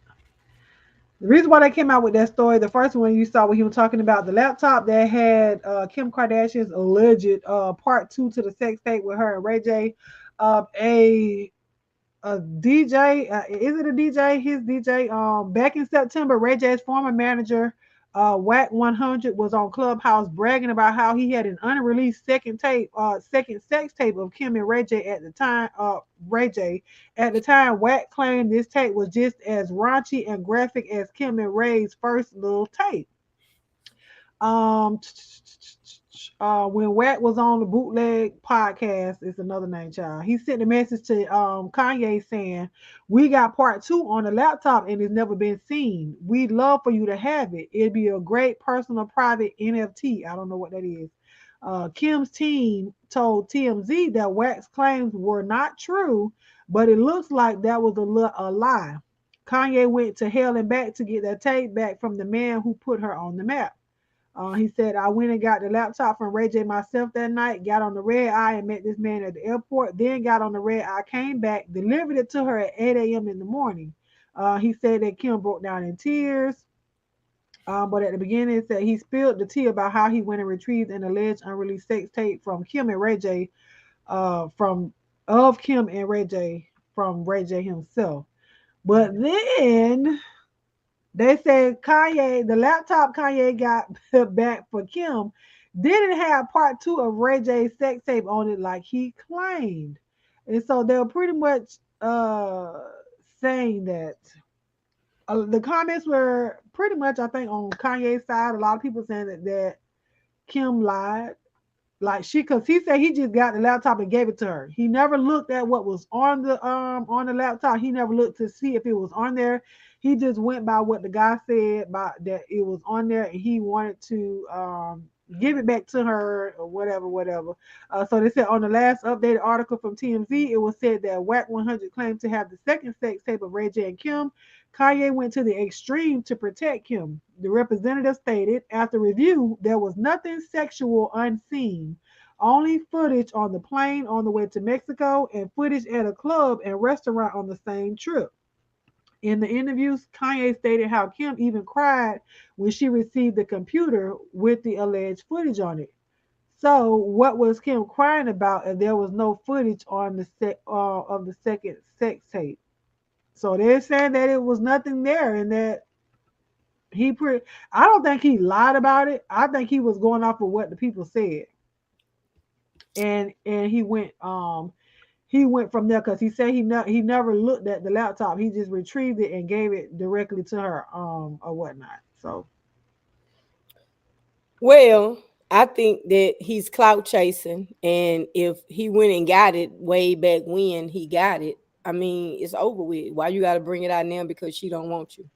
[SPEAKER 2] The reason why they came out with that story, the first one you saw when he was talking about the laptop that had Kim Kardashian's alleged part two to the sex tape with her and Ray J. A DJ, is it a DJ? His DJ. Back in September, Ray J's former manager, Whack 100, was on Clubhouse bragging about how he had an unreleased second sex tape of Kim and Ray J at the time. Ray J. At the time, Whack claimed this tape was just as raunchy and graphic as Kim and Ray's first little tape. When Wack was on the Bootleg podcast, it's another name, child. He sent a message to Kanye saying, "We got part two on the laptop and it's never been seen. We'd love for you to have it. It'd be a great personal private NFT." I don't know what that is. Kim's team told TMZ that Wack's claims were not true, but it looks like that was a lie. Kanye went to hell and back to get that tape back from the man who put her on the map. He said, "I went and got the laptop from Ray J myself that night, got on the red eye and met this man at the airport, then got on the red eye, came back, delivered it to her at 8 a.m. in the morning." He said that Kim broke down in tears. But at the beginning, it said he spilled the tea about how he went and retrieved an alleged unreleased sex tape from Kim and Ray J, of Kim and Ray J from Ray J himself. But then they said the laptop Kanye got back for Kim didn't have part two of Ray J's sex tape on it like he claimed. And so they were pretty much saying that the comments were pretty much, I think, on Kanye's side. A lot of people saying that Kim lied. Like cause he said he just got the laptop and gave it to her. He never looked at what was on the laptop. He never looked to see if it was on there. He just went by what the guy said about that it was on there, and he wanted to give it back to her or whatever. So they said on the last updated article from TMZ, it was said that WAC 100 claimed to have the second sex tape of Ray J and Kim. Kanye went to the extreme to protect Kim. The representative stated, after review, there was nothing sexual unseen, only footage on the plane on the way to Mexico and footage at a club and restaurant on the same trip. In the interviews, Kanye stated how Kim even cried when she received the computer with the alleged footage on it. So, what was Kim crying about if there was no footage on the of the second sex tape? So they're saying that it was nothing there, and that I don't think he lied about it. I think he was going off of what the people said, and he went from there because he said he never looked at the laptop. He just retrieved it and gave it directly to her or whatnot. So,
[SPEAKER 1] well, I think that he's clout chasing, and if he went and got it way back when he got it, I mean, it's over with. Why you got to bring it out now because she don't want you?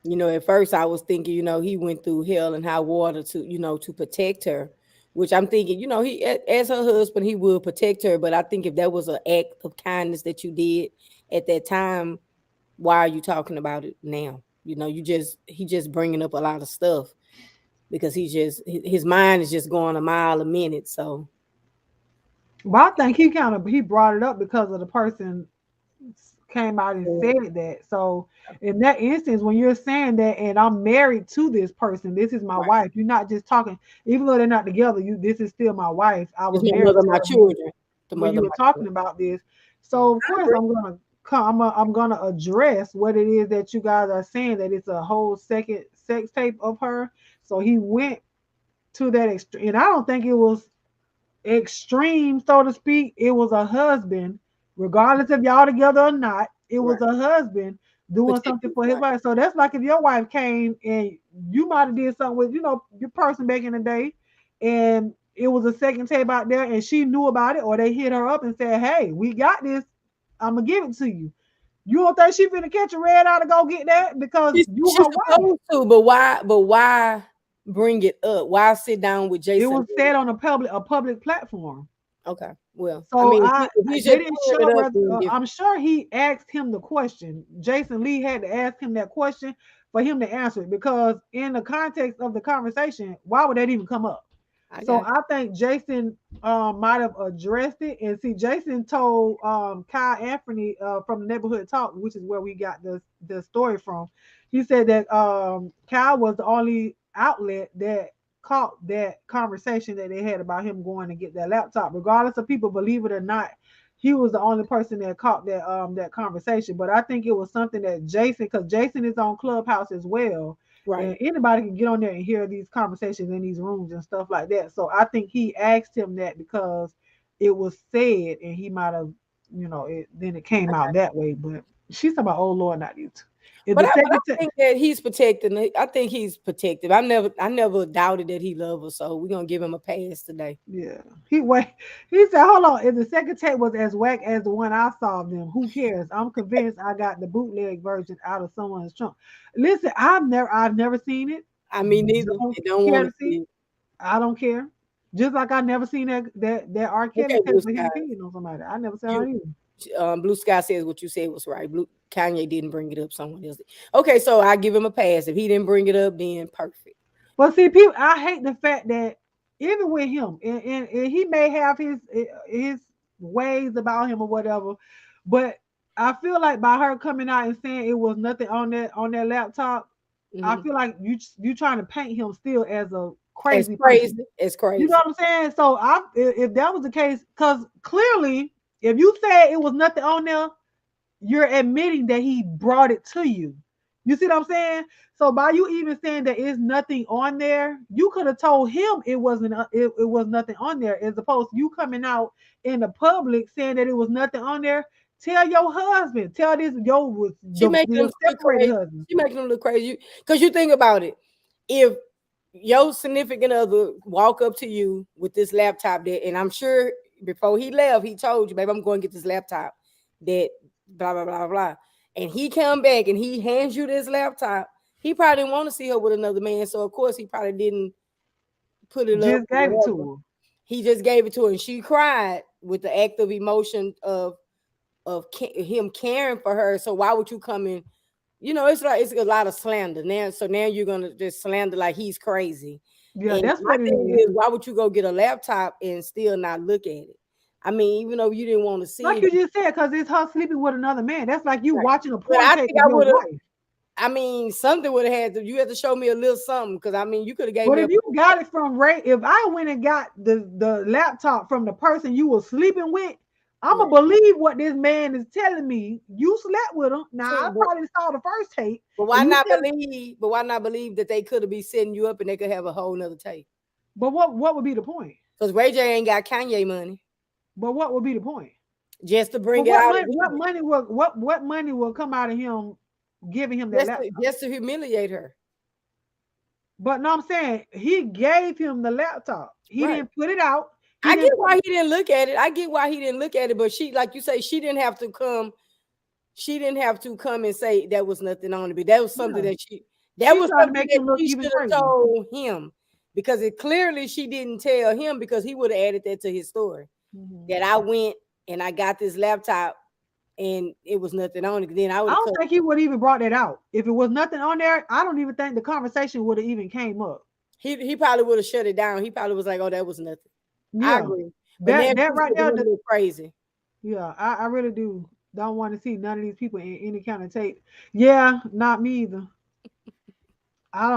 [SPEAKER 1] You know, at first I was thinking, you know, he went through hell and high water to, you know, to protect her, which I'm thinking, you know, he as her husband, he will protect her. But I think if that was an act of kindness that you did at that time, why are you talking about it now? You know, he just bringing up a lot of stuff because his mind is just going a mile a minute. So,
[SPEAKER 2] but I think he brought it up because of the person came out and said that. So in that instance, when you're saying that, and I'm married to this person, this is my wife. You're not just talking, even though they're not together. This is still my wife. I was married
[SPEAKER 1] mother,
[SPEAKER 2] to
[SPEAKER 1] my
[SPEAKER 2] her
[SPEAKER 1] children.
[SPEAKER 2] when you were talking about this. So of course I'm gonna address what it is that you guys are saying, that it's a whole second sex tape of her. So he went to that extreme, and I don't think it was extreme, so to speak. It was a husband, regardless if y'all together or not. It was a husband doing something for his wife. So that's like if your wife came and you might have did something with, you know, your person back in the day, and it was a second tape out there, and she knew about it, or they hit her up and said, "Hey, we got this. I'm gonna give it to you." You don't think she finna catch a red eye to go get that because
[SPEAKER 1] She's
[SPEAKER 2] her wife?
[SPEAKER 1] supposed to, but why bring it up? Why sit down with Jason?
[SPEAKER 2] It was said on a public platform.
[SPEAKER 1] Okay, well,
[SPEAKER 2] So
[SPEAKER 1] I mean,
[SPEAKER 2] they didn't show whether, I'm sure he asked him the question. Jason Lee had to ask him that question for him to answer it, because in the context of the conversation, why would that even come up? I think Jason might have addressed it. And see, Jason told Kyle Anthony from the Neighborhood Talk, which is where we got the story from. He said that Kyle was the only outlet that caught that conversation that they had about him going to get that laptop. Regardless of people believe it or not, he was the only person that caught that conversation. But I think it was something that Jason, because Jason is on Clubhouse as well. Right. And anybody can get on there and hear these conversations in these rooms and stuff like that. So I think he asked him that because it was said, and he might have, you know, then it came out that way. But she's talking about, oh Lord, not you.
[SPEAKER 1] But I think that he's protecting. I think he's protective. I never doubted that he loved her. So we're gonna give him a pass today.
[SPEAKER 2] Yeah. He said, hold on. If the second tape was as whack as the one I saw of them, who cares? I'm convinced I got the bootleg version out of someone's trunk. Listen, I've never seen it.
[SPEAKER 1] I mean, neither. Don't want to see it.
[SPEAKER 2] I don't care. Just like I never seen that R. Kelly tape for him peeing on somebody. I never saw it either.
[SPEAKER 1] Blue Sky says what you said was right. Kanye didn't bring it up. Someone else did. Okay, so I give him a pass. If he didn't bring it up, then perfect.
[SPEAKER 2] Well, see, people, I hate the fact that even with him, and he may have his ways about him or whatever, but I feel like by her coming out and saying it was nothing on that laptop, I feel like you trying to paint him still as a crazy person.
[SPEAKER 1] It's crazy.
[SPEAKER 2] You know what I'm saying? So if that was the case, because clearly, if you said it was nothing on there, you're admitting that he brought it to you. You see what I'm saying? So by you even saying that it's nothing on there, you could have told him it wasn't it was nothing on there, as opposed to you coming out in the public saying that it was nothing on there. Tell your husband, tell this
[SPEAKER 1] She making them
[SPEAKER 2] the
[SPEAKER 1] look
[SPEAKER 2] separated
[SPEAKER 1] crazy.
[SPEAKER 2] husband.
[SPEAKER 1] She making them look crazy. Because you think about it. If your significant other walk up to you with this laptop that, and I'm sure before he left, he told you, babe, I'm going to get this laptop that blah, blah, blah, blah. And he come back and he hands you this laptop. He probably didn't want to see her with another man. So, of course, he probably didn't put it up
[SPEAKER 2] Just
[SPEAKER 1] or
[SPEAKER 2] gave it
[SPEAKER 1] whatever.
[SPEAKER 2] to her.
[SPEAKER 1] He just gave it to her. And she cried with the act of emotion of him caring for her. So why would you come in? You know, it's like it's a lot of slander now. So now you're gonna just slander like he's crazy.
[SPEAKER 2] Yeah,
[SPEAKER 1] And
[SPEAKER 2] that's
[SPEAKER 1] my
[SPEAKER 2] what it
[SPEAKER 1] thing
[SPEAKER 2] is.
[SPEAKER 1] is, why would you go get a laptop and still not look at it? I mean, even though you didn't want to see
[SPEAKER 2] Like
[SPEAKER 1] it,
[SPEAKER 2] you just said, because it's her sleeping with another man. That's like you
[SPEAKER 1] right.
[SPEAKER 2] watching a
[SPEAKER 1] But
[SPEAKER 2] porn
[SPEAKER 1] I
[SPEAKER 2] tape
[SPEAKER 1] think
[SPEAKER 2] of
[SPEAKER 1] I
[SPEAKER 2] your
[SPEAKER 1] would have.
[SPEAKER 2] wife.
[SPEAKER 1] I mean, something would have had to. You had to show me a little something because I mean, you could have gave
[SPEAKER 2] But
[SPEAKER 1] me a.
[SPEAKER 2] if you got it from Ray, if I went and got the laptop from the person you were sleeping with, I'm
[SPEAKER 1] Right.
[SPEAKER 2] gonna believe what this man is telling me. You slept with him. Now I
[SPEAKER 1] True,
[SPEAKER 2] probably saw the first tape,
[SPEAKER 1] but
[SPEAKER 2] and
[SPEAKER 1] why
[SPEAKER 2] you
[SPEAKER 1] not
[SPEAKER 2] tell.
[SPEAKER 1] believe? But why not believe that they could have been setting you up and they could have a whole nother tape?
[SPEAKER 2] But what would be the point?
[SPEAKER 1] Because Ray J ain't got Kanye money
[SPEAKER 2] But what would be the point?
[SPEAKER 1] just to
[SPEAKER 2] But
[SPEAKER 1] bring it
[SPEAKER 2] what
[SPEAKER 1] out
[SPEAKER 2] money?
[SPEAKER 1] and do
[SPEAKER 2] What
[SPEAKER 1] it.
[SPEAKER 2] money will what money will come out of him giving him that laptop?
[SPEAKER 1] Just to humiliate her.
[SPEAKER 2] But no, I'm saying he gave him the laptop. He
[SPEAKER 1] Right.
[SPEAKER 2] didn't put it out. He
[SPEAKER 1] I get
[SPEAKER 2] didn't put.
[SPEAKER 1] why he didn't look at it. I get why he didn't look at it, but she, like you say, she didn't have to come. She didn't have to come and say that was nothing on it. But that was something
[SPEAKER 2] Yeah,
[SPEAKER 1] that
[SPEAKER 2] she
[SPEAKER 1] was
[SPEAKER 2] tried to
[SPEAKER 1] something
[SPEAKER 2] make
[SPEAKER 1] that
[SPEAKER 2] him look
[SPEAKER 1] she
[SPEAKER 2] even
[SPEAKER 1] should have
[SPEAKER 2] crazy.
[SPEAKER 1] told him because it clearly she didn't tell him because he would have added that to his story
[SPEAKER 2] Mhm.
[SPEAKER 1] that I went and I got this laptop and it was nothing on it. Then I would
[SPEAKER 2] I
[SPEAKER 1] have
[SPEAKER 2] don't
[SPEAKER 1] cut.
[SPEAKER 2] think he would even brought that out. If it was nothing on there, I don't even think the conversation would have even came up.
[SPEAKER 1] He probably would have shut it down. He probably was like, "Oh, that was nothing." I
[SPEAKER 2] Yeah,
[SPEAKER 1] agree, but now
[SPEAKER 2] that
[SPEAKER 1] she's
[SPEAKER 2] right
[SPEAKER 1] making
[SPEAKER 2] there.
[SPEAKER 1] him look crazy.
[SPEAKER 2] Yeah, I really do. Don't want to see none of these people in any kind of tape. Yeah, not me either. I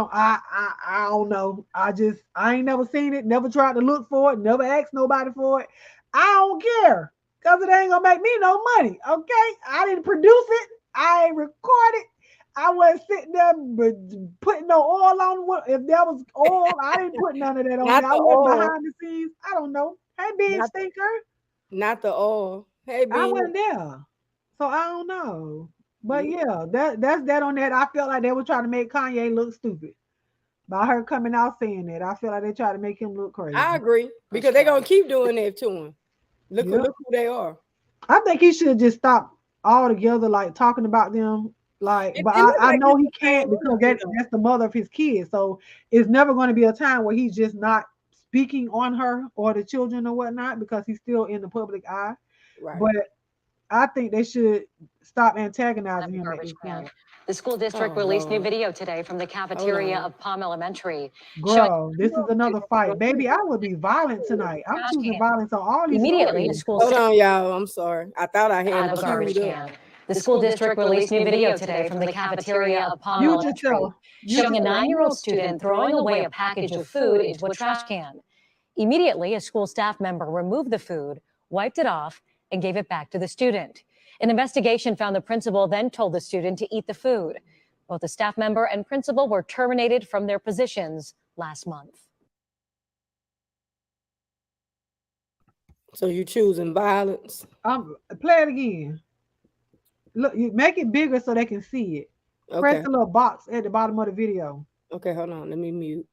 [SPEAKER 2] don't know. I ain't never seen it, never tried to look for it, never asked nobody for it. I don't care. Cause it ain't gonna make me no money. Okay. I didn't produce it. I ain't record it. I wasn't sitting there putting no oil on what if there was oil, I didn't put none of that on
[SPEAKER 1] Not
[SPEAKER 2] there. I
[SPEAKER 1] the
[SPEAKER 2] wasn't
[SPEAKER 1] oil,
[SPEAKER 2] behind the scenes. I don't know. Hey, being
[SPEAKER 1] not
[SPEAKER 2] stinker.
[SPEAKER 1] not the oil. Hey,
[SPEAKER 2] I
[SPEAKER 1] Bean.
[SPEAKER 2] wasn't there. So I don't know. But
[SPEAKER 1] Yeah,
[SPEAKER 2] yeah, that's that on that. I felt like they were trying to make Kanye look stupid. By her coming out saying that, I feel like they try to make him look
[SPEAKER 1] I
[SPEAKER 2] crazy.
[SPEAKER 1] agree because they're gonna keep doing that to him.
[SPEAKER 2] Yep.
[SPEAKER 1] Look who they are.
[SPEAKER 2] I think he should just stop altogether, like talking about them. Like, but
[SPEAKER 1] It looks
[SPEAKER 2] I
[SPEAKER 1] like
[SPEAKER 2] know
[SPEAKER 1] it's
[SPEAKER 2] he
[SPEAKER 1] the same
[SPEAKER 2] can't because
[SPEAKER 1] energy though.
[SPEAKER 2] that's the mother of his kids. So it's never going to be a time where he's just not speaking on her or the children or whatnot because he's still in the public eye.
[SPEAKER 1] Right.
[SPEAKER 2] But I think they should stop antagonizing
[SPEAKER 10] Of a
[SPEAKER 2] him at
[SPEAKER 10] garbage
[SPEAKER 2] this
[SPEAKER 10] can.
[SPEAKER 2] point.
[SPEAKER 10] The school district
[SPEAKER 1] Oh
[SPEAKER 10] released new
[SPEAKER 1] Lord.
[SPEAKER 10] video today from the
[SPEAKER 1] Hold
[SPEAKER 10] cafeteria
[SPEAKER 1] on.
[SPEAKER 10] of Palm Elementary showing
[SPEAKER 2] Girl, this is another fight. Baby, I would be violent tonight. I'm
[SPEAKER 10] trash
[SPEAKER 2] choosing
[SPEAKER 10] can.
[SPEAKER 2] violence on all these
[SPEAKER 10] Immediately, the
[SPEAKER 2] stories.
[SPEAKER 10] school
[SPEAKER 1] Hold
[SPEAKER 10] said
[SPEAKER 1] on, y'all. I'm sorry. I thought I had
[SPEAKER 10] out
[SPEAKER 1] him
[SPEAKER 10] of a garbage
[SPEAKER 1] queued up.
[SPEAKER 10] can. The school district released new video today from the cafeteria of Palm
[SPEAKER 2] Mute
[SPEAKER 10] Elementary
[SPEAKER 2] yourself. Mute
[SPEAKER 10] showing a
[SPEAKER 2] yourself.
[SPEAKER 10] 9-year-old student throwing away a package of food into a trash can. Immediately, a school staff member removed the food, wiped it off, and gave it back to the student. An investigation found the principal then told the student to eat the food. Both the staff member and principal were terminated from their positions last month.
[SPEAKER 1] So you choosing violence?
[SPEAKER 2] Play it again. Look, you make it bigger so they can see it. Press
[SPEAKER 1] Okay.
[SPEAKER 2] the little box at the bottom of the video
[SPEAKER 1] Okay, hold on. Let me mute.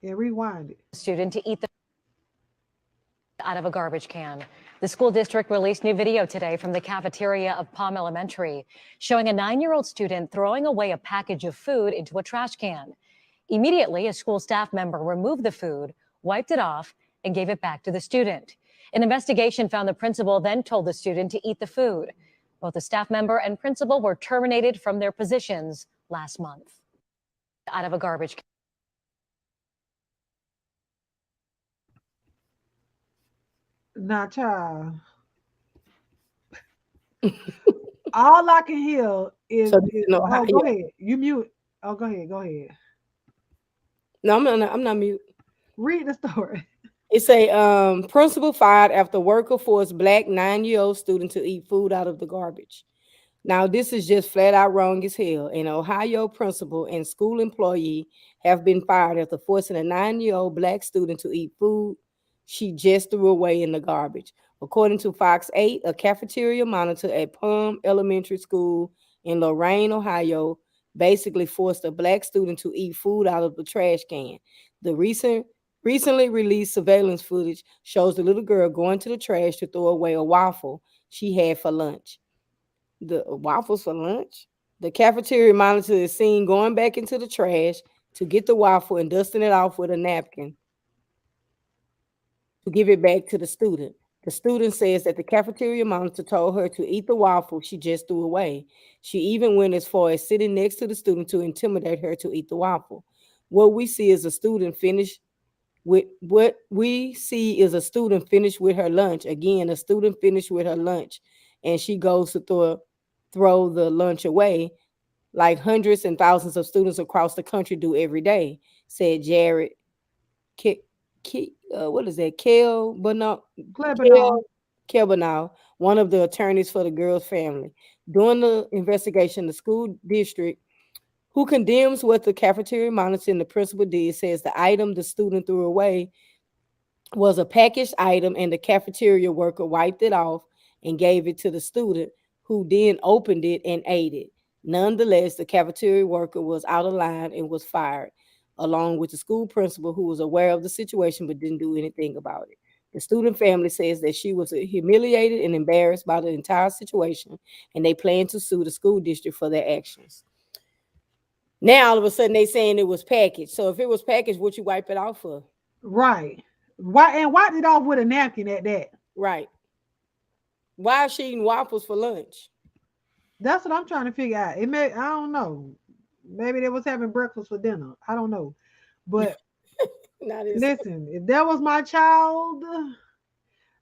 [SPEAKER 2] and rewind it.
[SPEAKER 10] Student to eat the out of a garbage can. The school district released new video today from the cafeteria of Palm Elementary showing a 9-year-old student throwing away a package of food into a trash can. Immediately, a school staff member removed the food, wiped it off, and gave it back to the student. An investigation found the principal then told the student to eat the food. Both the staff member and principal were terminated from their positions last month. Out of a garbage can.
[SPEAKER 2] Now, child, all I can hear is,
[SPEAKER 1] So no,
[SPEAKER 2] oh, go ahead. You mute. Oh, go ahead. Go ahead.
[SPEAKER 1] no, I'm not mute.
[SPEAKER 2] Read the story.
[SPEAKER 1] It say principal fired after worker forced black 9-year-old student to eat food out of the garbage. Now, this is just flat out wrong as hell. An Ohio principal and school employee have been fired after forcing a 9-year-old black student to eat food she just threw away in the garbage. According to Fox 8, a cafeteria monitor at Palm Elementary School in Lorain, Ohio, basically forced a black student to eat food out of the trash can. The recently released surveillance footage shows the little girl going to the trash to throw away a waffle she had for lunch. The waffles for lunch. The cafeteria monitor is seen going back into the trash to get the waffle and dusting it off with a napkin to give it back to the student. The student says that the cafeteria monitor told her to eat the waffle she just threw away. She even went as far as sitting next to the student to intimidate her to eat the waffle. What we see is a student finish with what we see is a student finished with her lunch. Again, a student finished with her lunch, and she goes to throw the lunch away, like hundreds and thousands of students across the country do every day, said Jared. What is that?
[SPEAKER 2] Clebanon.
[SPEAKER 1] Kelbanow, one of the attorneys for the girl's family. During the investigation, the school district, who condemns what the cafeteria monitor and the principal did, says the item the student threw away was a packaged item and the cafeteria worker wiped it off and gave it to the student, who then opened it and ate it. Nonetheless, the cafeteria worker was out of line and was fired, along with the school principal, who was aware of the situation but didn't do anything about it. The student family says that she was humiliated and embarrassed by the entire situation, and they plan to sue the school district for their actions. Now all of a sudden they saying it was packaged. So if it was packaged, what you wipe it off for?
[SPEAKER 2] Right. Why and wiped it off with a napkin at that?
[SPEAKER 1] Right. Why is she eating waffles for lunch?
[SPEAKER 2] That's what I'm trying to figure out. I don't know. Maybe they was having breakfast for dinner. I don't know. But listen, if that was my child,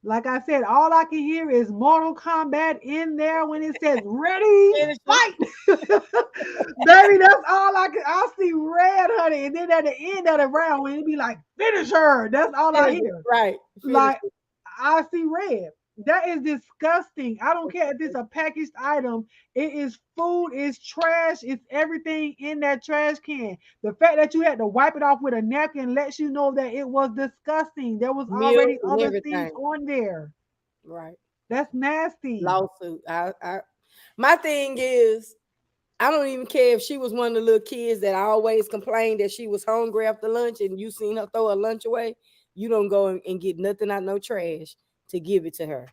[SPEAKER 2] like I said, all I can hear is Mortal Kombat in there when it says ready, fight. Baby, that's all I see red, honey. And then at the end of the round, when it be like, finish her. That's all I hear.
[SPEAKER 1] Right.
[SPEAKER 2] Like, I see red. That is disgusting. I don't care if it's a packaged item. It is food, it's trash, it's everything in that trash can. The fact that you had to wipe it off with a napkin lets you know that it was disgusting. There was already other things on there.
[SPEAKER 1] Right.
[SPEAKER 2] That's nasty.
[SPEAKER 1] Lawsuit. My thing is, I don't even care if she was one of the little kids that always complained that she was hungry after lunch and you seen her throw her lunch away. You don't go and get nothing out no trash to give it to her.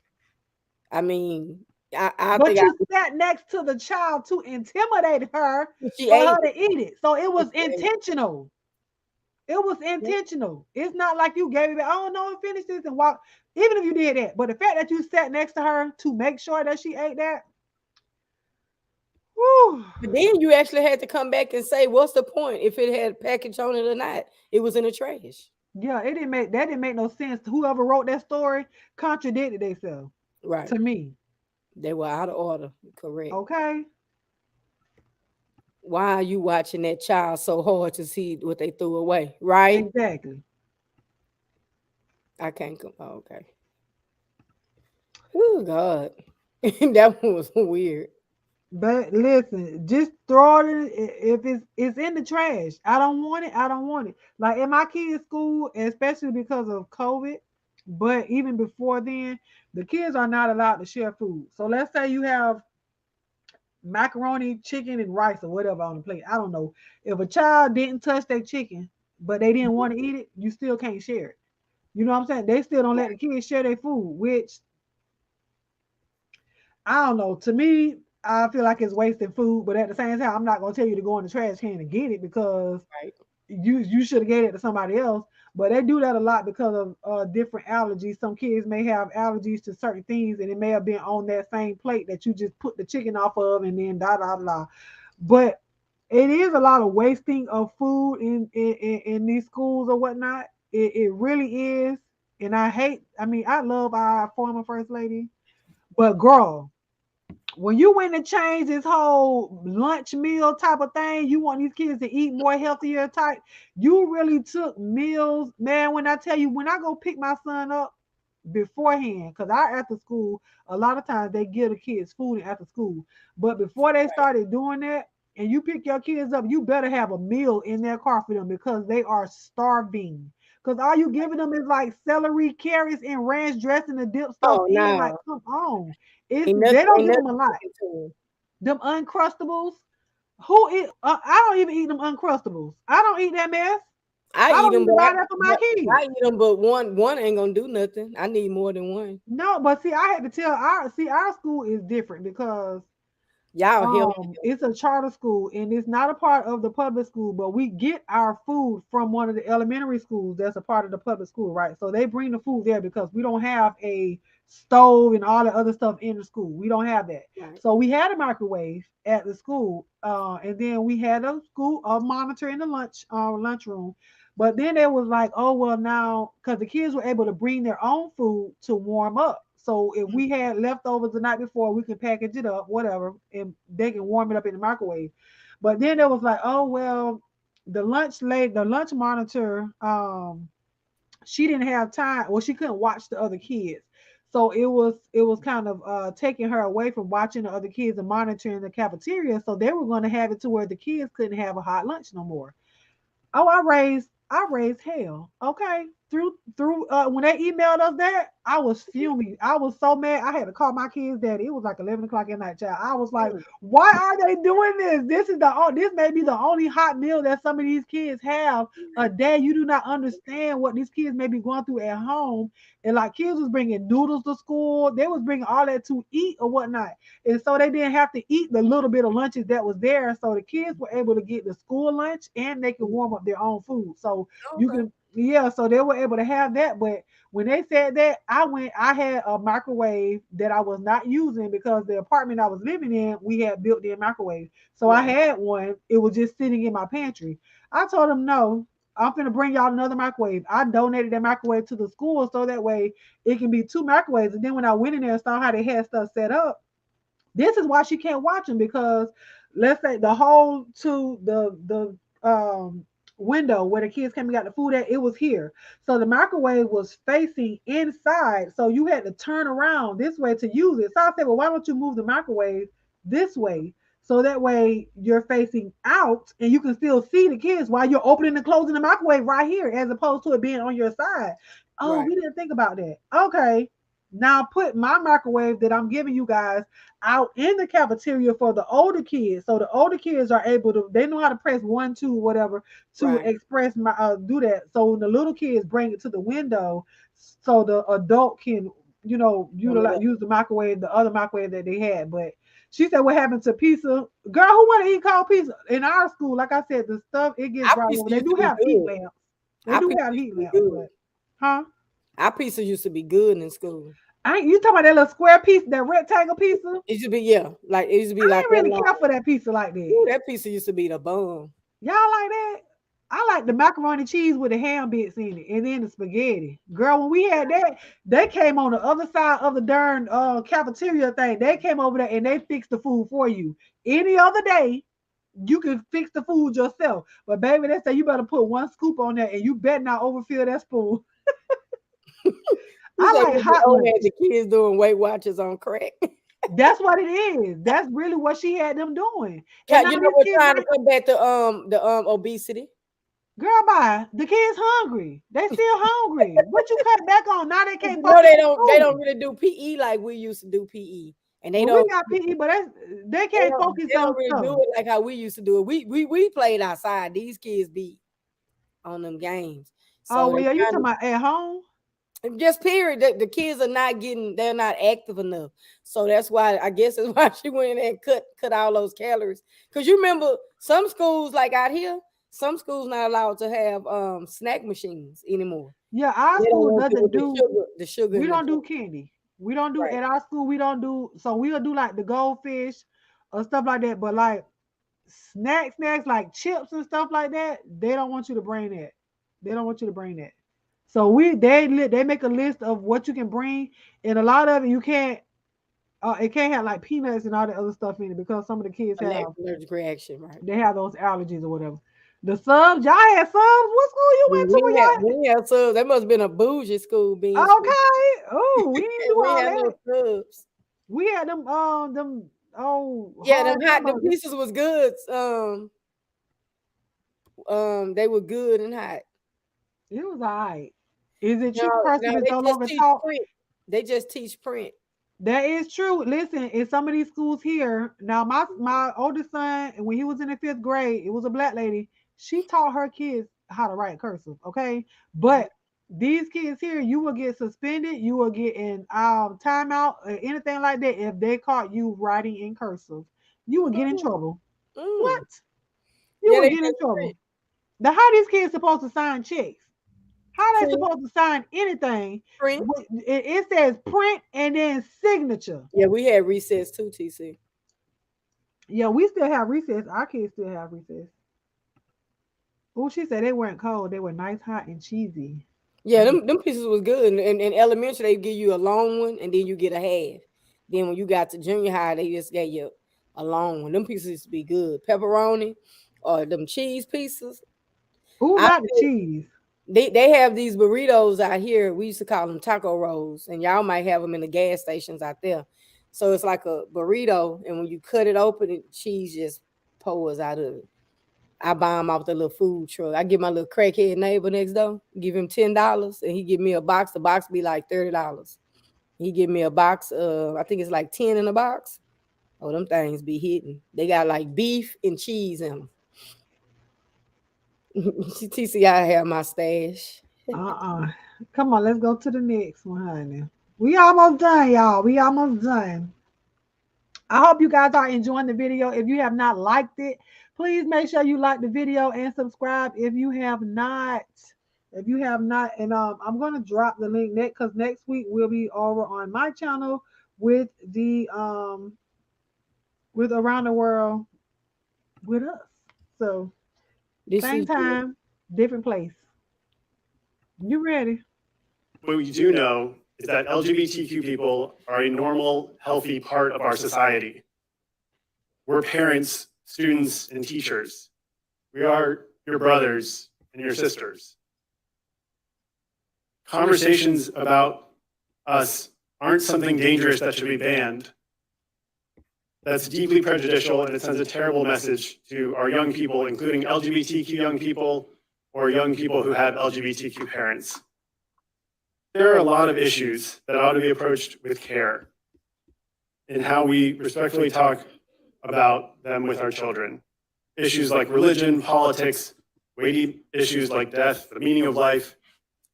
[SPEAKER 1] I mean,
[SPEAKER 2] but you sat next to the child to intimidate her for her to eat it. So it was intentional. It was intentional. It's not like you gave it, oh no, finish this and walk. Even if you did that, but the fact that you sat next to her to make sure that she ate that.
[SPEAKER 1] Whew. But then you actually had to come back and say, what's the point if it had a package on it or not? It was in the trash.
[SPEAKER 2] Yeah, that didn't make no sense. Whoever wrote that story contradicted themselves.
[SPEAKER 1] Right.
[SPEAKER 2] To me.
[SPEAKER 1] They were out of order. Correct.
[SPEAKER 2] Okay.
[SPEAKER 1] Why are you watching that child so hard to see what they threw away? Right?
[SPEAKER 2] Exactly.
[SPEAKER 1] I can't come. Oh, okay. Oh God. That one was weird.
[SPEAKER 2] But listen, just throw it in, if it's in the trash. I don't want it. I don't want it. Like in my kids' school, especially because of COVID, but even before then, the kids are not allowed to share food. So let's say you have macaroni, chicken, and rice or whatever on the plate. I don't know. If a child didn't touch their chicken, but they didn't want to eat it, you still can't share it. You know what I'm saying? They still don't let the kids share their food, which I don't know. To me, I feel like it's wasting food, but at the same time, I'm not gonna tell you to go in the trash can and get it because you should have gave it to somebody else. But they do that a lot because of different allergies. Some kids may have allergies to certain things, and it may have been on that same plate that you just put the chicken off of, and then da da da. But it is a lot of wasting of food in these schools or whatnot. It really is, and I love our former first lady, but girl, when you went to change this whole lunch meal type of thing, you want these kids to eat more healthier type. You really took meals, man. When I tell you, when I go pick my son up, beforehand, because our after school, a lot of times they give the kids food after school. But before they started doing that, and you pick your kids up, you better have a meal in their car for them because they are starving. Because all you giving them is like celery, carrots, and ranch dressing to dip stuff
[SPEAKER 1] Oh
[SPEAKER 2] in. Like,
[SPEAKER 1] no,
[SPEAKER 2] come on. It's
[SPEAKER 1] ain't
[SPEAKER 2] they
[SPEAKER 1] nothing,
[SPEAKER 2] don't
[SPEAKER 1] ain't
[SPEAKER 2] give
[SPEAKER 1] nothing
[SPEAKER 2] them a lot.
[SPEAKER 1] cooking to 'em.
[SPEAKER 2] Them Uncrustables. Who eat? I don't even eat them Uncrustables. I don't eat that mess.
[SPEAKER 1] I
[SPEAKER 2] I
[SPEAKER 1] eat
[SPEAKER 2] don't
[SPEAKER 1] them,
[SPEAKER 2] even buy that for my kids.
[SPEAKER 1] I eat them, but one ain't gonna do nothing. I need more than one.
[SPEAKER 2] No, but see, I had to tell our school is different because
[SPEAKER 1] Y'all healthy.
[SPEAKER 2] it's a charter school and it's not a part of the public school, but we get our food from one of the elementary schools that's a part of the public school, right? So they bring the food there because we don't have a stove and all the other stuff in the school. We don't have that.
[SPEAKER 1] Right.
[SPEAKER 2] So we had a microwave at the school, and then we had a monitor in the lunchroom. But then it was like, oh well, now because the kids were able to bring their own food to warm up. So if we had leftovers the night before, we can package it up, whatever, and they can warm it up in the microwave. But then it was like, oh well, the lunch monitor, she didn't have time, well, she couldn't watch the other kids. So it was kind of taking her away from watching the other kids and monitoring the cafeteria. So they were going to have it to where the kids couldn't have a hot lunch no more. Oh, I raised hell. Okay. Through when they emailed us that, I was fuming. I was so mad. I had to call my kids daddy. It was like 11 o'clock at night, child. I was like, why are they doing this? This may be the only hot meal that some of these kids have a day. You do not understand what these kids may be going through at home. And like kids was bringing noodles to school. They was bringing all that to eat or whatnot. And so they didn't have to eat the little bit of lunches that was there. So the kids were able to get the school lunch and they could warm up their own food. So you
[SPEAKER 1] Okay.
[SPEAKER 2] can, yeah, so they were able to have that. But when they said that, I had a microwave that I was not using because the apartment I was living in, we had built in microwave. So I
[SPEAKER 1] Right.
[SPEAKER 2] had one. It was just sitting in my pantry. I told them no. I'm gonna bring y'all another microwave. I donated that microwave to the school so that way it can be two microwaves. And then when I went in there and saw how they had stuff set up, this is why she can't watch them because let's say the hole to the window where the kids came and got the food at, it was here. So the microwave was facing inside. So you had to turn around this way to use it. So I said, well, why don't you move the microwave this way? So that way you're facing out and you can still see the kids while you're opening and closing the microwave right here, as opposed to it being on your side. Oh,
[SPEAKER 1] Right.
[SPEAKER 2] we didn't think about that. Okay. Now put my microwave that I'm giving you guys out in the cafeteria for the older kids. So the older kids are able to, they know how to press one, two, whatever to
[SPEAKER 1] Right.
[SPEAKER 2] express my do that. So when the little kids bring it to the window, so the adult can,
[SPEAKER 1] Warm it
[SPEAKER 2] utilize
[SPEAKER 1] up.
[SPEAKER 2] use the microwave, the other microwave that they had. But she said, what happened to pizza? Girl, who want to eat cold pizza? In our school, like I said, the stuff it gets
[SPEAKER 1] Our
[SPEAKER 2] brought
[SPEAKER 1] pizza
[SPEAKER 2] over. They
[SPEAKER 1] used
[SPEAKER 2] do
[SPEAKER 1] to be
[SPEAKER 2] have heat
[SPEAKER 1] good.
[SPEAKER 2] lamps. They
[SPEAKER 1] Our
[SPEAKER 2] do
[SPEAKER 1] pizza
[SPEAKER 2] have
[SPEAKER 1] used
[SPEAKER 2] heat
[SPEAKER 1] to be
[SPEAKER 2] lamps,
[SPEAKER 1] good.
[SPEAKER 2] but huh?
[SPEAKER 1] Our pizza used to be good in school.
[SPEAKER 2] I ain't you talking about that little square piece, that rectangle pizza?
[SPEAKER 1] It used to be, yeah, like it used to be
[SPEAKER 2] I
[SPEAKER 1] like
[SPEAKER 2] ain't
[SPEAKER 1] that
[SPEAKER 2] really
[SPEAKER 1] long.
[SPEAKER 2] care for that pizza like that.
[SPEAKER 1] Ooh, that pizza used to be the bomb.
[SPEAKER 2] Y'all like that? I like the macaroni cheese with the ham bits in it, and then the spaghetti. Girl, when we had that, they came on the other side of the darn cafeteria thing. They came over there and they fixed the food for you. Any other day, you can fix the food yourself. But baby, they say you better put one scoop on there, and you better not overfill that spoon.
[SPEAKER 1] You
[SPEAKER 2] I
[SPEAKER 1] say
[SPEAKER 2] like
[SPEAKER 1] Mr.
[SPEAKER 2] hot
[SPEAKER 1] O
[SPEAKER 2] lunch.
[SPEAKER 1] had the kids doing Weight Watchers on crack.
[SPEAKER 2] That's what it is. That's really what she had them doing. And
[SPEAKER 1] Cat,
[SPEAKER 2] now
[SPEAKER 1] you know
[SPEAKER 2] these
[SPEAKER 1] we're
[SPEAKER 2] kids
[SPEAKER 1] trying to
[SPEAKER 2] like,
[SPEAKER 1] combat the obesity.
[SPEAKER 2] girl, bye. The kids hungry. They still hungry. What you cut back on? Now they
[SPEAKER 1] 'Cause
[SPEAKER 2] can't
[SPEAKER 1] you know
[SPEAKER 2] focus
[SPEAKER 1] they
[SPEAKER 2] on
[SPEAKER 1] don't
[SPEAKER 2] school.
[SPEAKER 1] really do PE like we used to do PE, and
[SPEAKER 2] Well, we got PE, but they can't focus
[SPEAKER 1] they don't
[SPEAKER 2] on
[SPEAKER 1] really do
[SPEAKER 2] stuff.
[SPEAKER 1] it like how we used to do it. We played outside. These kids be on them games,
[SPEAKER 2] Oh,
[SPEAKER 1] so
[SPEAKER 2] well,
[SPEAKER 1] they
[SPEAKER 2] yeah, you
[SPEAKER 1] trying
[SPEAKER 2] talking about at home?
[SPEAKER 1] to just period. The kids are not getting, they're not active enough. So that's why I guess that's why she went in there and cut all those calories. Because you remember some schools like out here, some schools not allowed to have snack machines anymore.
[SPEAKER 2] Yeah, our
[SPEAKER 1] They don't
[SPEAKER 2] school
[SPEAKER 1] want you
[SPEAKER 2] doesn't
[SPEAKER 1] with
[SPEAKER 2] do,
[SPEAKER 1] the sugar
[SPEAKER 2] we
[SPEAKER 1] in the
[SPEAKER 2] don't
[SPEAKER 1] food.
[SPEAKER 2] do candy. We don't do,
[SPEAKER 1] Right.
[SPEAKER 2] at our school, we don't do, so we'll do like the goldfish or stuff like that. But like snacks like chips and stuff like that, they don't want you to bring that. They don't want you to bring that. So they make a list of what you can bring, and a lot of it you can't. It can't have like peanuts and all the other stuff in it because some of the kids have
[SPEAKER 1] Allergic reaction, right?
[SPEAKER 2] they have those allergies or whatever. The subs, y'all had subs. What school you went to? When y'all?
[SPEAKER 1] We had subs. That must have been a bougie school, beans.
[SPEAKER 2] Okay. Oh, we didn't do
[SPEAKER 1] We
[SPEAKER 2] all
[SPEAKER 1] had no
[SPEAKER 2] that.
[SPEAKER 1] subs.
[SPEAKER 2] We had them
[SPEAKER 1] Yeah, them
[SPEAKER 2] hard
[SPEAKER 1] hot, them
[SPEAKER 2] hamburgers.
[SPEAKER 1] pieces was good. They were good and hot.
[SPEAKER 2] It was all right. Is it
[SPEAKER 1] No,
[SPEAKER 2] true person
[SPEAKER 1] no,
[SPEAKER 2] is
[SPEAKER 1] they
[SPEAKER 2] no
[SPEAKER 1] just
[SPEAKER 2] longer
[SPEAKER 1] teach
[SPEAKER 2] taught?
[SPEAKER 1] print. They just teach print.
[SPEAKER 2] That is true. Listen, in some of these schools here, now my oldest son, when he was in the 5th grade, it was a black lady. She taught her kids how to write cursive. Okay, but these kids here, you will get suspended. You will get in timeout or anything like that if they caught you writing in cursive. You will get in trouble.
[SPEAKER 1] Mm.
[SPEAKER 2] What? You
[SPEAKER 1] Yeah,
[SPEAKER 2] will
[SPEAKER 1] they
[SPEAKER 2] get in
[SPEAKER 1] just
[SPEAKER 2] trouble.
[SPEAKER 1] print.
[SPEAKER 2] Now, how these kids supposed to sign checks? How they
[SPEAKER 1] Print,
[SPEAKER 2] supposed to sign anything?
[SPEAKER 1] print.
[SPEAKER 2] It says print and then signature.
[SPEAKER 1] Yeah, we had recess too, TC.
[SPEAKER 2] Yeah, we still have recess. Our kids still have recess. Oh, she said they weren't cold. They were nice, hot, and cheesy.
[SPEAKER 1] Yeah, them pieces was good. In elementary, they give you a long one, and then you get a half. Then when you got to junior high, they just gave you a long one. Them pieces used to be good. Pepperoni or them cheese pieces.
[SPEAKER 2] Ooh,
[SPEAKER 1] I
[SPEAKER 2] not the cheese.
[SPEAKER 1] they have these burritos out here. We used to call them taco rolls, and y'all might have them in the gas stations out there. So it's like a burrito, and when you cut it open, the cheese just pours out of it. I buy them off the little food truck. I give my little crackhead neighbor next door, give him $10, and he give me a box. The box be like $30. He give me a box of, I think it's like 10 in a box. Oh, them things be hitting. They got like beef and cheese in them. TCI have my stash.
[SPEAKER 2] Uh-uh. Come on, let's go to the next one, honey. We almost done, y'all. We almost done. I hope you guys are enjoying the video. If you have not liked it, please make sure you like the video and subscribe if you have not. If you have not, and I'm gonna drop the link next because next week we'll be over on my channel with the with Around the World with us. So
[SPEAKER 1] This
[SPEAKER 2] same
[SPEAKER 1] is good.
[SPEAKER 2] time, different place. You ready?
[SPEAKER 11] What we do know is that LGBTQ people are a normal, healthy part of our society. We're parents, students, and teachers. We are your brothers and your sisters. Conversations about us aren't something dangerous that should be banned. That's deeply prejudicial, and it sends a terrible message to our young people, including LGBTQ young people or young people who have LGBTQ parents. There are a lot of issues that ought to be approached with care in how we respectfully talk about them with our children. Issues like religion, politics, weighty issues like death, the meaning of life.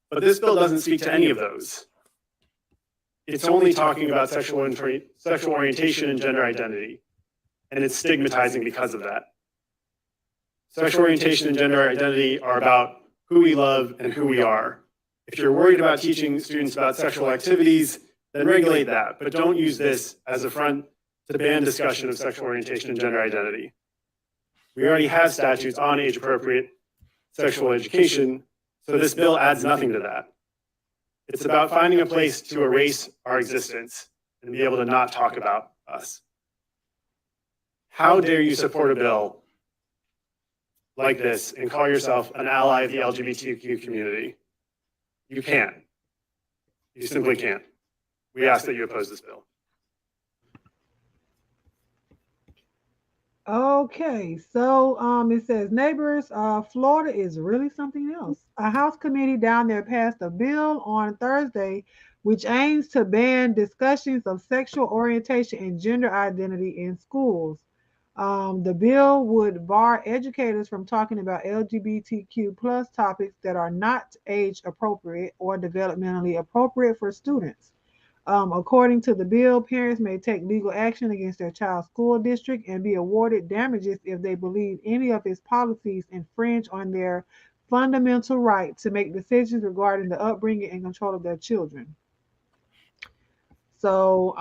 [SPEAKER 11] But this bill doesn't speak to any of those. It's only talking about sexual orientation and gender identity, and it's stigmatizing because of that. Sexual orientation and gender identity are about who we love and who we are. If you're worried about teaching students about sexual activities, then regulate that, but don't use this as a front to ban discussion of sexual orientation and gender identity. We already have statutes on age-appropriate sexual education, so this bill adds nothing to that. It's about finding a place to erase our existence and be able to not talk about us. How dare you support a bill like this and call yourself an ally of the LGBTQ community? You can't. You simply can't. We ask that you oppose this bill.
[SPEAKER 2] Okay, so it says neighbors, Florida is really something else. A House committee down there passed a bill on Thursday which aims to ban discussions of sexual orientation and gender identity in schools. The bill would bar educators from talking about LGBTQ plus topics that are not age appropriate or developmentally appropriate for students. According to the bill, parents may take legal action against their child's school district and be awarded damages if they believe any of its policies infringe on their fundamental right to make decisions regarding the upbringing and control of their children. So,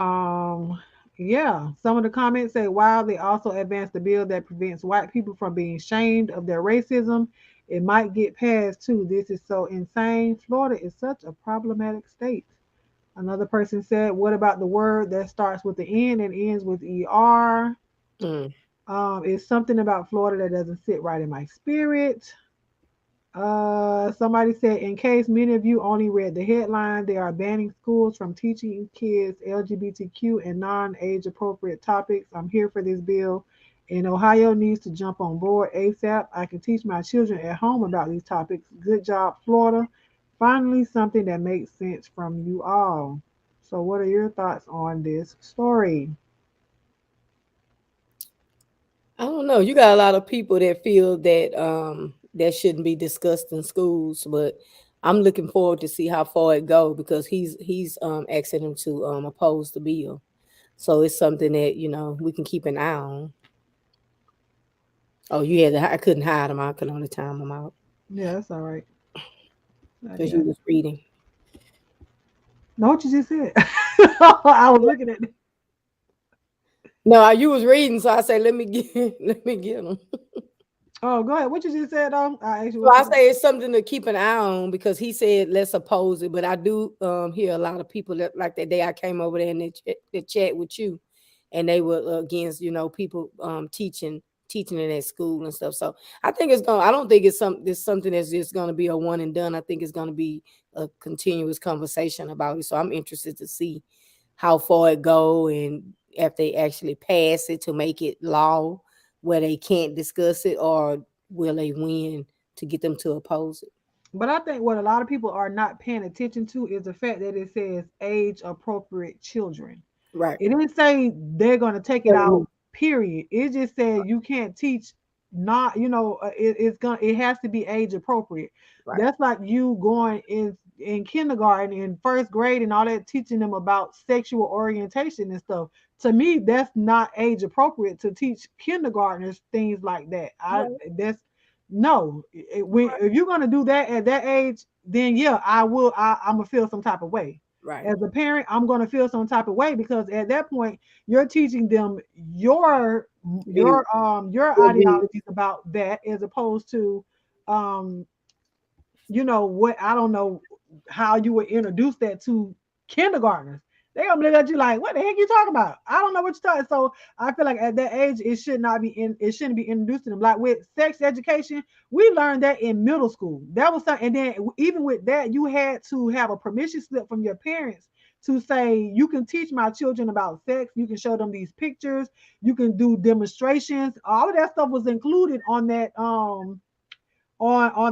[SPEAKER 2] yeah, some of the comments say, wow, they also advanced a bill that prevents white people from being shamed of their racism. It might get passed too. This is so insane. Florida is such a problematic state. Another person said, what about the word that starts with the N and ends with ER?
[SPEAKER 1] Mm.
[SPEAKER 2] It's something about Florida that doesn't sit right in my spirit. Somebody said, in case many of you only read the headline, they are banning schools from teaching kids LGBTQ and non-age appropriate topics. I'm here for this bill. And Ohio needs to jump on board ASAP. I can teach my children at home about these topics. Good job, Florida. Finally, something that makes sense from you all. So, what are your thoughts on this story?
[SPEAKER 1] I don't know. You got a lot of people that feel that that shouldn't be discussed in schools, but I'm looking forward to see how far it go because he's asking him to oppose the bill. So it's something that we can keep an eye on. Oh, you had to, I couldn't hide him. I could only time him out
[SPEAKER 2] Yeah, that's all right. I
[SPEAKER 1] because you
[SPEAKER 2] got it.
[SPEAKER 1] was reading.
[SPEAKER 2] Know what you just said? I was looking at it.
[SPEAKER 1] No, you was reading, so I say let me get let me get him.
[SPEAKER 2] Oh, go ahead. What you just said, I asked you
[SPEAKER 1] So
[SPEAKER 2] what
[SPEAKER 1] I
[SPEAKER 2] you.
[SPEAKER 1] say it's something to keep an eye on because he said let's oppose it. But I do hear a lot of people that like that day I came over there and they chat with you, and they were against people teaching it at school and stuff. So I think it's going. I don't think it's something that's just going to be a one and done. I think it's going to be a continuous conversation about it. So I'm interested to see how far it go and if they actually pass it to make it law where they can't discuss it or will they win to get them to oppose it.
[SPEAKER 2] But I think what a lot of people are not paying attention to is the fact that it says age appropriate children.
[SPEAKER 1] Right.
[SPEAKER 2] It didn't say they're going to take it
[SPEAKER 1] Mhm.
[SPEAKER 2] out, period. It just said you can't teach not, it has to be age appropriate.
[SPEAKER 1] Right.
[SPEAKER 2] That's like you going in kindergarten in first grade and all that, teaching them about sexual orientation and stuff. To me, that's not age appropriate to teach kindergartners things like that.
[SPEAKER 1] Right.
[SPEAKER 2] That's no. If you're gonna do that at that age, then yeah, I will. I'm gonna feel some type of way
[SPEAKER 1] Right.
[SPEAKER 2] as a parent. I'm going to feel some type of way because at that point you're teaching them your
[SPEAKER 1] View.
[SPEAKER 2] your
[SPEAKER 1] Your view.
[SPEAKER 2] ideologies about that as opposed to um what I don't know how you would introduce that to kindergartners. They gonna look at you like, what the heck you talking about? I don't know what you're talking. So I feel like at that age, it shouldn't be introduced to them. Like with sex education, we learned that in middle school. That was something, and then even with that, you had to have a permission slip from your parents to say you can teach my children about sex. You can show them these pictures. You can do demonstrations. All of that stuff was included on that on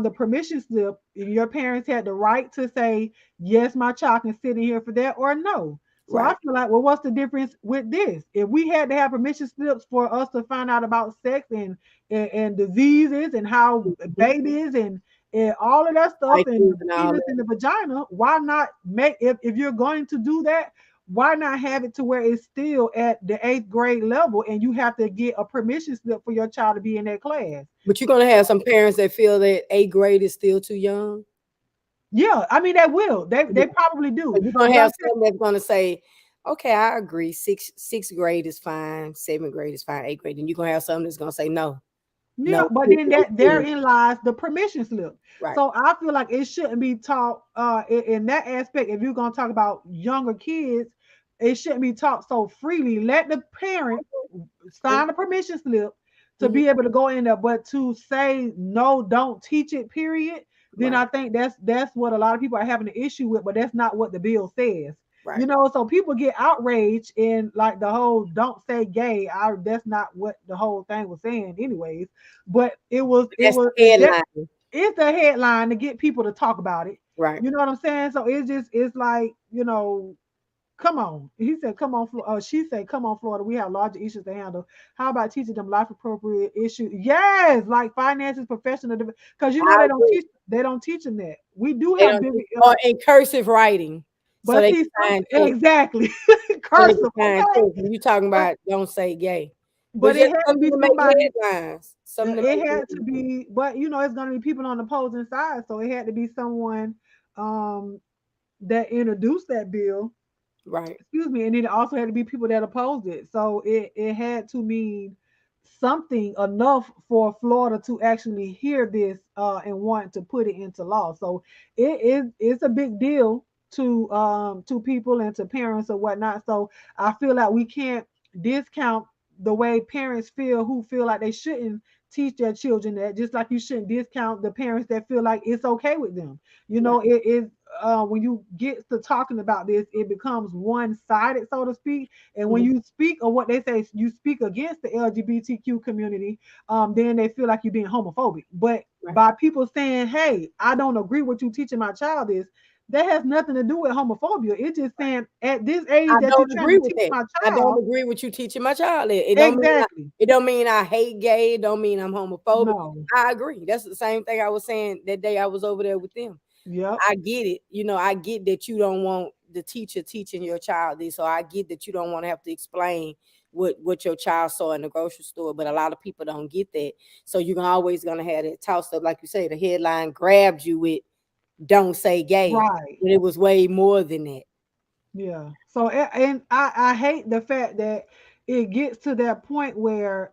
[SPEAKER 2] the permission slip. Your parents had the right to say yes, my child can sit in here for that, or no. So I
[SPEAKER 1] Right.
[SPEAKER 2] feel like, well, what's the difference with this? If we had to have permission slips for us to find out about sex and diseases and how
[SPEAKER 1] Mhm.
[SPEAKER 2] babies and all of that stuff and
[SPEAKER 1] IQs
[SPEAKER 2] the
[SPEAKER 1] and all
[SPEAKER 2] penis
[SPEAKER 1] that.
[SPEAKER 2] and the vagina, why not make if you're going to do that, why not have it to where it's still at the eighth grade level and you have to get a permission slip for your child to be in that class?
[SPEAKER 1] But you're gonna have some parents that feel that eighth grade is still too young.
[SPEAKER 2] Yeah, I mean they will. They
[SPEAKER 1] Yeah.
[SPEAKER 2] probably do.
[SPEAKER 1] So you're gonna
[SPEAKER 2] But I'm
[SPEAKER 1] have some that's gonna say, okay, I agree. Sixth grade is fine, seventh grade is fine, eighth grade. And you're gonna have some that's gonna say no,
[SPEAKER 2] yeah,
[SPEAKER 1] no,
[SPEAKER 2] but
[SPEAKER 1] kids
[SPEAKER 2] then
[SPEAKER 1] are
[SPEAKER 2] that
[SPEAKER 1] still-"
[SPEAKER 2] therein lies the permission slip.
[SPEAKER 1] right,
[SPEAKER 2] So I feel like it shouldn't be taught in that aspect. If you're gonna talk about younger kids, it shouldn't be taught so freely. Let the parent sign a permission slip to
[SPEAKER 1] mhm,
[SPEAKER 2] be able to go in there, but to say no, don't teach it, period. Then
[SPEAKER 1] right,
[SPEAKER 2] I think that's what a lot of people are having an issue with, but that's not what the bill says.
[SPEAKER 1] right.
[SPEAKER 2] So people get outraged in like the whole "don't say gay." That's not what the whole thing was saying, anyways. But it
[SPEAKER 1] That's
[SPEAKER 2] was
[SPEAKER 1] the headline,
[SPEAKER 2] it's a headline to get people to talk about it.
[SPEAKER 1] right?
[SPEAKER 2] You know what I'm saying? So it's like come on. He said, come on. She said, come on, Florida. We have larger issues to handle. How about teaching them life appropriate issues? Yes, like finances, professional, because
[SPEAKER 1] I agree.
[SPEAKER 2] they don't teach them that. We do
[SPEAKER 1] They
[SPEAKER 2] have
[SPEAKER 1] don't
[SPEAKER 2] big,
[SPEAKER 1] or in cursive writing, so
[SPEAKER 2] but
[SPEAKER 1] they can
[SPEAKER 2] see,
[SPEAKER 1] find children.
[SPEAKER 2] exactly
[SPEAKER 1] So they can
[SPEAKER 2] cursive,
[SPEAKER 1] find
[SPEAKER 2] okay,
[SPEAKER 1] children. You talking
[SPEAKER 2] but
[SPEAKER 1] about don't say gay, but
[SPEAKER 2] but
[SPEAKER 1] just
[SPEAKER 2] it had to
[SPEAKER 1] something
[SPEAKER 2] be
[SPEAKER 1] to make
[SPEAKER 2] somebody.
[SPEAKER 1] headlines. Something to
[SPEAKER 2] It
[SPEAKER 1] make
[SPEAKER 2] had to
[SPEAKER 1] headlines.
[SPEAKER 2] be, but it's going to be people on the opposing side, so it had to be someone um that introduced that bill,
[SPEAKER 1] Right.
[SPEAKER 2] excuse me, and then it also had to be people that opposed it. So it had to mean something enough for Florida to actually hear this and want to put it into law. So it's a big deal to people and to parents or whatnot. So I feel like we can't discount the way parents feel who feel like they shouldn't teach their children that, just like you shouldn't discount the parents that feel like it's okay with them. You know, it is when you get to talking about this, it becomes one-sided, so to speak. And when you speak, or what they say, you speak against the LGBTQ community, then they feel like you're being homophobic. But by people saying, hey, I don't agree with you teaching my child this, that has nothing to do with homophobia. It's just saying at this age
[SPEAKER 1] I
[SPEAKER 2] that you're
[SPEAKER 1] don't
[SPEAKER 2] trying
[SPEAKER 1] agree
[SPEAKER 2] to
[SPEAKER 1] with
[SPEAKER 2] teach
[SPEAKER 1] that.
[SPEAKER 2] my
[SPEAKER 1] I don't
[SPEAKER 2] child.
[SPEAKER 1] agree with you teaching my child that.
[SPEAKER 2] Exactly.
[SPEAKER 1] It don't mean I hate gay. It don't mean I'm homophobic.
[SPEAKER 2] No.
[SPEAKER 1] I agree. That's the same thing I was saying that day I was over there with them.
[SPEAKER 2] Yep.
[SPEAKER 1] I get it. You know, I get that you don't want the teacher teaching your child this. So I get that you don't want to have to explain what your child saw in the grocery store. But a lot of people don't get that. So you're always gonna have that tossed up, like you say, the headline grabbed you with "Don't say gay,"
[SPEAKER 2] Right.
[SPEAKER 1] but it was way more than that.
[SPEAKER 2] Yeah. So and I hate the fact that it gets to that point where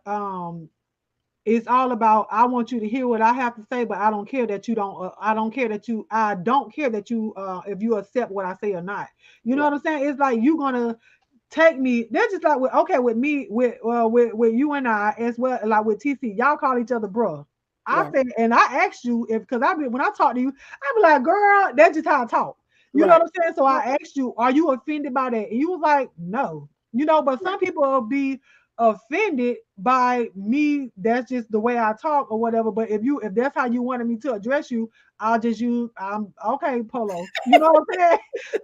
[SPEAKER 2] it's all about, I want you to hear what I have to say, but I don't care that you don't I don't care that you if you accept what I say or not. You know what I'm saying? It's like you gonna take me. They're just like with me with you and I as well, like with TC, y'all call each other bruh. I said, and I asked you if, because when I talk to you, I be like, girl, that's just how I talk. You know what I'm saying? So I asked you, are you offended by that? And you was like, no. You know, but some people will be offended by me. That's just the way I talk or whatever. But if that's how you wanted me to address you, I'll just use okay, Polo. You know what I'm saying?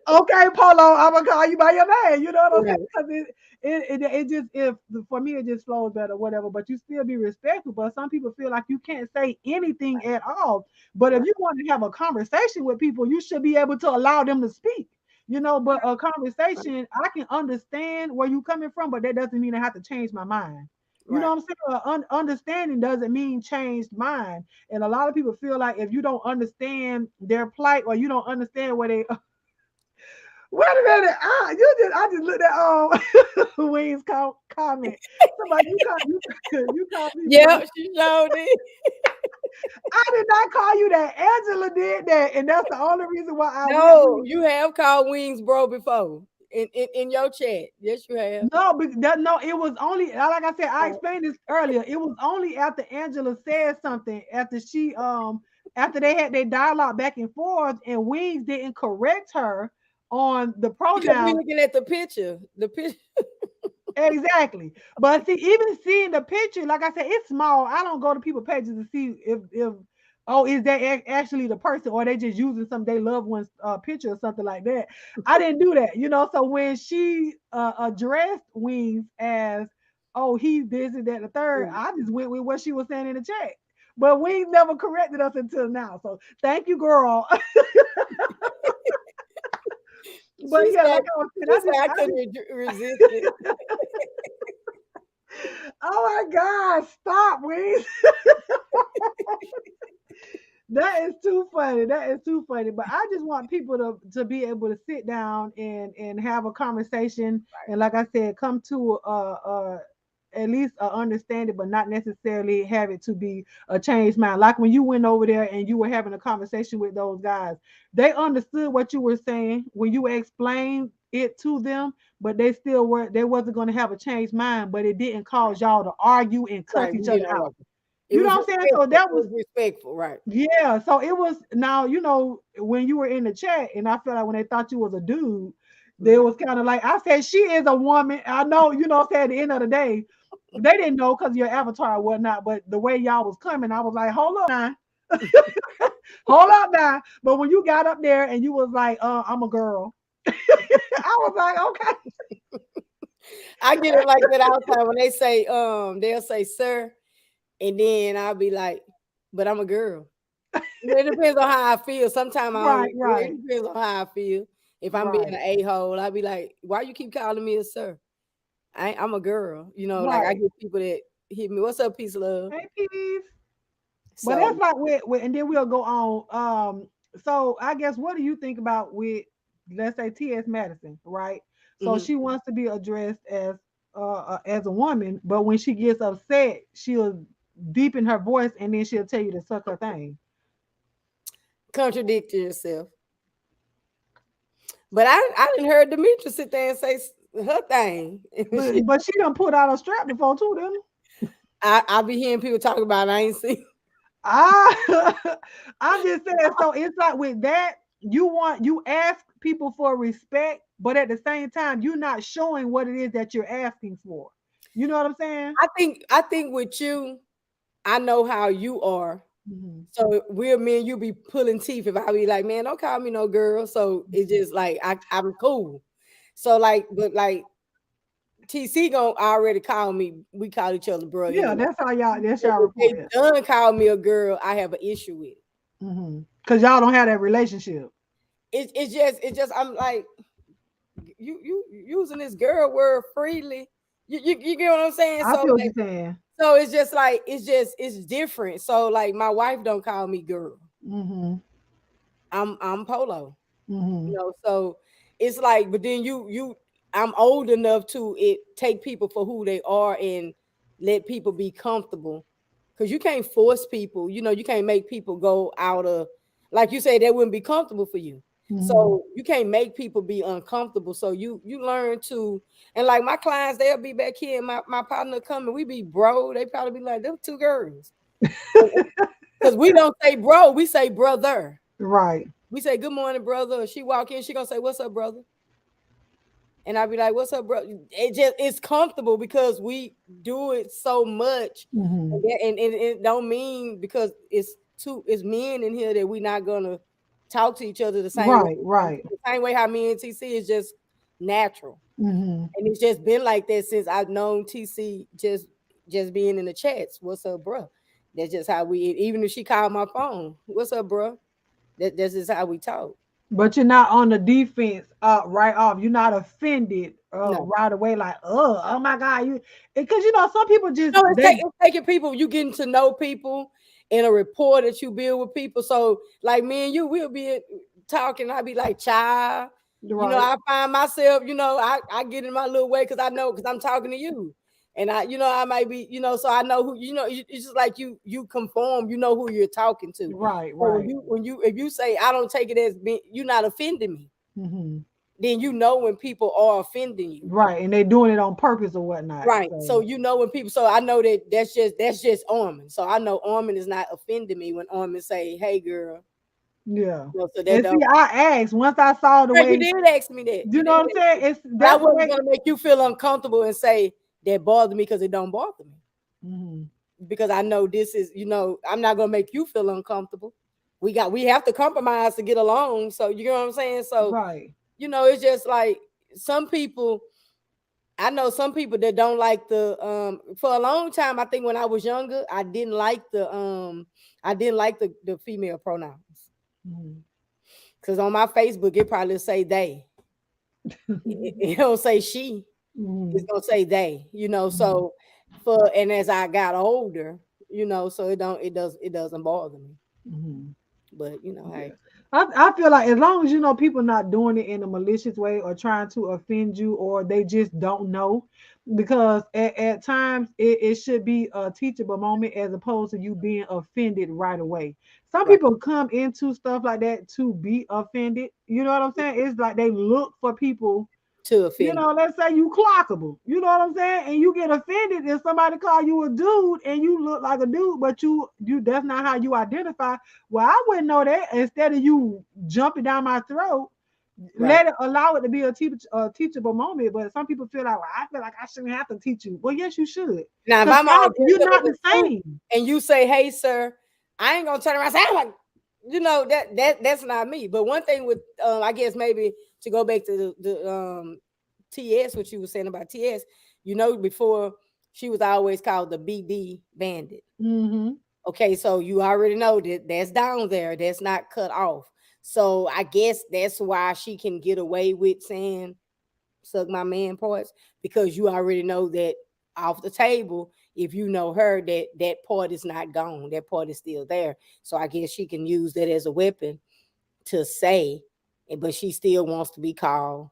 [SPEAKER 2] Okay, Polo, I'm gonna call you by your name. You know what I'm saying? Because it just, if for me it just flows better, whatever. But you still be respectful. But some people feel like you can't say anything at all. But if you want to have a conversation with people, you should be able to allow them to speak. You know, but a conversation, I can understand where you're coming from, but that doesn't mean I have to change my mind. You know what I'm saying? Understanding doesn't mean changed mind. And a lot of people feel like if you don't understand their plight, or you don't understand where they wait a minute, I just looked at Wayne's comment. Somebody, you called me.
[SPEAKER 1] Yeah, she showed it.
[SPEAKER 2] I did not call you that. Angela did that, and that's the only reason why I
[SPEAKER 1] No, you have called Wings bro before in your chat. Yes, you have.
[SPEAKER 2] No, but no, it was only, like I said, I explained this earlier. It was only after Angela said something, after they had their dialogue back and forth, and Wings didn't correct her on the
[SPEAKER 1] Because we're
[SPEAKER 2] pronoun.
[SPEAKER 1] looking at the picture. The picture.
[SPEAKER 2] Exactly. But see, even seeing the picture, like I said, it's small. I don't go to people's pages to see if is that actually the person, or they just using some they loved one's picture or something like that. I didn't do that, you know. So when she addressed Wings as, oh, he this and that the third, I just went with what she was saying in the chat. But Wings never corrected us until now. So thank you, girl. But yeah, like I was saying,
[SPEAKER 1] I couldn't resist it.
[SPEAKER 2] Oh my God, stop, Wings. That is too funny. That is too funny. But I just want people to be able to sit down and have a conversation. And like I said, come to at least a understanding, but not necessarily have it to be a changed mind. Like when you went over there and you were having a conversation with those guys, they understood what you were saying when you explained it to them, but they wasn't going to have a changed mind, but it didn't cause y'all to argue and cuss each other out. You know what I'm saying? So that was
[SPEAKER 1] respectful, right?
[SPEAKER 2] Yeah. So it was, now, you know, when you were in the chat, and I felt like when they thought you was a dude, there was kind of like, I said, she is a woman. I know, you know, at the end of the day, they didn't know because your avatar or whatnot, but the way y'all was coming, I was like, hold up now. Hold up now. But when you got up there and you was like, I'm a girl, I was like, okay.
[SPEAKER 1] I get it like that all the time when they say, they'll say, sir, and then I'll be like, but I'm a girl. It depends on how I feel. Sometimes it depends on how I feel. If I'm being an a-hole, I'll be like, why you keep calling me a sir? I'm a girl. You know, like I get people that hit me. What's up, peace, love?
[SPEAKER 2] Hey, peace. But that's like with, and then we'll go on. So I guess, what do you think about with, let's say, T.S. Madison, right? So she wants to be addressed as a woman, but when she gets upset, she'll deepen her voice, and then she'll tell you to suck her thing.
[SPEAKER 1] Contradict yourself. But I didn't hear Demetra sit there and say her thing.
[SPEAKER 2] But she done put out a strap before too, didn't it?
[SPEAKER 1] I be hearing people talk about it. I ain't seen.
[SPEAKER 2] I'm just saying. So it's like with that, you ask people for respect, but at the same time, you're not showing what it is that you're asking for. You know what I'm saying?
[SPEAKER 1] I think with you, I know how you are.
[SPEAKER 2] Mm-hmm.
[SPEAKER 1] So me and you be pulling teeth if I be like, man, don't call me no girl. So it's just like I'm cool. So like, but like TC gonna already call me. We call each other bro.
[SPEAKER 2] Yeah,
[SPEAKER 1] Anyway.
[SPEAKER 2] that's how y'all. That's
[SPEAKER 1] So
[SPEAKER 2] y'all
[SPEAKER 1] if they
[SPEAKER 2] report it.
[SPEAKER 1] done call me a girl, I have an issue with it.
[SPEAKER 2] Because y'all don't have that relationship.
[SPEAKER 1] It's just I'm like you using this girl word freely. You get what I'm saying?
[SPEAKER 2] I
[SPEAKER 1] So
[SPEAKER 2] feel what
[SPEAKER 1] like,
[SPEAKER 2] you're saying.
[SPEAKER 1] so it's just like it's different. So like my wife don't call me girl.
[SPEAKER 2] Mm-hmm.
[SPEAKER 1] I'm Polo.
[SPEAKER 2] Mm-hmm.
[SPEAKER 1] You know, so it's like, but then I'm old enough to take people for who they are and let people be comfortable. Because you can't force people, you can't make people go out of, like you say, that wouldn't be comfortable for you.
[SPEAKER 2] Mm-hmm.
[SPEAKER 1] So you can't make people be uncomfortable. So you learn to, and like my clients, they'll be back here and my partner coming, we be bro, they probably be like, them two girls. Because we don't say bro, we say brother.
[SPEAKER 2] Right.
[SPEAKER 1] We say good morning, brother. She walk in, she gonna say, what's up, brother? And I'll be like, what's up, bro? It's comfortable because we do it so much.
[SPEAKER 2] Mm-hmm.
[SPEAKER 1] And it don't mean because it's men in here that we're not gonna talk to each other the same way.
[SPEAKER 2] Right.
[SPEAKER 1] The same way how me and TC is just natural.
[SPEAKER 2] Mm-hmm.
[SPEAKER 1] And it's just been like that since I've known TC, just being in the chats. What's up, bro? That's just how we, even if she called my phone, what's up, bro? That's just how we talk.
[SPEAKER 2] But you're not on the defense right off. You're not offended
[SPEAKER 1] No.
[SPEAKER 2] right away, like, oh my God. Because some people just
[SPEAKER 1] No, it's taking people, you getting to know people in a rapport that you build with people. So like me and you, we'll be talking. I'll be like, child,
[SPEAKER 2] right.
[SPEAKER 1] I find myself, I get in my little way because I'm talking to you. And I might be, so I know who, it's just like you conform, who you're talking to.
[SPEAKER 2] Right.
[SPEAKER 1] So if you say, I don't take it as being, you're not offending me.
[SPEAKER 2] Mm-hmm.
[SPEAKER 1] Then when people are offending you.
[SPEAKER 2] Right. And they're doing it on purpose or whatnot.
[SPEAKER 1] Right. So when people, so I know that's just Armin. So I know Armin is not offending me when Armin say, hey girl.
[SPEAKER 2] Yeah.
[SPEAKER 1] So that
[SPEAKER 2] and see, I asked once I saw the way
[SPEAKER 1] you did ask me that.
[SPEAKER 2] You know what I'm saying? It's
[SPEAKER 1] I wasn't gonna make you feel uncomfortable and say that bothered me because it don't bother me.
[SPEAKER 2] Mm-hmm.
[SPEAKER 1] Because I know this is, I'm not gonna make you feel uncomfortable. We have to compromise to get along. So you know what I'm saying? So
[SPEAKER 2] right.
[SPEAKER 1] It's just like some people. I know some people that don't like the for a long time. I think when I was younger, I didn't like the female pronouns. Because on my Facebook, it probably say they. It don't say she. It's gonna say they, so and as I got older, so it doesn't bother me. But hey.
[SPEAKER 2] I feel like as long as people not doing it in a malicious way or trying to offend you or they just don't know, because at times it should be a teachable moment as opposed to you being offended right away. Some people come into stuff like that to be offended. You know what I'm saying? It's like they look for people
[SPEAKER 1] to offend.
[SPEAKER 2] Let's say you clockable. You know what I'm saying? And you get offended if somebody call you a dude and you look like a dude, but you that's not how you identify. Well, I wouldn't know that. Instead of you jumping down my throat, allow it to be a teachable moment. But some people feel like, well, I feel like I shouldn't have to teach you. Well, yes, you should.
[SPEAKER 1] Now, if I'm
[SPEAKER 2] you're not the same.
[SPEAKER 1] And you say, hey, sir, I ain't gonna turn around and say, I'm like, that's not me. But one thing with I guess maybe to go back to the TS, what you were saying about TS, before she was always called the BD bandit.
[SPEAKER 2] Mm-hmm.
[SPEAKER 1] Okay, so you already know that's down there, that's not cut off. So I guess that's why she can get away with saying suck my man parts, because you already know that off the table, if you know her, that part is not gone, that part is still there. So I guess she can use that as a weapon to say, but she still wants to be called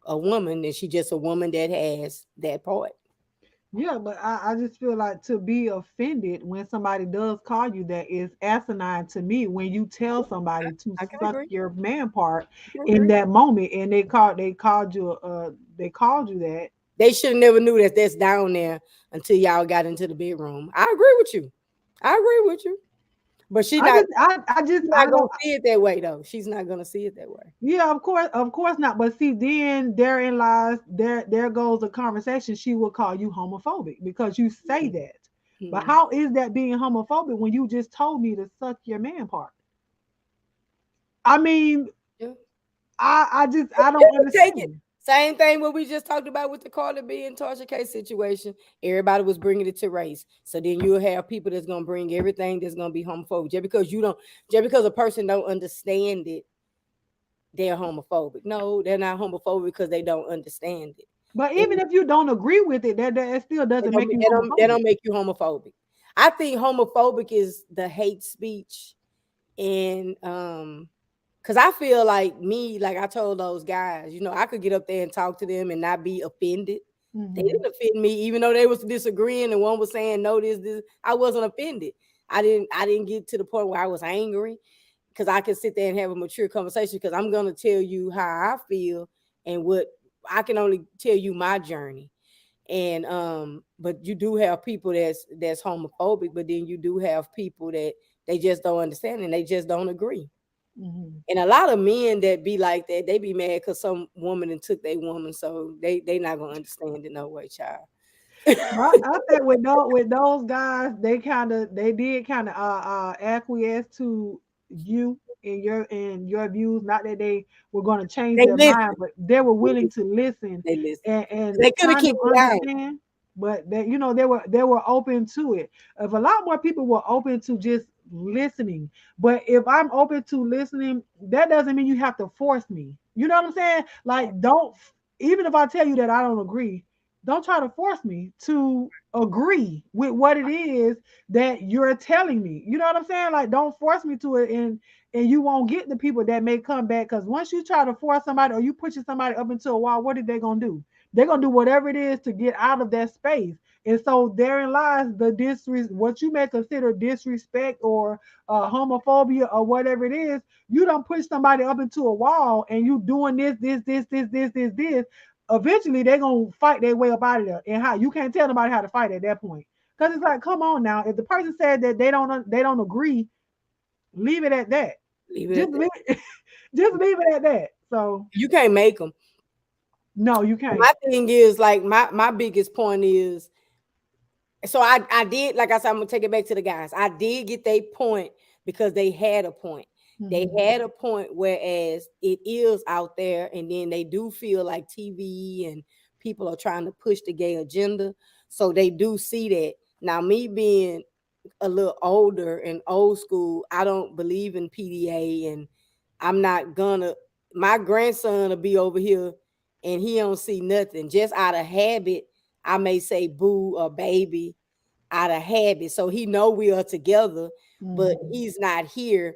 [SPEAKER 1] a woman, and she just a woman that has that part.
[SPEAKER 2] Yeah, but I just feel like to be offended when somebody does call you that is asinine to me when you tell somebody to
[SPEAKER 1] I can
[SPEAKER 2] suck
[SPEAKER 1] agree.
[SPEAKER 2] your man part
[SPEAKER 1] I can
[SPEAKER 2] in
[SPEAKER 1] agree.
[SPEAKER 2] that moment and they called you that.
[SPEAKER 1] They should have never knew that that's down there until y'all got into the bedroom. I agree with you. I agree with you. But
[SPEAKER 2] I just I just
[SPEAKER 1] she's
[SPEAKER 2] I
[SPEAKER 1] not gonna
[SPEAKER 2] don't
[SPEAKER 1] see it that way though. She's not gonna see it that way.
[SPEAKER 2] yeah, of course not. But see, then therein lies there goes a conversation. She will call you homophobic because you say that. But
[SPEAKER 1] Hmm.
[SPEAKER 2] how is that being homophobic when you just told me to suck your man part? I mean,
[SPEAKER 1] Yeah.
[SPEAKER 2] I don't
[SPEAKER 1] People take it.
[SPEAKER 2] understand.
[SPEAKER 1] Same thing what we just talked about with the Cardi B and Tasha K situation. Everybody was bringing it to race. So then you'll have people that's gonna bring everything that's gonna be homophobic. Just because a person don't understand it, they're homophobic. No, they're not homophobic because they don't understand it.
[SPEAKER 2] But
[SPEAKER 1] And
[SPEAKER 2] even if you don't agree with it, that still doesn't make you
[SPEAKER 1] that
[SPEAKER 2] homophobic.
[SPEAKER 1] don't make you homophobic. I think homophobic is the hate speech and because I feel like me, like I told those guys, I could get up there and talk to them and not be offended. They
[SPEAKER 2] Hmm.
[SPEAKER 1] didn't offend me, even though they was disagreeing and one was saying no, this. I wasn't offended. I didn't get to the point where I was angry because I can sit there and have a mature conversation because I'm gonna tell you how I feel and what I can only tell you my journey. And but you do have people that's homophobic, but then you do have people that they just don't understand and they just don't agree.
[SPEAKER 2] Hmm.
[SPEAKER 1] And a lot of men that be like that, they be mad because some woman and took their woman, so they not gonna understand it no way, child.
[SPEAKER 2] I think with those guys, they did kind of acquiesce to you and your views. Not that they were going to change
[SPEAKER 1] They
[SPEAKER 2] their mind,
[SPEAKER 1] listen.
[SPEAKER 2] but they were willing to listen
[SPEAKER 1] They listen.
[SPEAKER 2] and
[SPEAKER 1] They could have
[SPEAKER 2] kind of
[SPEAKER 1] kicked me out.
[SPEAKER 2] understand. But they were open to it. If a lot more people were open to just listening, but if I'm open to listening, that doesn't mean you have to force me. You know what I'm saying? Like, don't, even if I tell you that I don't agree, don't try to force me to agree with what it is that you're telling me. You know what I'm saying? Like, don't force me to it, and you won't get the people that may come back. Because once you try to force somebody or you pushing somebody up into a wall, what are they gonna do? They're gonna do whatever it is to get out of that space. And so therein lies the what you may consider disrespect or homophobia or whatever it is. You don't push somebody up into a wall and you doing this. Eventually they're gonna fight their way up out of there. And how you can't tell nobody how to fight at that point. Because it's like, come on now. If the person said that they don't agree, leave it at that.
[SPEAKER 1] Leave it
[SPEAKER 2] Just
[SPEAKER 1] at that.
[SPEAKER 2] leave it, just leave it at that. So
[SPEAKER 1] You can't make them.
[SPEAKER 2] no, you can't.
[SPEAKER 1] My thing is like my biggest point is so I did, like I said, I'm gonna take it back to the guys. I did get their point because they had a point. They
[SPEAKER 2] Mhm.
[SPEAKER 1] had a point, whereas it is out there, and then they do feel like TV and people are trying to push the gay agenda. So they do see that. Now, me being a little older and old school, I don't believe in PDA, and I'm not gonna. My grandson will be over here, and he don't see nothing. Just out of habit, I may say boo or baby out of habit, so he know we are together, but
[SPEAKER 2] Mhm.
[SPEAKER 1] he's not here,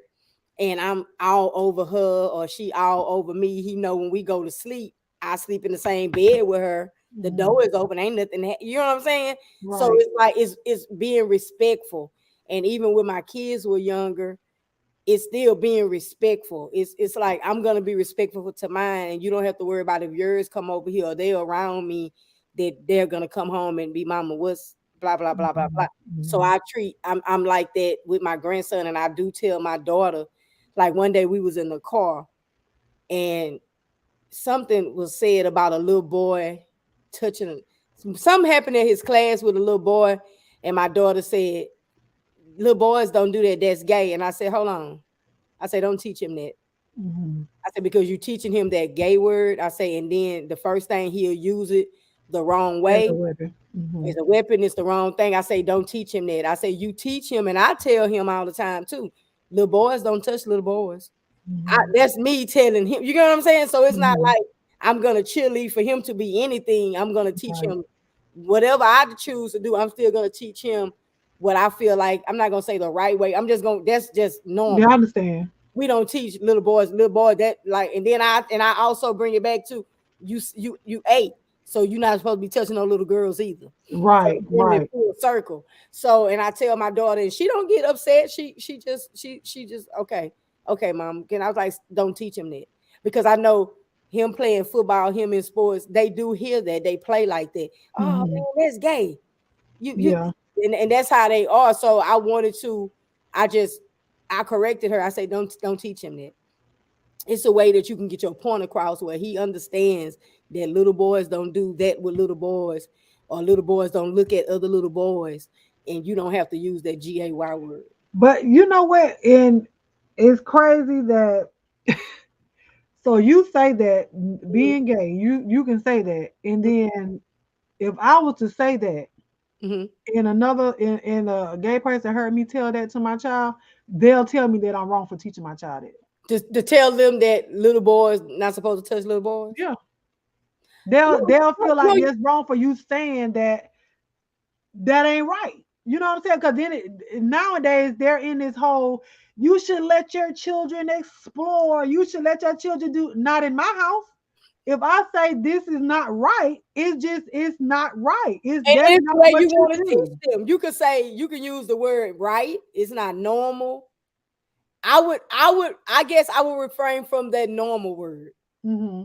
[SPEAKER 1] and I'm all over her or she all over me. He know when we go to sleep, I sleep in the same bed with her. The
[SPEAKER 2] Mhm.
[SPEAKER 1] door is open, ain't nothing. You know what I'm saying? So
[SPEAKER 2] Right.
[SPEAKER 1] it's like it's being respectful, and even when my kids were younger, it's still being respectful. It's like I'm gonna be respectful to mine, and you don't have to worry about if yours come over here or they're around me that they're gonna come home and be mama what's blah blah blah blah blah.
[SPEAKER 2] Mhm.
[SPEAKER 1] So
[SPEAKER 2] Mhm.
[SPEAKER 1] I'm like that with my grandson, and I do tell my daughter. Like one day we was in the car and something was said about a little boy touching something happened in his class with a little boy, and my daughter said, "Little boys don't do that. That's gay." And I said, "Hold on." I said, "Don't teach him that."
[SPEAKER 2] Mhm.
[SPEAKER 1] I said, because you're teaching him that gay word. I say, and then the first thing he'll use it the wrong
[SPEAKER 2] As a
[SPEAKER 1] way.
[SPEAKER 2] weapon.
[SPEAKER 1] As
[SPEAKER 2] Mhm.
[SPEAKER 1] a weapon, it's the wrong thing. I say, don't teach him that. I say, you teach him, and I tell him all the time too. Little boys don't touch little boys.
[SPEAKER 2] Mhm.
[SPEAKER 1] That's me telling him. You know what I'm saying? So it's not
[SPEAKER 2] Mhm.
[SPEAKER 1] like I'm gonna cheerlead for him to be anything. I'm gonna teach
[SPEAKER 2] Right.
[SPEAKER 1] him whatever I choose to do. I'm still gonna teach him what I feel like. I'm not gonna say the right way. I'm just gonna. That's just
[SPEAKER 2] Yeah, I
[SPEAKER 1] normal.
[SPEAKER 2] understand.
[SPEAKER 1] We don't teach little boys that like, and then I also bring it back to you ate. So you're not supposed to be touching no little girls either.
[SPEAKER 2] Right,
[SPEAKER 1] So in the
[SPEAKER 2] right.
[SPEAKER 1] full circle. So, and I tell my daughter, and she don't get upset. She just okay, mom. And I was like, don't teach him that, because I know him playing football, him in sports, they do hear that, they play like that. Oh
[SPEAKER 2] Mhm.
[SPEAKER 1] man, that's gay. You
[SPEAKER 2] Yeah.
[SPEAKER 1] and that's how they are. So I wanted to, I corrected her. I say, don't teach him that. It's a way that you can get your point across where he understands that little boys don't do that with little boys, or little boys don't look at other little boys, and you don't have to use that GAY word.
[SPEAKER 2] But you know what? And it's crazy that so you say that being gay, you can say that, and then if I was to say that,
[SPEAKER 1] Mm-hmm.
[SPEAKER 2] and in a gay person heard me tell that to my child, they'll tell me that I'm wrong for teaching my child it.
[SPEAKER 1] To tell them that little boys not supposed to touch little boys.
[SPEAKER 2] Yeah.
[SPEAKER 1] No,
[SPEAKER 2] They'll feel like
[SPEAKER 1] no,
[SPEAKER 2] it's wrong for you saying that ain't right. You know what I'm saying? Because then nowadays they're in this whole you should let your children explore. You should let your children do not in my house. If I say this is not right, it's not right.
[SPEAKER 1] and
[SPEAKER 2] That's
[SPEAKER 1] it's
[SPEAKER 2] not
[SPEAKER 1] the way
[SPEAKER 2] what
[SPEAKER 1] you
[SPEAKER 2] you
[SPEAKER 1] want to teach
[SPEAKER 2] do.
[SPEAKER 1] them. You could say, you can use the word right. It's not normal. I guess I would refrain from that normal word.
[SPEAKER 2] Hmm.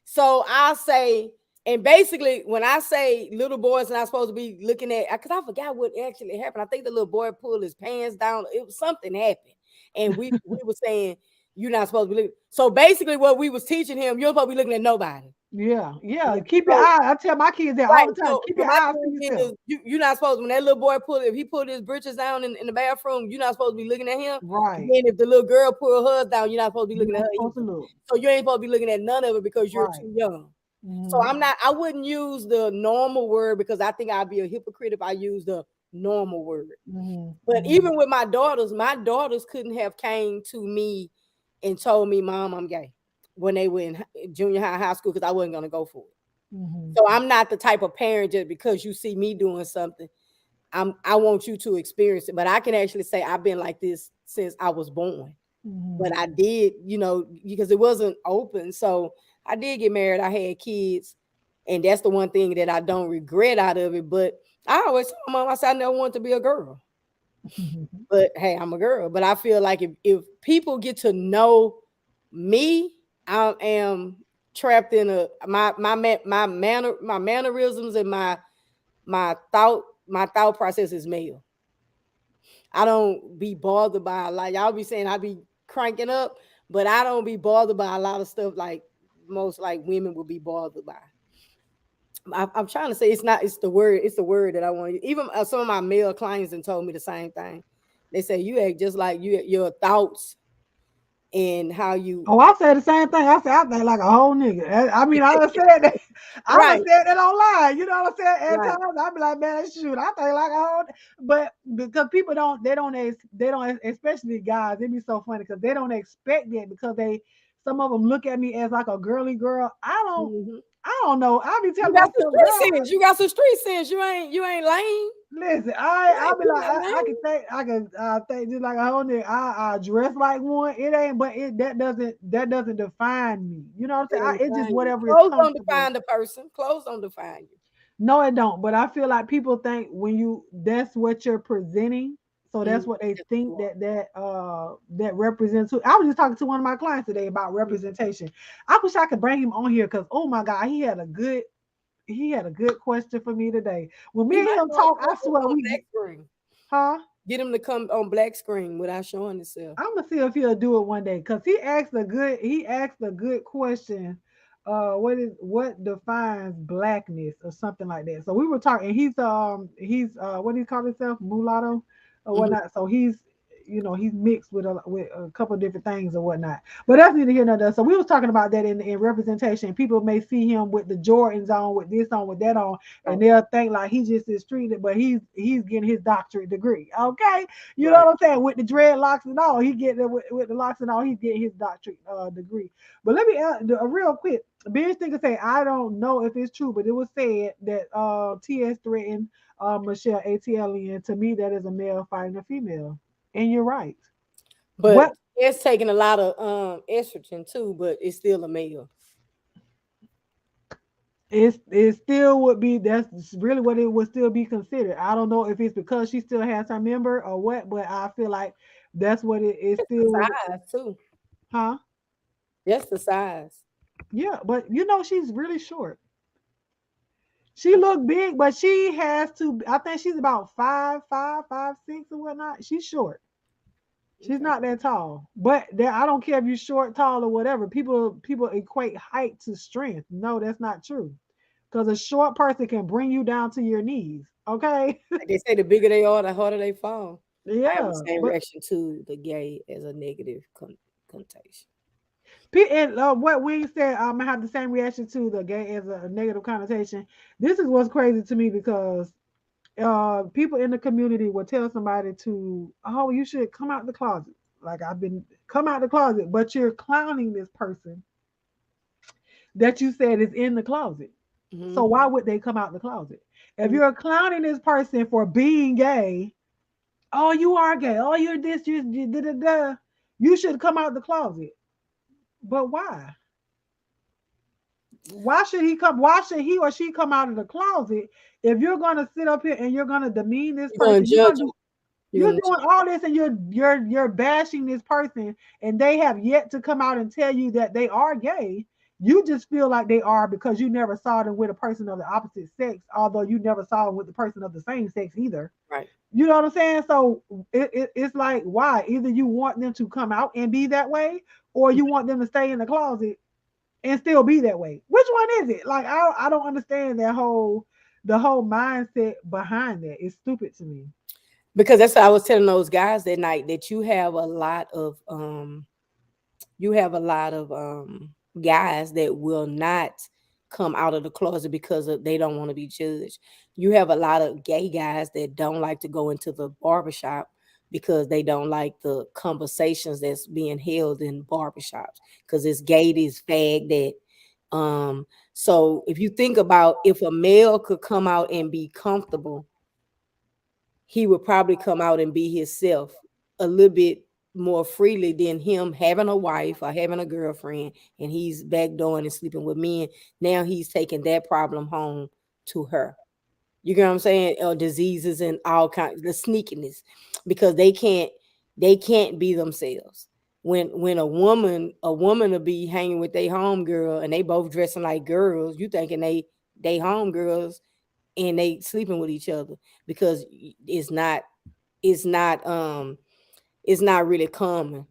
[SPEAKER 1] So I'll say, and basically, when I say little boys not supposed to be looking at, because I forgot what actually happened. I think the little boy pulled his pants down. It was something happened, and we were saying you're not supposed to be looking. So basically, what we was teaching him, you're supposed to be looking at nobody.
[SPEAKER 2] Yeah, yeah.
[SPEAKER 1] Yeah.
[SPEAKER 2] Keep your
[SPEAKER 1] So
[SPEAKER 2] eye. I tell my kids that
[SPEAKER 1] right.
[SPEAKER 2] all the time. Keep
[SPEAKER 1] So
[SPEAKER 2] your
[SPEAKER 1] my
[SPEAKER 2] eyes to
[SPEAKER 1] thing
[SPEAKER 2] yourself.
[SPEAKER 1] is, you're not supposed, when that little boy if he pulled his britches down in the bathroom, you're not supposed to be looking at him. And
[SPEAKER 2] Right.
[SPEAKER 1] then if the little girl pulled hers down, you're not supposed to be
[SPEAKER 2] You're
[SPEAKER 1] looking at
[SPEAKER 2] not
[SPEAKER 1] her
[SPEAKER 2] supposed to
[SPEAKER 1] either.
[SPEAKER 2] look.
[SPEAKER 1] So you ain't supposed to be looking at none of it because you're
[SPEAKER 2] Right.
[SPEAKER 1] too young. So
[SPEAKER 2] Hmm.
[SPEAKER 1] I wouldn't use the normal word, because I think I'd be a hypocrite if I use the normal word.
[SPEAKER 2] Hmm.
[SPEAKER 1] But even with my daughters couldn't have came to me and told me, Mom, I'm gay, when they were in junior high school, because I wasn't going to go for it.
[SPEAKER 2] Hmm.
[SPEAKER 1] So I'm not the type of parent just because you see me doing something, I want you to experience it. But I can actually say I've been like this since I was born.
[SPEAKER 2] Hmm.
[SPEAKER 1] But I did, because it wasn't open. So I did get married. I had kids. And that's the one thing that I don't regret out of it. But I always told my mom, I said, I never wanted to be a girl. But hey, I'm a girl. But I feel like if people get to know me, I am trapped in my mannerisms, and my thought process is male. I don't be bothered by, like y'all be saying I be cranking up, but I don't be bothered by a lot of stuff like most like women will be bothered by. I'm trying to say it's the word that I want to. Even some of my male clients and told me the same thing. They say you act just like your thoughts and how you
[SPEAKER 2] Oh, I said the same thing. I said I think like a whole nigga. I mean, I done said that. I done
[SPEAKER 1] right,
[SPEAKER 2] said that online. You know what I'm saying? At
[SPEAKER 1] right.
[SPEAKER 2] times I be like, man, shoot, I think like a whole. But because people don't, especially guys. It be so funny because they don't expect that because some of them look at me as like a girly girl.
[SPEAKER 1] Mhm.
[SPEAKER 2] I don't know. I be
[SPEAKER 1] You
[SPEAKER 2] telling
[SPEAKER 1] got some
[SPEAKER 2] myself,
[SPEAKER 1] street
[SPEAKER 2] girl,
[SPEAKER 1] sense. You got some street sense. You ain't lame.
[SPEAKER 2] listen,
[SPEAKER 1] Right,
[SPEAKER 2] I be
[SPEAKER 1] you
[SPEAKER 2] like
[SPEAKER 1] not
[SPEAKER 2] I
[SPEAKER 1] lame.
[SPEAKER 2] can think just like a whole nigga. I dress like one. It ain't, but that doesn't define me. You know what I'm
[SPEAKER 1] They
[SPEAKER 2] saying?
[SPEAKER 1] don't
[SPEAKER 2] It's just
[SPEAKER 1] define you.
[SPEAKER 2] whatever is
[SPEAKER 1] Clothes don't
[SPEAKER 2] comfortable.
[SPEAKER 1] define the person. Clothes don't define you.
[SPEAKER 2] No, it don't. But I feel like people think when that's what you're presenting. So that's
[SPEAKER 1] Mhm.
[SPEAKER 2] what they
[SPEAKER 1] That's what
[SPEAKER 2] think
[SPEAKER 1] you are.
[SPEAKER 2] that represents. I was just talking to one of my clients today about
[SPEAKER 1] Mhm.
[SPEAKER 2] representation. I wish I could bring him on here because oh my god, he had a good question for me today. When me
[SPEAKER 1] He
[SPEAKER 2] and
[SPEAKER 1] might
[SPEAKER 2] him
[SPEAKER 1] want to
[SPEAKER 2] talk,
[SPEAKER 1] come
[SPEAKER 2] I swear
[SPEAKER 1] on
[SPEAKER 2] we
[SPEAKER 1] black
[SPEAKER 2] get,
[SPEAKER 1] screen.
[SPEAKER 2] huh?
[SPEAKER 1] Get him to come on black screen without showing himself.
[SPEAKER 2] I'm gonna see if he'll do it one day because he asked a good question. What defines blackness or something like that. So we were talking. He's what do you call himself, mulatto or
[SPEAKER 1] Mhm.
[SPEAKER 2] whatnot. So he's mixed with a couple of different things or whatnot. But that's neither here nor there. So we was talking about that in representation. People may see him with the Jordans on, with this on, with that on, and
[SPEAKER 1] Right,
[SPEAKER 2] they'll think like he just is treated, but he's getting his doctorate degree. Okay, you know
[SPEAKER 1] right.
[SPEAKER 2] what I'm saying? With the dreadlocks and all, he getting it with the locks and all, he's getting his doctorate degree. But let me ask real quick. Bench thinker say, I don't know if it's true, but it was said that TS threatened Michelle ATLien. To me, that is a male fighting a female. And you're right.
[SPEAKER 1] But
[SPEAKER 2] What?
[SPEAKER 1] it's taking a lot of estrogen too, but it's still a male.
[SPEAKER 2] it still would be, that's really what it would still be considered. I don't know if it's because she still has her member or what, but I feel like that's what it is
[SPEAKER 1] The
[SPEAKER 2] still.
[SPEAKER 1] size too.
[SPEAKER 2] Huh?
[SPEAKER 1] Just the size.
[SPEAKER 2] Yeah, but she's really short. She look big, but she has to. I think she's about 5'5", 5'6", or whatnot. She's short. She's
[SPEAKER 1] Okay.
[SPEAKER 2] not that tall. But I don't care if you're short, tall, or whatever. People equate height to strength. No, that's not true. Because a short person can bring you down to your knees. Okay.
[SPEAKER 1] Like they say, the bigger they are, the harder they fall. I have the
[SPEAKER 2] Yeah.
[SPEAKER 1] same
[SPEAKER 2] But
[SPEAKER 1] reaction to the gay as a negative connotation.
[SPEAKER 2] and what we said, I have the same reaction to the gay as a negative connotation. This is what's crazy to me because people in the community will tell somebody to, oh, you should come out the closet. Like I've been come out the closet, but you're clowning this person that you said is in the closet. So
[SPEAKER 1] Hmm.
[SPEAKER 2] why would they come out the closet? If
[SPEAKER 1] Hmm.
[SPEAKER 2] you're clowning this person for being gay, oh, you are gay. Oh, you're this, you da da da. You should come out the closet. But why? Why should he come? Why should he or she come out of the closet if you're gonna sit up here and you're gonna demean this
[SPEAKER 1] You're gonna
[SPEAKER 2] person?
[SPEAKER 1] judge them. You're
[SPEAKER 2] You're
[SPEAKER 1] gonna
[SPEAKER 2] doing all this and you're bashing this person and they have yet to come out and tell you that they are gay. You just feel like they are because you never saw them with a person of the opposite sex, although you never saw them with the person of the same sex either.
[SPEAKER 1] right.
[SPEAKER 2] You know what I'm saying? So it's like, why? Either you want them to come out and be that way, or you want them to stay in the closet and still be that way. Which one is it? Like I don't understand the whole mindset behind that. It's stupid to me.
[SPEAKER 1] Because that's what I was telling those guys that night, that you have a lot of guys that will not come out of the closet because they don't want to be judged. You have a lot of gay guys that don't like to go into the barbershop because they don't like the conversations that's being held in barbershops because it's gay, it's fag that. So if you think about, if a male could come out and be comfortable, he would probably come out and be himself a little bit more freely than him having a wife or having a girlfriend and he's backdooring and sleeping with men. Now he's taking that problem home to her. You get what I'm saying? Or diseases and all kinds, the sneakiness, because they can't be themselves. When a woman will be hanging with their home girl and they both dressing like girls, you thinking they home girls and they sleeping with each other because it's not it's not really common.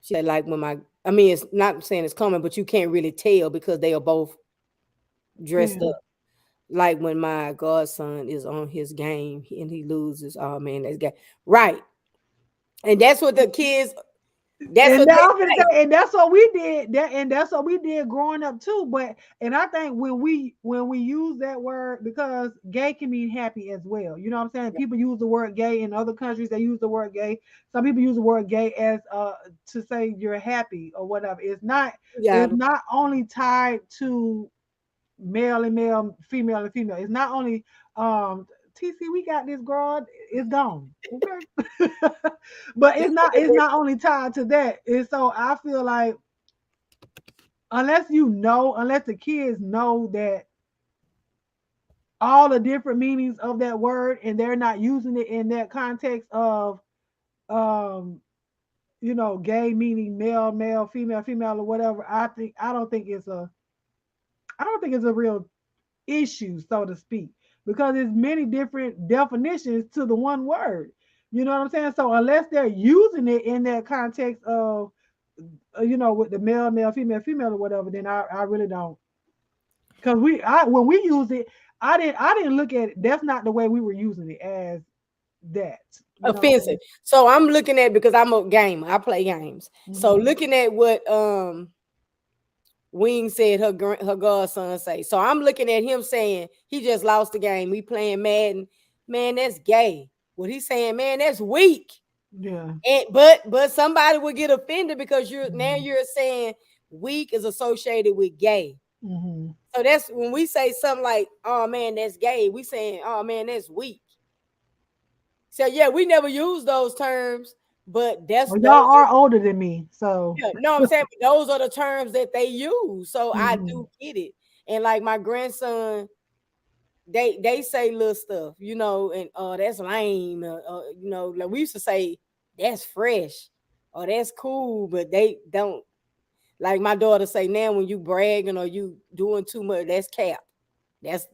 [SPEAKER 1] She said, like, I mean, it's not saying it's common, but you can't really tell because they are both
[SPEAKER 2] Yeah.
[SPEAKER 1] dressed up. Like when my godson is on his game and he loses, oh man, that's gay. Right. And that's what the kids, that's
[SPEAKER 2] And
[SPEAKER 1] what
[SPEAKER 2] now I'm gonna
[SPEAKER 1] they say.
[SPEAKER 2] say, and that's what we did. That's what we did growing up too. But and I think when we use that word, because gay can mean happy as well. You know what I'm saying? People use the word gay in other countries. They use the word gay. Some people use the word gay as to say you're happy or whatever. It's not.
[SPEAKER 1] You got
[SPEAKER 2] It's
[SPEAKER 1] 'em.
[SPEAKER 2] not only tied to male and male, female and female. It's not only TC, we got this girl, it's gone. Okay. But
[SPEAKER 1] That's what
[SPEAKER 2] it's
[SPEAKER 1] they
[SPEAKER 2] not only tied to that. And so I feel like unless the kids know that all the different meanings of that word and they're not using it in that context of um gay meaning male, male, female, female, or whatever. I don't think it's a real issue, so to speak, because there's many different definitions to the one word. You know what I'm saying? So unless they're using it in that context of, with the male, male, female, female, or whatever, then I really don't. Because when we use it, I didn't look at it. That's not the way we were using it as that. You know what
[SPEAKER 1] offensive. So I'm looking at, because I'm a gamer, I play games.
[SPEAKER 2] I'm
[SPEAKER 1] So
[SPEAKER 2] saying?
[SPEAKER 1] looking at what Wing said her godson say. So I'm looking at him saying he just lost the game. We playing Madden. Man, that's gay. What he's saying, man, that's weak.
[SPEAKER 2] Yeah.
[SPEAKER 1] And but somebody would get offended because
[SPEAKER 2] Mhm.
[SPEAKER 1] you're saying weak is associated with gay.
[SPEAKER 2] Mhm.
[SPEAKER 1] So that's when we say something like, "Oh man, that's gay." We saying, "Oh man, that's weak." So yeah, we never use those terms, but
[SPEAKER 2] Well, y'all
[SPEAKER 1] are,
[SPEAKER 2] are older than me, so.
[SPEAKER 1] yeah, no, I'm saying, but those are the terms that they use. So I
[SPEAKER 2] Mhm.
[SPEAKER 1] do get it. And like my grandson, they say little stuff, you know, and that's lame, you know, like we used to say that's fresh or that's cool, but they don't. Like my daughter say now, when you bragging or you doing too much, that's cap. That's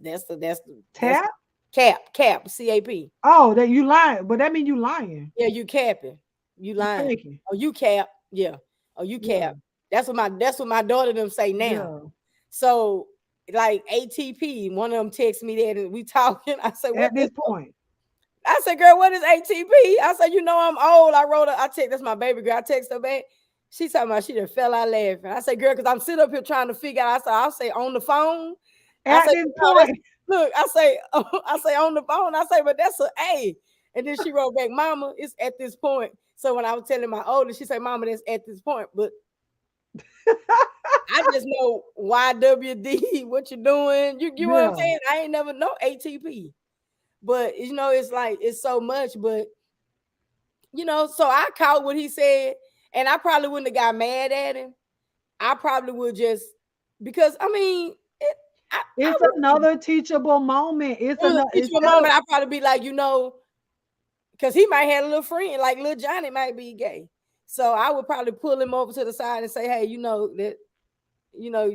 [SPEAKER 2] Tap?
[SPEAKER 1] cap CAP.
[SPEAKER 2] Oh, that you lying, but that mean you lying.
[SPEAKER 1] Yeah, you capping, you
[SPEAKER 2] You
[SPEAKER 1] lying.
[SPEAKER 2] faking.
[SPEAKER 1] Oh, you cap. Yeah. Oh, you
[SPEAKER 2] Yeah.
[SPEAKER 1] cap. That's what my daughter them say now.
[SPEAKER 2] Yeah.
[SPEAKER 1] So like ATP, one of them texts me that and we talking. I say, what
[SPEAKER 2] At
[SPEAKER 1] this?
[SPEAKER 2] this point.
[SPEAKER 1] I said, girl, what is ATP? I said, you know, I'm old. I text, that's my baby girl. I text her back. She talking about she done fell out laughing. I said, girl, because I'm sitting up here trying to figure out. I'll say on the phone. I
[SPEAKER 2] At
[SPEAKER 1] say,
[SPEAKER 2] this
[SPEAKER 1] no, that's,
[SPEAKER 2] point.
[SPEAKER 1] look, I say on the phone. I say, but that's a A. And then she wrote back, Mama, it's at this point. So when I was telling my oldest, she said, Mama, that's at this point. But I just know YWD, what you doing. You know what I'm
[SPEAKER 2] Yeah.
[SPEAKER 1] saying? I ain't never know ATP. But you know, it's like it's so much, but you know, so I caught what he said, and I probably wouldn't have got mad at him. I probably would just because I mean, I
[SPEAKER 2] It's
[SPEAKER 1] would
[SPEAKER 2] another teachable moment. It's
[SPEAKER 1] it was a
[SPEAKER 2] another
[SPEAKER 1] teachable
[SPEAKER 2] instead of
[SPEAKER 1] moment. I'd probably be like, you know, because he might have a little friend, like little Johnny might be gay. So I would probably pull him over to the side and say, hey, you know, that you know,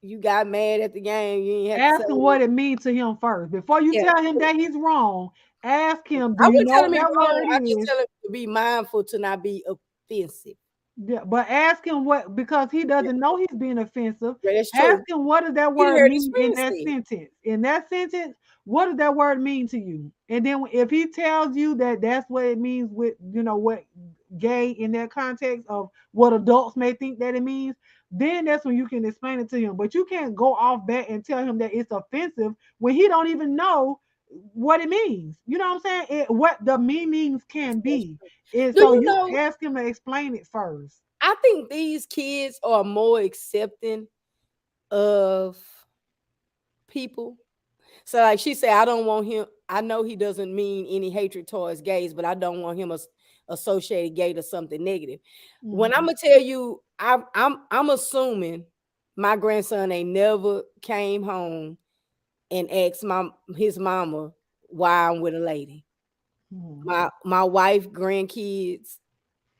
[SPEAKER 1] you got mad at the game. You ain't have to say
[SPEAKER 2] ask him what it means to him first. Before you
[SPEAKER 1] yeah.
[SPEAKER 2] tell him that he's wrong, ask him, do
[SPEAKER 1] I
[SPEAKER 2] you
[SPEAKER 1] wouldn't
[SPEAKER 2] know
[SPEAKER 1] tell
[SPEAKER 2] what
[SPEAKER 1] him he's
[SPEAKER 2] that
[SPEAKER 1] wrong.
[SPEAKER 2] word
[SPEAKER 1] I just
[SPEAKER 2] is?
[SPEAKER 1] tell him to be mindful to not be offensive.
[SPEAKER 2] Yeah, but ask him what, because he doesn't know he's being offensive.
[SPEAKER 1] Yeah, that's
[SPEAKER 2] Ask
[SPEAKER 1] true.
[SPEAKER 2] him what does that
[SPEAKER 1] He
[SPEAKER 2] word
[SPEAKER 1] heard his
[SPEAKER 2] mean in
[SPEAKER 1] friend
[SPEAKER 2] that
[SPEAKER 1] say.
[SPEAKER 2] sentence. In that sentence, what does that word mean to you? And then if he tells you that that's what it means with, you know, what gay in that context of what adults may think that it means, then that's when you can explain it to him. But you can't go off bat and tell him that it's offensive when he don't even know what it means. You know what I'm saying? What the meanings can be. And
[SPEAKER 1] Do
[SPEAKER 2] so
[SPEAKER 1] you
[SPEAKER 2] you
[SPEAKER 1] know?
[SPEAKER 2] ask him to explain it first.
[SPEAKER 1] I think these kids are more accepting of people. So, like she said, I don't want him. I know he doesn't mean any hatred towards gays, but I don't want him associated gay to something negative. When I'm
[SPEAKER 2] Mhm.
[SPEAKER 1] gonna tell you, I'm assuming my grandson ain't never came home and asked his mama why I'm with a lady.
[SPEAKER 2] Mhm.
[SPEAKER 1] My wife, grandkids,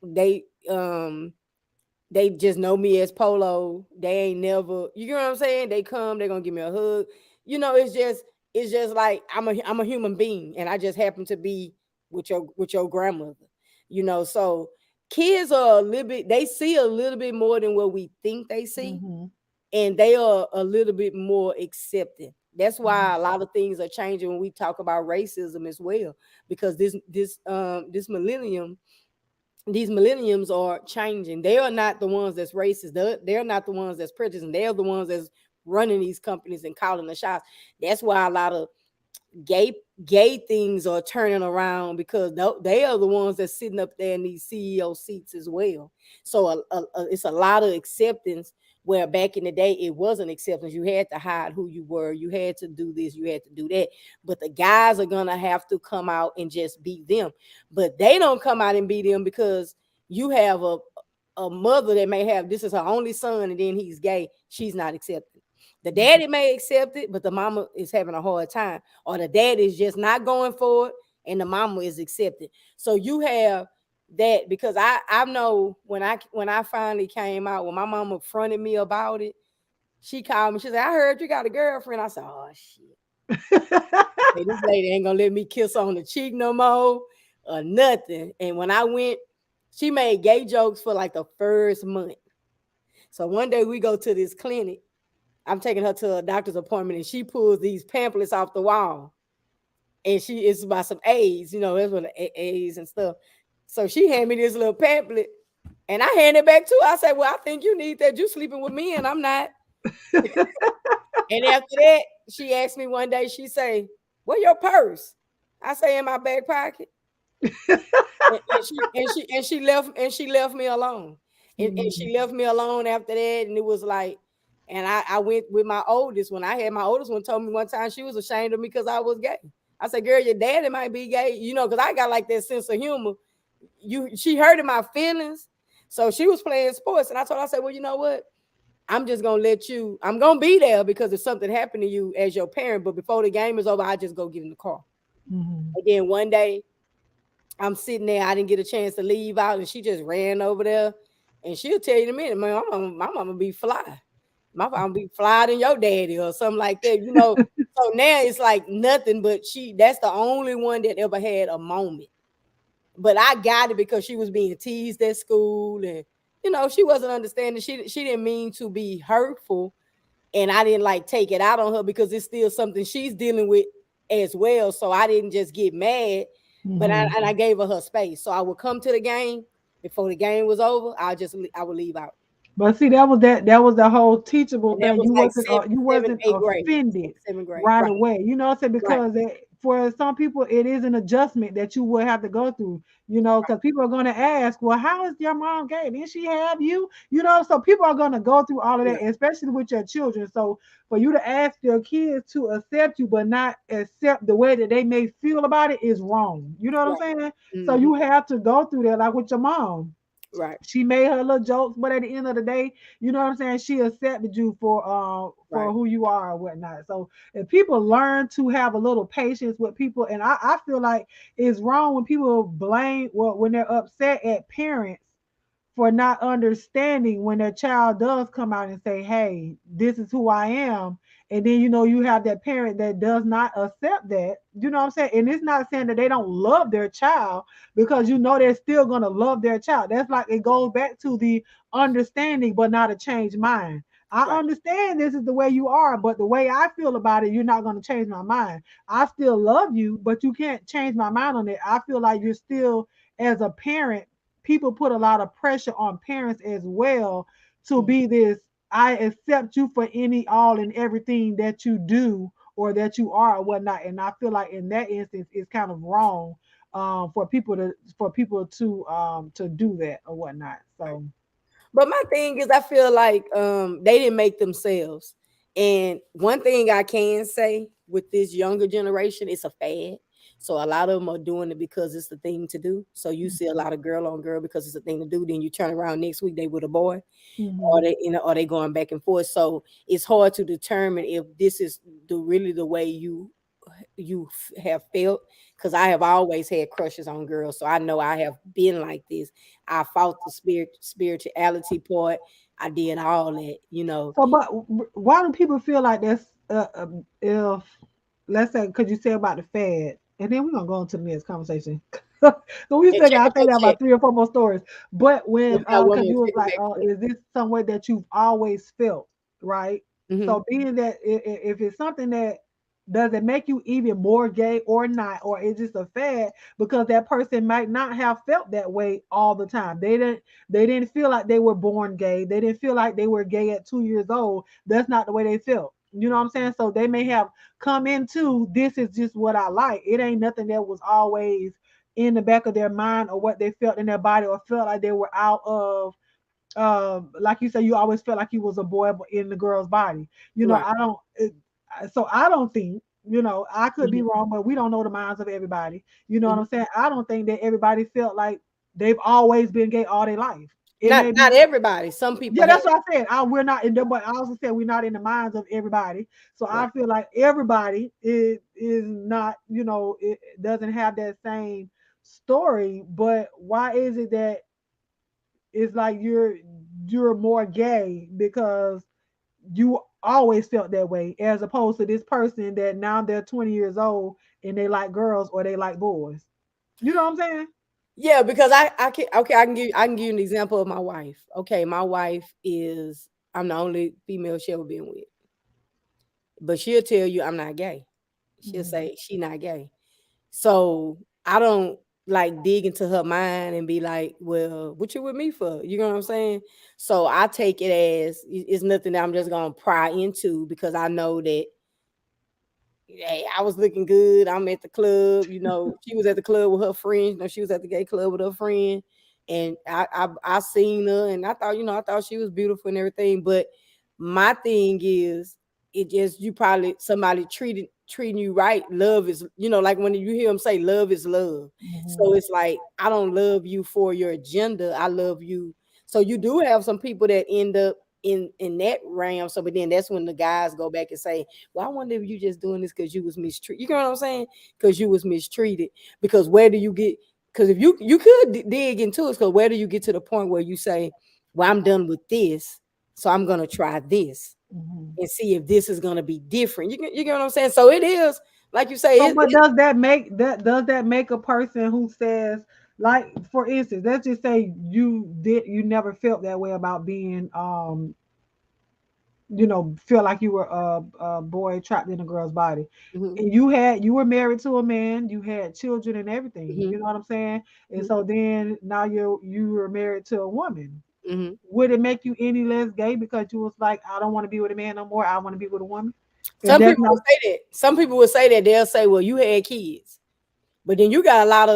[SPEAKER 1] they they just know me as Polo. They ain't never, you know what I'm saying? They come, they're gonna give me a hug. You know, it's just like I'm a human being, and I just happen to be with your grandmother. You know, so kids are a little bit. They see a little bit more than what we think they see,
[SPEAKER 2] Mhm.
[SPEAKER 1] and they are a little bit more accepting. That's why
[SPEAKER 2] Mhm.
[SPEAKER 1] a lot of things are changing when we talk about racism as well, because this millennium, these millenniums are changing. They are not the ones that's racist. They're not the ones that's prejudiced. They're the ones that's running these companies and calling the shots. That's why a lot of gay gay things are turning around, because they are the ones that's sitting up there in these CEO seats as well. So it's a lot of acceptance, where back in the day it wasn't acceptance. You had to hide who you were. You had to do this. You had to do that. But the guys are gonna have to come out and just be them. But they don't come out and be them because you have a mother that may have, this is her only son and then he's gay. She's not accepted. The daddy may accept it, but the mama is having a hard time, or the dad is just not going for it, and the mama is accepted. So you have that, because I know when I finally came out, when my mama fronted me about it, she called me. She said, "I heard you got a girlfriend." I said, "Oh shit, hey, this lady ain't gonna let me kiss on the cheek no more or nothing." And when I went, she made gay jokes for like the first month. So one day we go to this clinic. I'm taking her to a doctor's appointment, and she pulls these pamphlets off the wall, and she is about some AIDS, you know, that's what AIDS and stuff. So she handed me this little pamphlet, and I handed it back to her. I said, "Well, I think you need that. You sleeping with me, and I'm not." And after that, she asked me one day. She say, "Where your purse?" I say, "In my back pocket." And she left me alone. And she
[SPEAKER 2] Mhm.
[SPEAKER 1] left me alone after that. And it was like, and I went with my oldest. When I had my oldest one, told me one time she was ashamed of me because I was gay. I said, "Girl, your daddy might be gay," you know, because I got like that sense of humor. She hurted my feelings. So she was playing sports. And I told her, I said, "Well, you know what? I'm just gonna let you. I'm gonna be there because if something happened to you as your parent, but before the game is over, I just go get in the car.
[SPEAKER 2] Mhm.
[SPEAKER 1] And then one day I'm sitting there, I didn't get a chance to leave out, and she just ran over there. And she'll tell you in a minute, man, my mama be fly. My mama be fly than your daddy or something like that, you know. So now it's like nothing, but that's the only one that ever had a moment. But I got it because she was being teased at school, and she wasn't understanding. She didn't mean to be hurtful, and I didn't like take it out on her because it's still something she's dealing with as well. So I didn't just get mad, but
[SPEAKER 2] Mhm.
[SPEAKER 1] I gave her space. So I would come to the game before the game was over. I would leave out,
[SPEAKER 2] But see, that was the whole teachable
[SPEAKER 1] and that
[SPEAKER 2] thing.
[SPEAKER 1] was
[SPEAKER 2] You
[SPEAKER 1] like
[SPEAKER 2] wasn't you
[SPEAKER 1] seventh,
[SPEAKER 2] wasn't
[SPEAKER 1] eighth grade,
[SPEAKER 2] offended
[SPEAKER 1] seventh grade,
[SPEAKER 2] right
[SPEAKER 1] right,
[SPEAKER 2] away. You know what I'm saying?
[SPEAKER 1] right,
[SPEAKER 2] Because for some people, it is an adjustment that you will have to go through. You know,
[SPEAKER 1] right,
[SPEAKER 2] because people are going to ask, "Well, how is your mom gay? Did she have you?" You know, so people are going to go through all of that,
[SPEAKER 1] right,
[SPEAKER 2] especially with your children. So for you to ask your kids to accept you, but not accept the way that they may feel about it, is wrong. You know what I'm
[SPEAKER 1] right,
[SPEAKER 2] saying? So
[SPEAKER 1] hmm,
[SPEAKER 2] you have to go through that, like with your mom.
[SPEAKER 1] right,
[SPEAKER 2] She made her little jokes, but at the end of the day, you know what I'm saying, she accepted you for
[SPEAKER 1] right,
[SPEAKER 2] who you are or whatnot. So if people learn to have a little patience with people, and I feel like it's wrong when people blame, well, when they're upset at parents for not understanding when their child does come out and say, "Hey, this is who I am." And then you have that parent that does not accept that. You know what I'm saying? And it's not saying that they don't love their child, because they're still gonna love their child. That's like, it goes back to the understanding but not a changed mind. I
[SPEAKER 1] right,
[SPEAKER 2] understand this is the way you are, but the way I feel about it, you're not going to change my mind. I still love you, but you can't change my mind on it. I feel like you're still, as a parent, people put a lot of pressure on parents as well to
[SPEAKER 1] mhm,
[SPEAKER 2] be this, I accept you for any, all, and everything that you do or that you are or whatnot. And I feel like in that instance it's kind of wrong, for people to do that or whatnot.
[SPEAKER 1] right.
[SPEAKER 2] So
[SPEAKER 1] But my thing is, I feel like they didn't make themselves. And one thing I can say with this younger generation, it's a fad. So a lot of them are doing it because it's the thing to do. So you see a lot of girl on girl because it's a thing to do. Then you turn around next week, they with a boy, or
[SPEAKER 2] mhm.
[SPEAKER 1] are they going back and forth. So it's hard to determine if this is really the way have felt, because I have always had crushes on girls, so I know I have been like this. I fought the spirituality part. I did all that.
[SPEAKER 2] So, but why do people feel like that's, if, let's say, because you say about the fad, and then we're gonna go into the next conversation. So we
[SPEAKER 1] And
[SPEAKER 2] still
[SPEAKER 1] check
[SPEAKER 2] got, I
[SPEAKER 1] out
[SPEAKER 2] think,
[SPEAKER 1] your
[SPEAKER 2] about
[SPEAKER 1] check.
[SPEAKER 2] 3 or 4 more stories. But
[SPEAKER 1] We
[SPEAKER 2] when,
[SPEAKER 1] got one
[SPEAKER 2] because
[SPEAKER 1] more
[SPEAKER 2] you was
[SPEAKER 1] check
[SPEAKER 2] like,
[SPEAKER 1] back.
[SPEAKER 2] is this some way that you've always felt, right?
[SPEAKER 1] Mm-hmm.
[SPEAKER 2] So being that, if it's something that, does it make you even more gay or not, or is just a fad because that person might not have felt that way all the time? They didn't feel like they were born gay. They didn't feel like they were gay at 2 years old. That's not the way they felt. You know what I'm saying? So they may have come into, this is just what I like. It ain't nothing that was always in the back of their mind, or what they felt in their body, or felt like they were out of, like you said, you always felt like you was a boy in the girl's body.
[SPEAKER 1] Right.
[SPEAKER 2] I don't, so I don't think, I could be
[SPEAKER 1] Mhm.
[SPEAKER 2] wrong, but we don't know the minds of everybody. You know what
[SPEAKER 1] Mhm.
[SPEAKER 2] I'm saying? I don't think that everybody felt like they've always been gay all their life. It
[SPEAKER 1] Not
[SPEAKER 2] may
[SPEAKER 1] not
[SPEAKER 2] be,
[SPEAKER 1] everybody. Some people
[SPEAKER 2] yeah,
[SPEAKER 1] have.
[SPEAKER 2] that's what I said. We're not in the, but I also said we're not in the minds of everybody. So I
[SPEAKER 1] Right.
[SPEAKER 2] feel like everybody is not, it doesn't have that same story. But why is it that it's like you're more gay because you always felt that way, as opposed to this person that now they're 20 years old and they like girls or they like boys. You know what I'm saying?
[SPEAKER 1] Yeah, because I can, okay, I can give you an example of my wife. Okay, my wife is, I'm the only female she ever been with, but she'll tell you I'm not gay. She'll
[SPEAKER 2] Mhm.
[SPEAKER 1] say she not gay. So I don't like dig into her mind and be like, well, what you with me for? You know what I'm saying? So I take it as it's nothing that I'm just gonna pry into, because I know that, hey, I was looking good. I'm at the club. She was at the club with her friend. She was at the gay club with her friend, and I seen her, and I thought she was beautiful and everything. But my thing is, it just, you probably somebody treating you right. Love is, like when you hear them say love is love. So
[SPEAKER 2] Mhm.
[SPEAKER 1] it's like, I don't love you for your agenda. I love you. So you do have some people that end up in that realm. So, but then that's when the guys go back and say, well, I wonder if you just doing this because you was mistreated. You know what I'm saying? Because you was mistreated. Because where do you get, because if you could dig into it, because where do you get to the point where you say, well, I'm done with this, so I'm gonna try this and see if this is gonna be different. You get what I'm saying? So it is, like you say,
[SPEAKER 2] So, but does that make a person who says, like, for instance, let's just say you never felt that way about being feel like you were a boy trapped in a girl's body.
[SPEAKER 1] Mhm.
[SPEAKER 2] And you were married to a man, you had children and everything.
[SPEAKER 1] Mhm.
[SPEAKER 2] You know what I'm saying? And
[SPEAKER 1] Mhm.
[SPEAKER 2] so then now you were married to a woman.
[SPEAKER 1] Mhm.
[SPEAKER 2] Would it make you any less gay because you was like, I don't want to be with a man no more. I want to be with a woman? If
[SPEAKER 1] Some
[SPEAKER 2] that's
[SPEAKER 1] people
[SPEAKER 2] not
[SPEAKER 1] will say that. Some people will say that. They'll say, well, you had kids, but then you got a lot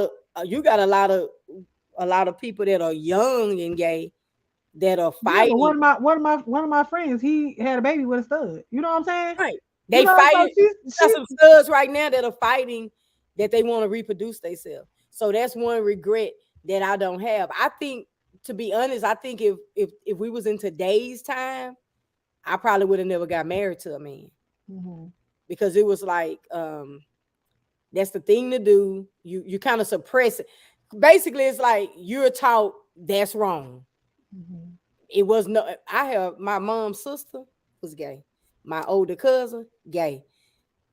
[SPEAKER 1] of people that are young and gay that are
[SPEAKER 2] yeah, but
[SPEAKER 1] fighting.
[SPEAKER 2] one of my friends, he had a baby with a stud. You know what I'm saying?
[SPEAKER 1] Right.
[SPEAKER 2] You
[SPEAKER 1] They
[SPEAKER 2] know, so
[SPEAKER 1] fighting. Got
[SPEAKER 2] she's
[SPEAKER 1] some studs right now that are fighting that they want to reproduce themselves. So that's one regret that I don't have. I think, to be honest, I think if we was in today's time, I probably would have never got married to a man because it was like that's the thing to do. You kind of suppress it. Basically, it's like you're taught that's wrong. It was no. I have my mom's sister was gay. My older cousin gay.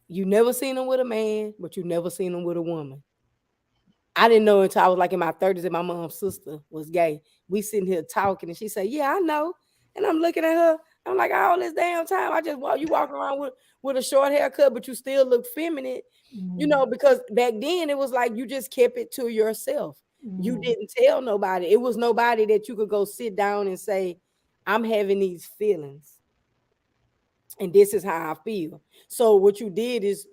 [SPEAKER 1] You never seen him with a man, but you never seen him with a woman. I didn't know until I was like in my 30s that my mom's sister was gay. We sitting here talking, and she said, "Yeah, I know." And I'm looking at her. I'm like, all this damn time, I just walk around with a short haircut, but you still look feminine, because back then it was like you just kept it to yourself. You didn't tell nobody. It was nobody that you could go sit down and say, "I'm having these feelings, and this is how I feel." So what you did is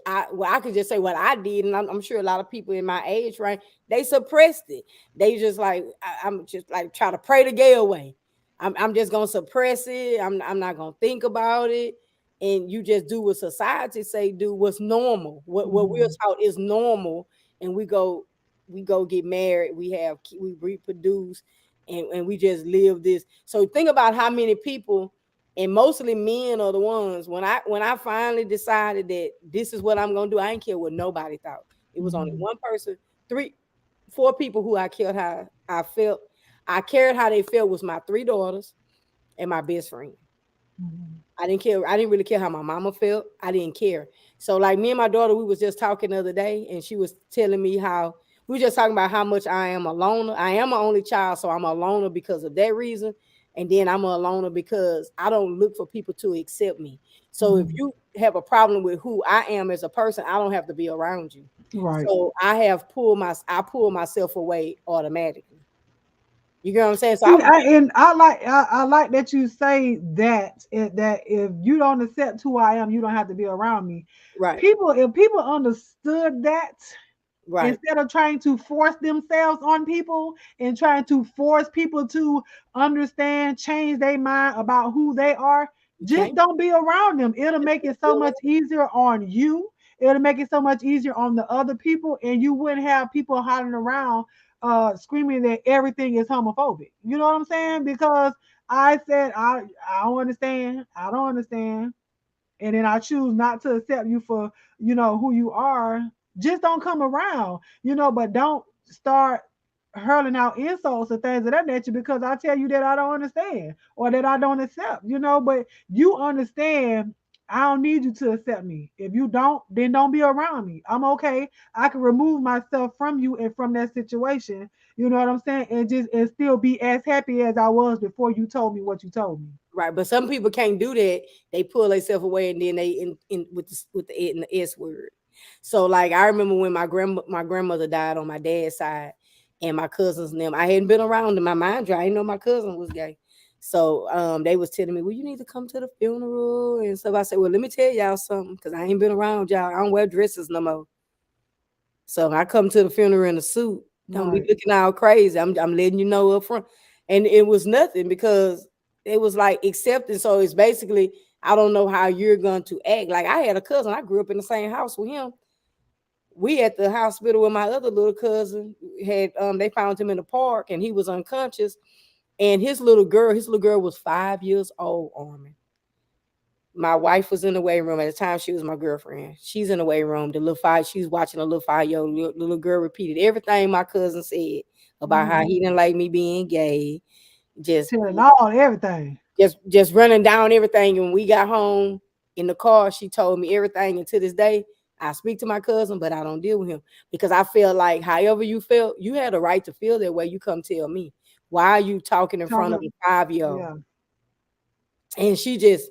[SPEAKER 1] I could just say what I did, and I'm sure a lot of people in my age, right? They suppressed it. They just like I'm just like try to pray the gay away. I'm just gonna suppress it. I'm not gonna think about it, and you just do what society say do. What's normal? What we're taught is normal, and we go get married. We reproduce, and we just live this. So think about how many people, and mostly men are the ones, when I finally decided that this is what I'm gonna do, I didn't care what nobody thought. It was only one person, 4 people who I cared how I felt. I cared how they felt was my 3 daughters and my best friend. I didn't care. I didn't really care how my mama felt. I didn't care. So like me and my daughter, we was just talking the other day, and she was telling me how we were just talking about how much I am a loner. I am an only child, so I'm a loner because of that reason. And then I'm a loner because I don't look for people to accept me. So if you have a problem with who I am as a person, I don't have to be around you.
[SPEAKER 2] right.
[SPEAKER 1] So I pull myself away automatically. You get what I'm saying? So I
[SPEAKER 2] See,
[SPEAKER 1] was
[SPEAKER 2] I like that you say that that if you don't accept who I am, you don't have to be around me.
[SPEAKER 1] right,
[SPEAKER 2] If people understood that,
[SPEAKER 1] right.
[SPEAKER 2] instead of trying to force themselves on people and trying to force people to understand, change their mind about who they are,
[SPEAKER 1] You
[SPEAKER 2] just
[SPEAKER 1] can't.
[SPEAKER 2] don't be around them. It'll make it so much easier on you. It'll make it so much easier on the other people, and you wouldn't have people hollering around screaming that everything is homophobic. You know what I'm saying? Because I said I don't understand. I don't understand, and then I choose not to accept you for, who you are. Just don't come around, but don't start hurling out insults and things of that nature because I tell you that I don't understand or that I don't accept, but you understand. I don't need you to accept me. If you don't, then don't be around me. I'm okay. I can remove myself from you and from that situation. You know what I'm saying? And still be as happy as I was before you told me what you told me.
[SPEAKER 1] Right, but some people can't do that. They pull themselves away, and then they in with the and the S word. So like I remember when my grandmother died on my dad's side, and my cousins and them. I hadn't been around them. My mind dry. I didn't know my cousin was gay. So they was telling me, well, you need to come to the funeral and stuff. I said, well, let me tell y'all something, because I ain't been around y'all. I don't wear dresses no more. So I come to the funeral in a suit. Don't be
[SPEAKER 2] Right.
[SPEAKER 1] looking all crazy. I'm letting you know up front. And it was nothing because it was like acceptance. So it's basically, I don't know how you're going to act. Like I had a cousin, I grew up in the same house with him. We at the hospital with my other little cousin had they found him in the park and he was unconscious. And his little girl was 5 years old, Armin. My wife was in the weight room at the time. She was my girlfriend. She's in the weight room. She's watching a little 5-year-old little girl repeated everything my cousin said about how he didn't like me being gay.
[SPEAKER 2] Telling all everything.
[SPEAKER 1] Just running down everything. And when we got home in the car, she told me everything. And to this day, I speak to my cousin, but I don't deal with him because I feel like however you felt, you had a right to feel that way. You come tell me. Why are you talking in front of a 5-year-old?
[SPEAKER 2] Yeah.
[SPEAKER 1] And she just,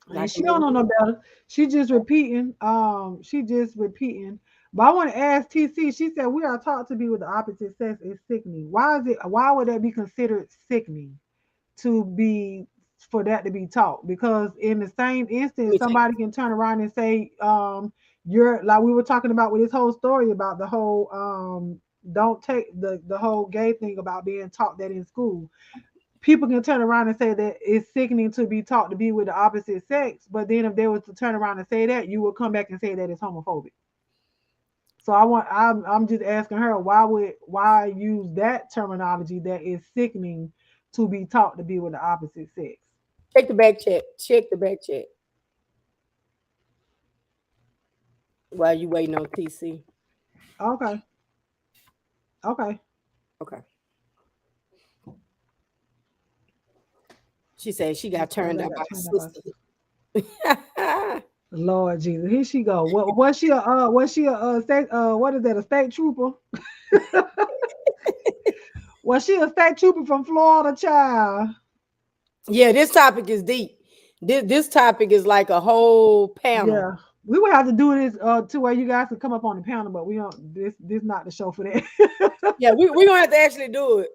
[SPEAKER 2] and she don't know no better. She just repeating. But I want to ask TC. She said we are taught to be with the opposite sex is sickening. Why would that be considered sickening for that to be taught? Because in the same instance, somebody can turn around and say, you're like we were talking about with this whole story about the whole don't take the whole gay thing about being taught that in school. People can turn around and say that it's sickening to be taught to be with the opposite sex, but then if they were to turn around and say that, you would come back and say that it's homophobic. So I'm just asking her why use that terminology that is sickening to be taught to be with the opposite sex.
[SPEAKER 1] Check the back check. Check the back check. While you waiting on TC.
[SPEAKER 2] Okay.
[SPEAKER 1] She said she got turned out by her sister.
[SPEAKER 2] Lord Jesus, here she go. Was she a state trooper? Was she a state trooper from Florida, child?
[SPEAKER 1] Yeah, this topic is deep. This topic is like a whole panel.
[SPEAKER 2] Yeah, we would have to do this to where you guys can come up on the panel, but we don't. This not the show for that.
[SPEAKER 1] Yeah, we're gonna have to actually do it.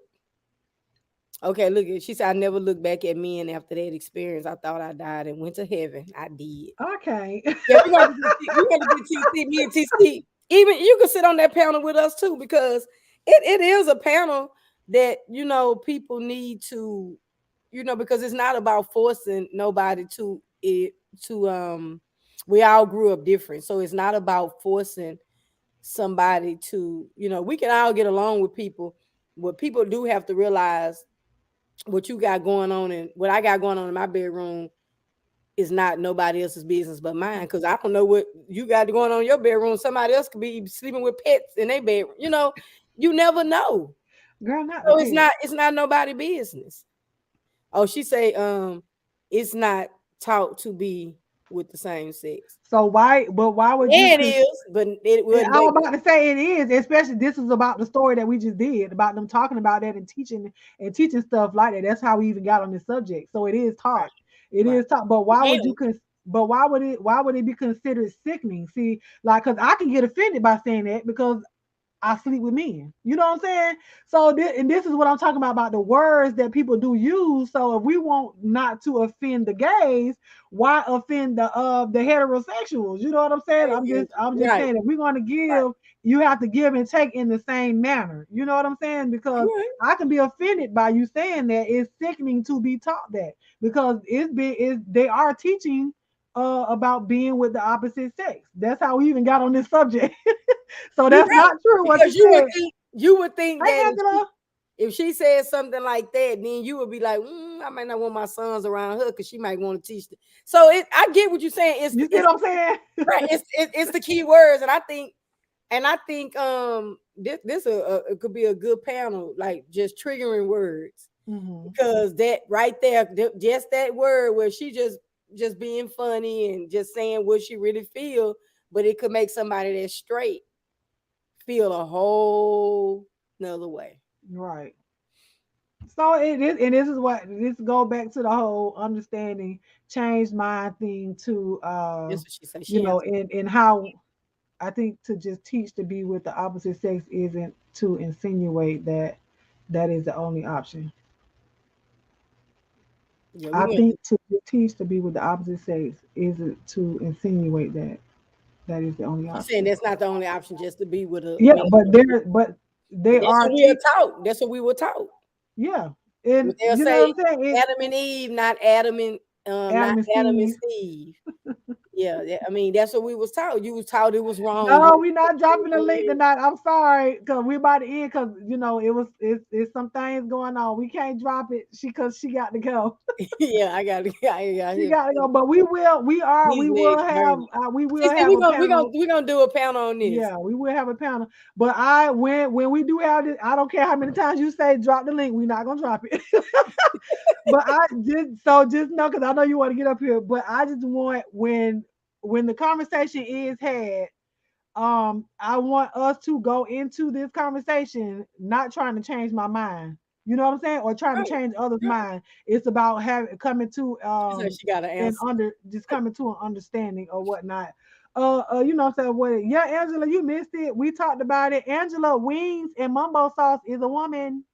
[SPEAKER 1] Okay, look, she said I never looked back at men after that experience. I thought I died and went to heaven. I did.
[SPEAKER 2] Okay.
[SPEAKER 1] Yeah, we got to get TC, me and TC. Even you can sit on that panel with us too, because it is a panel that people need to, because it's not about forcing nobody to we all grew up different. So it's not about forcing somebody to, we can all get along with people. What people do have to realize, what you got going on and what I got going on in my bedroom is not nobody else's business but mine, because I don't know what you got going on in your bedroom. Somebody else could be sleeping with pets in their bedroom. You never know.
[SPEAKER 2] Girl, not
[SPEAKER 1] so it's not nobody's business. Oh, she say it's not taught to be with the same sex.
[SPEAKER 2] So why would you?
[SPEAKER 1] It is, but it would.
[SPEAKER 2] I'm about to say it is, especially this is about the story that we just did about them talking about that and teaching stuff like that. That's how we even got on this subject. So it is taught. Right. It is taught. But why would you? But why would it be considered sickening? See, like, because I can get offended by saying that because I sleep with men. You know what I'm saying? So this is what I'm talking about the words that people do use. So if we want not to offend the gays, why offend the heterosexuals? You know what I'm saying? I'm just saying, if we're going to give, you have to give and take in the same manner. You know what I'm saying? Because I can be offended by you saying that. It's sickening to be taught that, because they are teaching about being with the opposite sex. That's how we even got on this subject. So that's not true. What
[SPEAKER 1] you would think that if she said something like that, then you would be like, I might not want my sons around her because she might want to teach them. So I get what you're saying.
[SPEAKER 2] You get what I'm saying?
[SPEAKER 1] Right. It's the key words, and I think this could be a good panel, like just triggering words, because that right there, just that word where she just being funny and just saying what she really feel, but it could make somebody that's straight feel a whole nother way.
[SPEAKER 2] Right. So it is, and this go back to the whole understanding, change mind thing to
[SPEAKER 1] that's what she said.
[SPEAKER 2] and how I think to just teach to be with the opposite sex isn't to insinuate that is the only option. Yeah, I think to teach to be with the opposite sex isn't to insinuate that is the only option.
[SPEAKER 1] I'm saying that's not the only option, just to be with a
[SPEAKER 2] they are
[SPEAKER 1] taught. That's what we were taught.
[SPEAKER 2] Yeah. And
[SPEAKER 1] they'll say Adam and Eve, not Adam and Steve. Yeah, I mean, that's what we was taught. You was taught it was wrong.
[SPEAKER 2] No, we're not dropping the link tonight. I'm sorry, because we're about to end, because it's some things going on. We can't drop it because she got to go.
[SPEAKER 1] Yeah, I got to.
[SPEAKER 2] She got to go, but we will have a panel.
[SPEAKER 1] We're gonna do a panel on this.
[SPEAKER 2] Yeah, we will have a panel. But when we do have it, I don't care how many times you say drop the link, we're not gonna drop it. But just know, because I know you want to get up here, but I just want when the conversation is had, I want us to go into this conversation not trying to change my mind. You know what I'm saying? Or trying to change others' mind. It's about coming to
[SPEAKER 1] She got an answer.
[SPEAKER 2] coming to an understanding or whatnot. You know what I'm saying? Yeah, Angela, you missed it. We talked about it. Angela, wings and mumbo sauce is a woman.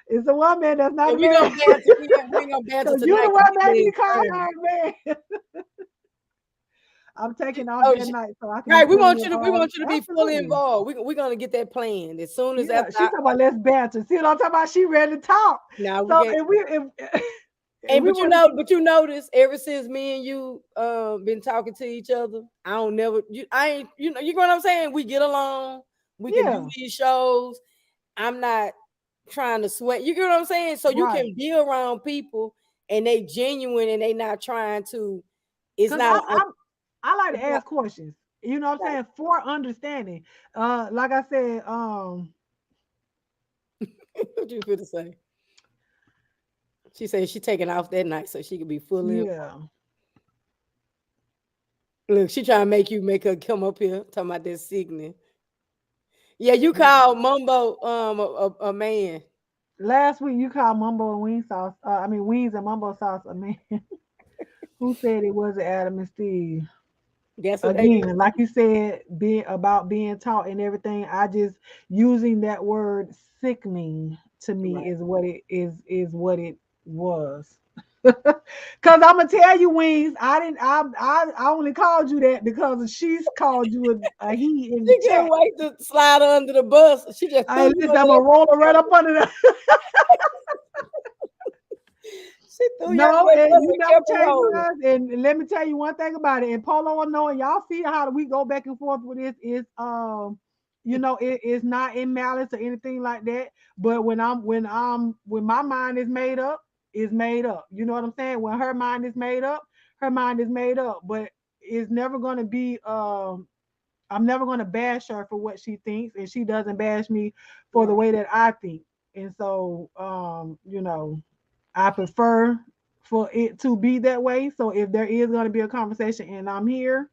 [SPEAKER 2] It's a woman that's not a man.
[SPEAKER 1] We gonna banter tonight.
[SPEAKER 2] You the one made me call her man. I'm taking off that night so I can.
[SPEAKER 1] Right, we want you to be fully involved. We're gonna get that planned as soon as
[SPEAKER 2] she's talking about let's banter. See what I'm talking about? She ready to talk.
[SPEAKER 1] Now but you notice ever since me and you been talking to each other, you know what I'm saying? We get along, we can do these shows. I'm not trying to sweat. You get what I'm saying? So you can be around people and they genuine and they not trying to. It's not.
[SPEAKER 2] I like to ask questions. You know what I'm saying? For understanding. Like I said,
[SPEAKER 1] what you feel to say? She said she taking off that night so she could be fully.
[SPEAKER 2] Yeah.
[SPEAKER 1] Look, she trying to make her come up here talking about that signal. Yeah, you called Mumbo a man.
[SPEAKER 2] Last week you called Mumbo and wings and mumbo sauce a man. Who said it wasn't Adam and Steve?
[SPEAKER 1] That's what
[SPEAKER 2] again, like you said, being taught and everything. I just using that word sickening to me is what it was. Cause I'm gonna tell you, Wings, I only called you that because she's called you a he in the
[SPEAKER 1] chat. She can't wait to slide under the bus. She just
[SPEAKER 2] I'm gonna roll her right up under that. No, and you never change us. And let me tell you one thing about it. And Polo will know, and y'all see how we go back and forth with this. Is it is not in malice or anything like that. But when my mind is made up, it's made up. You know what I'm saying? When her mind is made up, her mind is made up. But it's never gonna be. I'm never gonna bash her for what she thinks, and she doesn't bash me for the way that I think. And so, I prefer for it to be that way. So if there is going to be a conversation and I'm here,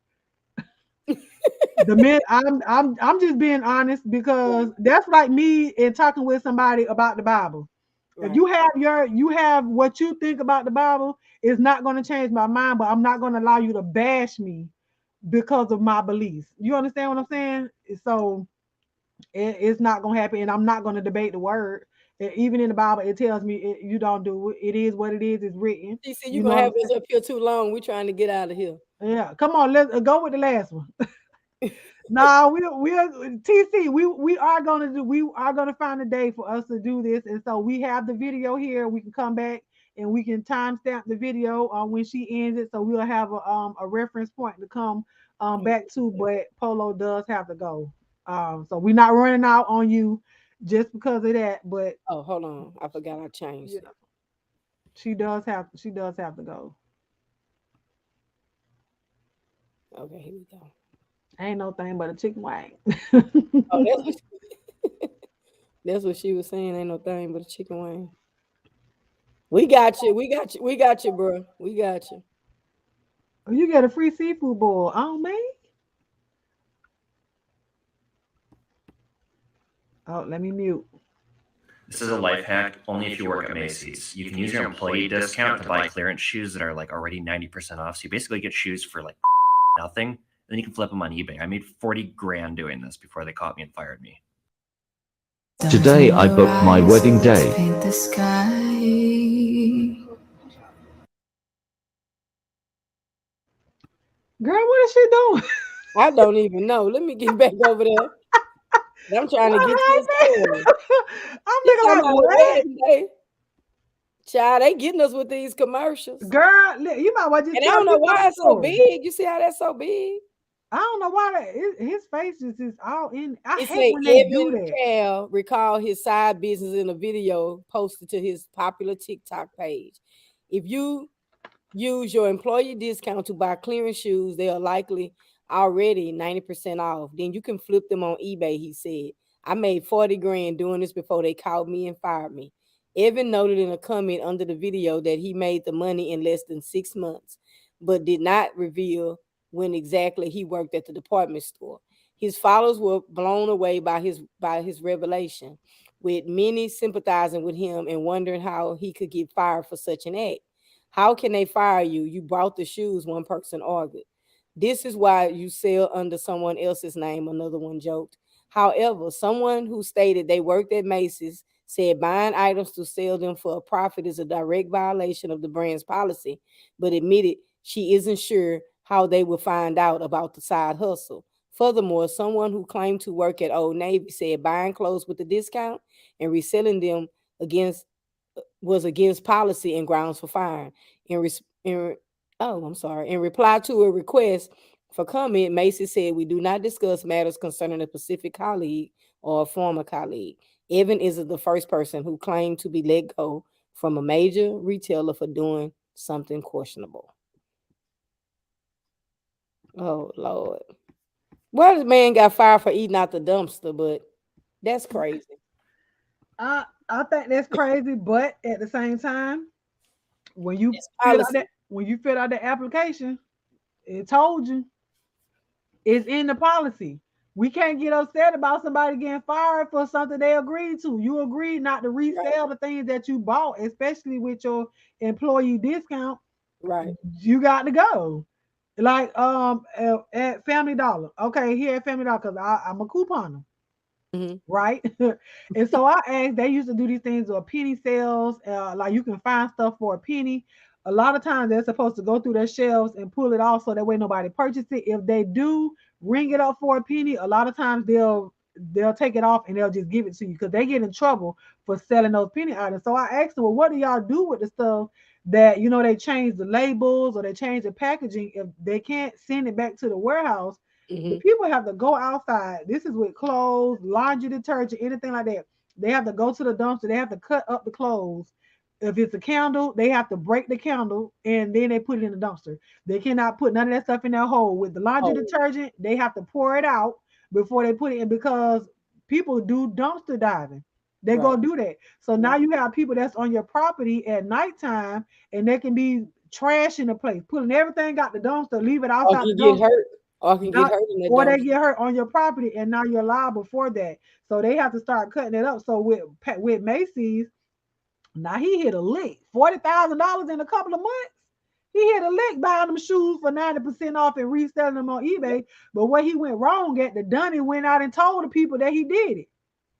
[SPEAKER 2] I'm just being honest, because that's like me in talking with somebody about the Bible. Right. If you have what you think about the Bible, it's not going to change my mind, but I'm not going to allow you to bash me because of my beliefs. You understand what I'm saying? So it's not going to happen, and I'm not going to debate the word. Even in the Bible, it tells me you don't do it. It is what it is. It's written.
[SPEAKER 1] You see, you're going to have us up here too long. We're trying to get out of here.
[SPEAKER 2] Yeah. Come on. Let's go with the last one. No, we are going to find a day for us to do this. And so we have the video here. We can come back and we can timestamp the video when she ends it. So we'll have a reference point to come back to, but Polo does have to go. So we're not running out on you just because of that, but
[SPEAKER 1] hold on, I forgot I changed it.
[SPEAKER 2] She does have to go.
[SPEAKER 1] Okay, here we go.
[SPEAKER 2] Ain't no thing but a chicken wing.
[SPEAKER 1] That's what she was saying. Ain't no thing but a chicken wing. We got you, bro. We got you.
[SPEAKER 2] You get a free seafood bowl on me. Oh, let me mute.
[SPEAKER 12] This is a life hack only if you work at Macy's. You can use your employee discount to buy clearance shoes that are like already 90% off. So you basically get shoes for like nothing. And then you can flip them on eBay. I made 40 grand doing this before they caught me and fired me.
[SPEAKER 13] Today I booked my wedding day.
[SPEAKER 2] Paint the sky. Girl, what is she doing?
[SPEAKER 1] I don't even know. Let me get back over there. I'm trying to get to the story.
[SPEAKER 2] I'm thinking like, what?
[SPEAKER 1] Child, they getting us with these commercials.
[SPEAKER 2] Girl, you might well just
[SPEAKER 1] And I
[SPEAKER 2] tell
[SPEAKER 1] don't know
[SPEAKER 2] people
[SPEAKER 1] why
[SPEAKER 2] the
[SPEAKER 1] it's so
[SPEAKER 2] story.
[SPEAKER 1] big. You see how that's so big?
[SPEAKER 2] I don't know why his face is just all in. I
[SPEAKER 1] It
[SPEAKER 2] hate
[SPEAKER 1] say
[SPEAKER 2] when they do
[SPEAKER 1] Evan
[SPEAKER 2] that.
[SPEAKER 1] Cal recalled his side business in a video posted to his popular TikTok page. If you use your employee discount to buy clearance shoes, they are likely already 90% off. Then you can flip them on eBay, he said. I made 40 grand doing this before they called me and fired me. Evan noted in a comment under the video that he made the money in less than 6 months, but did not reveal when exactly he worked at the department store. His followers were blown away by his revelation, with many sympathizing with him and wondering how he could get fired for such an act. How can they fire you? You bought the shoes, one person argued. This is why you sell under someone else's name, another one joked. However, someone who stated they worked at Macy's said buying items to sell them for a profit is a direct violation of the brand's policy, but admitted she isn't sure how they will find out about the side hustle. Furthermore, someone who claimed to work at Old Navy said buying clothes with a discount and reselling them against was against policy and grounds for firing. In reply to a request for comment, Macy said, "We do not discuss matters concerning a specific colleague or a former colleague." Evan isn't the first person who claimed to be let go from a major retailer for doing something questionable. Oh Lord. Well, this man got fired for eating out the dumpster, but that's crazy.
[SPEAKER 2] I think that's crazy, but at the same time, when you
[SPEAKER 1] It's
[SPEAKER 2] fill out
[SPEAKER 1] policy.
[SPEAKER 2] the application, it told you it's in the policy. We can't get upset about somebody getting fired for something they agreed to. You agreed not to
[SPEAKER 1] Right.
[SPEAKER 2] resell the things that you bought, especially with your employee discount.
[SPEAKER 1] Right.
[SPEAKER 2] You got to go. Like at Family Dollar. Okay, here at Family Dollar, because I'm a couponer.
[SPEAKER 1] Mhm.
[SPEAKER 2] Right? And so I asked, they used to do these things or penny sales, like you can find stuff for a penny. A lot of times they're supposed to go through their shelves and pull it off so that way nobody purchase it. If they do ring it up for a penny, a lot of times they'll take it off and they'll just give it to you because they get in trouble for selling those penny items. So I asked them, well, what do y'all do with the stuff that they change the labels or they change the packaging if they can't send it back to the warehouse? The
[SPEAKER 1] Mhm.
[SPEAKER 2] people have to go outside. This is with clothes, laundry detergent, anything like that. They have to go to the dumpster. They have to cut up the clothes. If it's a candle, they have to break the candle and then they put it in the dumpster. They cannot put none of that stuff in their hole. With the laundry
[SPEAKER 1] Oh,
[SPEAKER 2] detergent, they have to pour it out before they put it in because people do dumpster diving. They
[SPEAKER 1] right.
[SPEAKER 2] go do that. So now
[SPEAKER 1] Right.
[SPEAKER 2] you have people that's on your property at nighttime and they can be trash in the place, pulling everything out the dumpster, leave it
[SPEAKER 1] Or
[SPEAKER 2] outside
[SPEAKER 1] can
[SPEAKER 2] the
[SPEAKER 1] get
[SPEAKER 2] dumpster
[SPEAKER 1] hurt. Or can get
[SPEAKER 2] not,
[SPEAKER 1] hurt in the
[SPEAKER 2] or they
[SPEAKER 1] dumpster.
[SPEAKER 2] get hurt on your property and now you're liable for that. So they have to start cutting it up. So with Macy's, now he hit a lick. $40,000 in a couple of months. He hit a lick buying them shoes for 90% off and reselling them on eBay. But where he went wrong at, the dummy went out and told the people that he did it.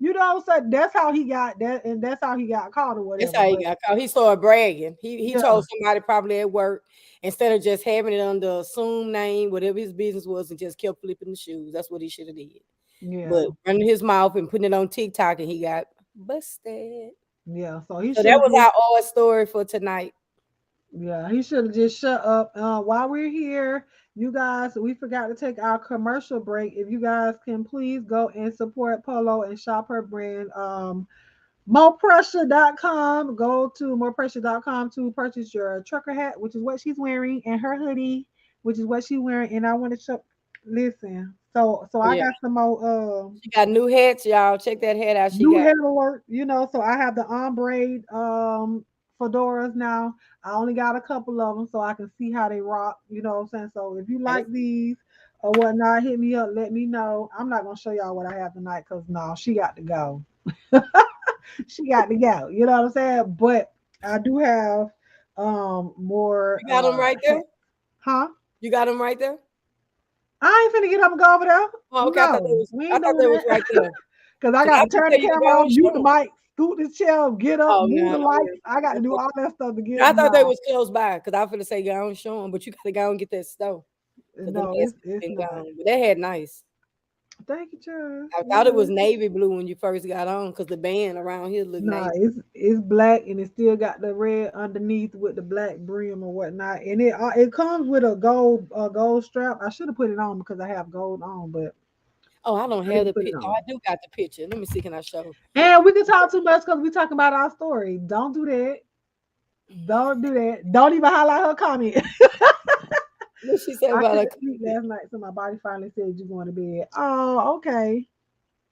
[SPEAKER 2] So that's how he got that, and that's how he got caught or
[SPEAKER 1] That's
[SPEAKER 2] whatever.
[SPEAKER 1] how he
[SPEAKER 2] But
[SPEAKER 1] got caught. He started bragging. He
[SPEAKER 2] yeah,
[SPEAKER 1] told somebody probably at work instead of just having it under assumed name, whatever his business was, and just kept flipping the shoes. That's what he should have did.
[SPEAKER 2] yeah,
[SPEAKER 1] But running his mouth and putting it on TikTok, and he got busted.
[SPEAKER 2] yeah. So he
[SPEAKER 1] So
[SPEAKER 2] should
[SPEAKER 1] that
[SPEAKER 2] have
[SPEAKER 1] was
[SPEAKER 2] just
[SPEAKER 1] our odd story for tonight.
[SPEAKER 2] Yeah, he should have just shut up. While we're here, you guys, we forgot to take our commercial break. If you guys can please go and support Polo and shop her brand. Morepressure.com. Go to morepressure.com to purchase your trucker hat, which is what she's wearing, and her hoodie, which is what she's wearing. And I want to show. Listen, so
[SPEAKER 1] Oh
[SPEAKER 2] I
[SPEAKER 1] yeah,
[SPEAKER 2] got some more.
[SPEAKER 1] she got new hats, y'all. Check that hat out. She
[SPEAKER 2] New
[SPEAKER 1] got.
[SPEAKER 2] head alert, so I have the ombre fedoras now. I only got a couple of them so I can see how they rock, you know what I'm saying? So if you
[SPEAKER 1] And
[SPEAKER 2] like these or whatnot, hit me up, let me know. I'm not gonna show y'all what I have tonight because no, she got to go. She got to go, you know what I'm saying? But I do have more
[SPEAKER 1] you got them right there.
[SPEAKER 2] huh?
[SPEAKER 1] You got them right there.
[SPEAKER 2] I ain't finna get up and go over there.
[SPEAKER 1] Oh, okay.
[SPEAKER 2] No, we
[SPEAKER 1] I
[SPEAKER 2] ain't
[SPEAKER 1] thought
[SPEAKER 2] doing
[SPEAKER 1] they was
[SPEAKER 2] that.
[SPEAKER 1] right there.
[SPEAKER 2] Because I
[SPEAKER 1] Cause
[SPEAKER 2] got
[SPEAKER 1] I
[SPEAKER 2] to
[SPEAKER 1] can
[SPEAKER 2] turn the
[SPEAKER 1] tell you to
[SPEAKER 2] camera
[SPEAKER 1] go
[SPEAKER 2] off,
[SPEAKER 1] and
[SPEAKER 2] mute
[SPEAKER 1] show
[SPEAKER 2] the
[SPEAKER 1] 'em.
[SPEAKER 2] mic, scoot the chair, get up,
[SPEAKER 1] Oh
[SPEAKER 2] move the
[SPEAKER 1] no,
[SPEAKER 2] lights. I got to do all that stuff to get
[SPEAKER 1] I thought they
[SPEAKER 2] no.
[SPEAKER 1] was close by because I was gonna say go and show them, but you gotta go and get that stove because them
[SPEAKER 2] No,
[SPEAKER 1] hats
[SPEAKER 2] it's
[SPEAKER 1] been
[SPEAKER 2] not.
[SPEAKER 1] gone. But they had nice.
[SPEAKER 2] thank you, Charles.
[SPEAKER 1] I thought it was navy blue when you first got on because the band around here looked
[SPEAKER 2] Nah,
[SPEAKER 1] navy.
[SPEAKER 2] it's black and it still got the red underneath with the black brim or whatnot, and it comes with a gold strap. I should have put it on because I have gold on, but
[SPEAKER 1] Oh, I don't
[SPEAKER 2] I
[SPEAKER 1] have
[SPEAKER 2] didn't
[SPEAKER 1] the
[SPEAKER 2] put it
[SPEAKER 1] picture. Oh,
[SPEAKER 2] on.
[SPEAKER 1] I do got the picture. Let me see. Can I show?
[SPEAKER 2] And we can talk too much because we talking about our story. Don't do that. Don't do that. Don't even highlight her comment.
[SPEAKER 1] What she said
[SPEAKER 2] I
[SPEAKER 1] about her?
[SPEAKER 2] couldn't sleep last night, so my body finally said you're going to bed. Oh, okay.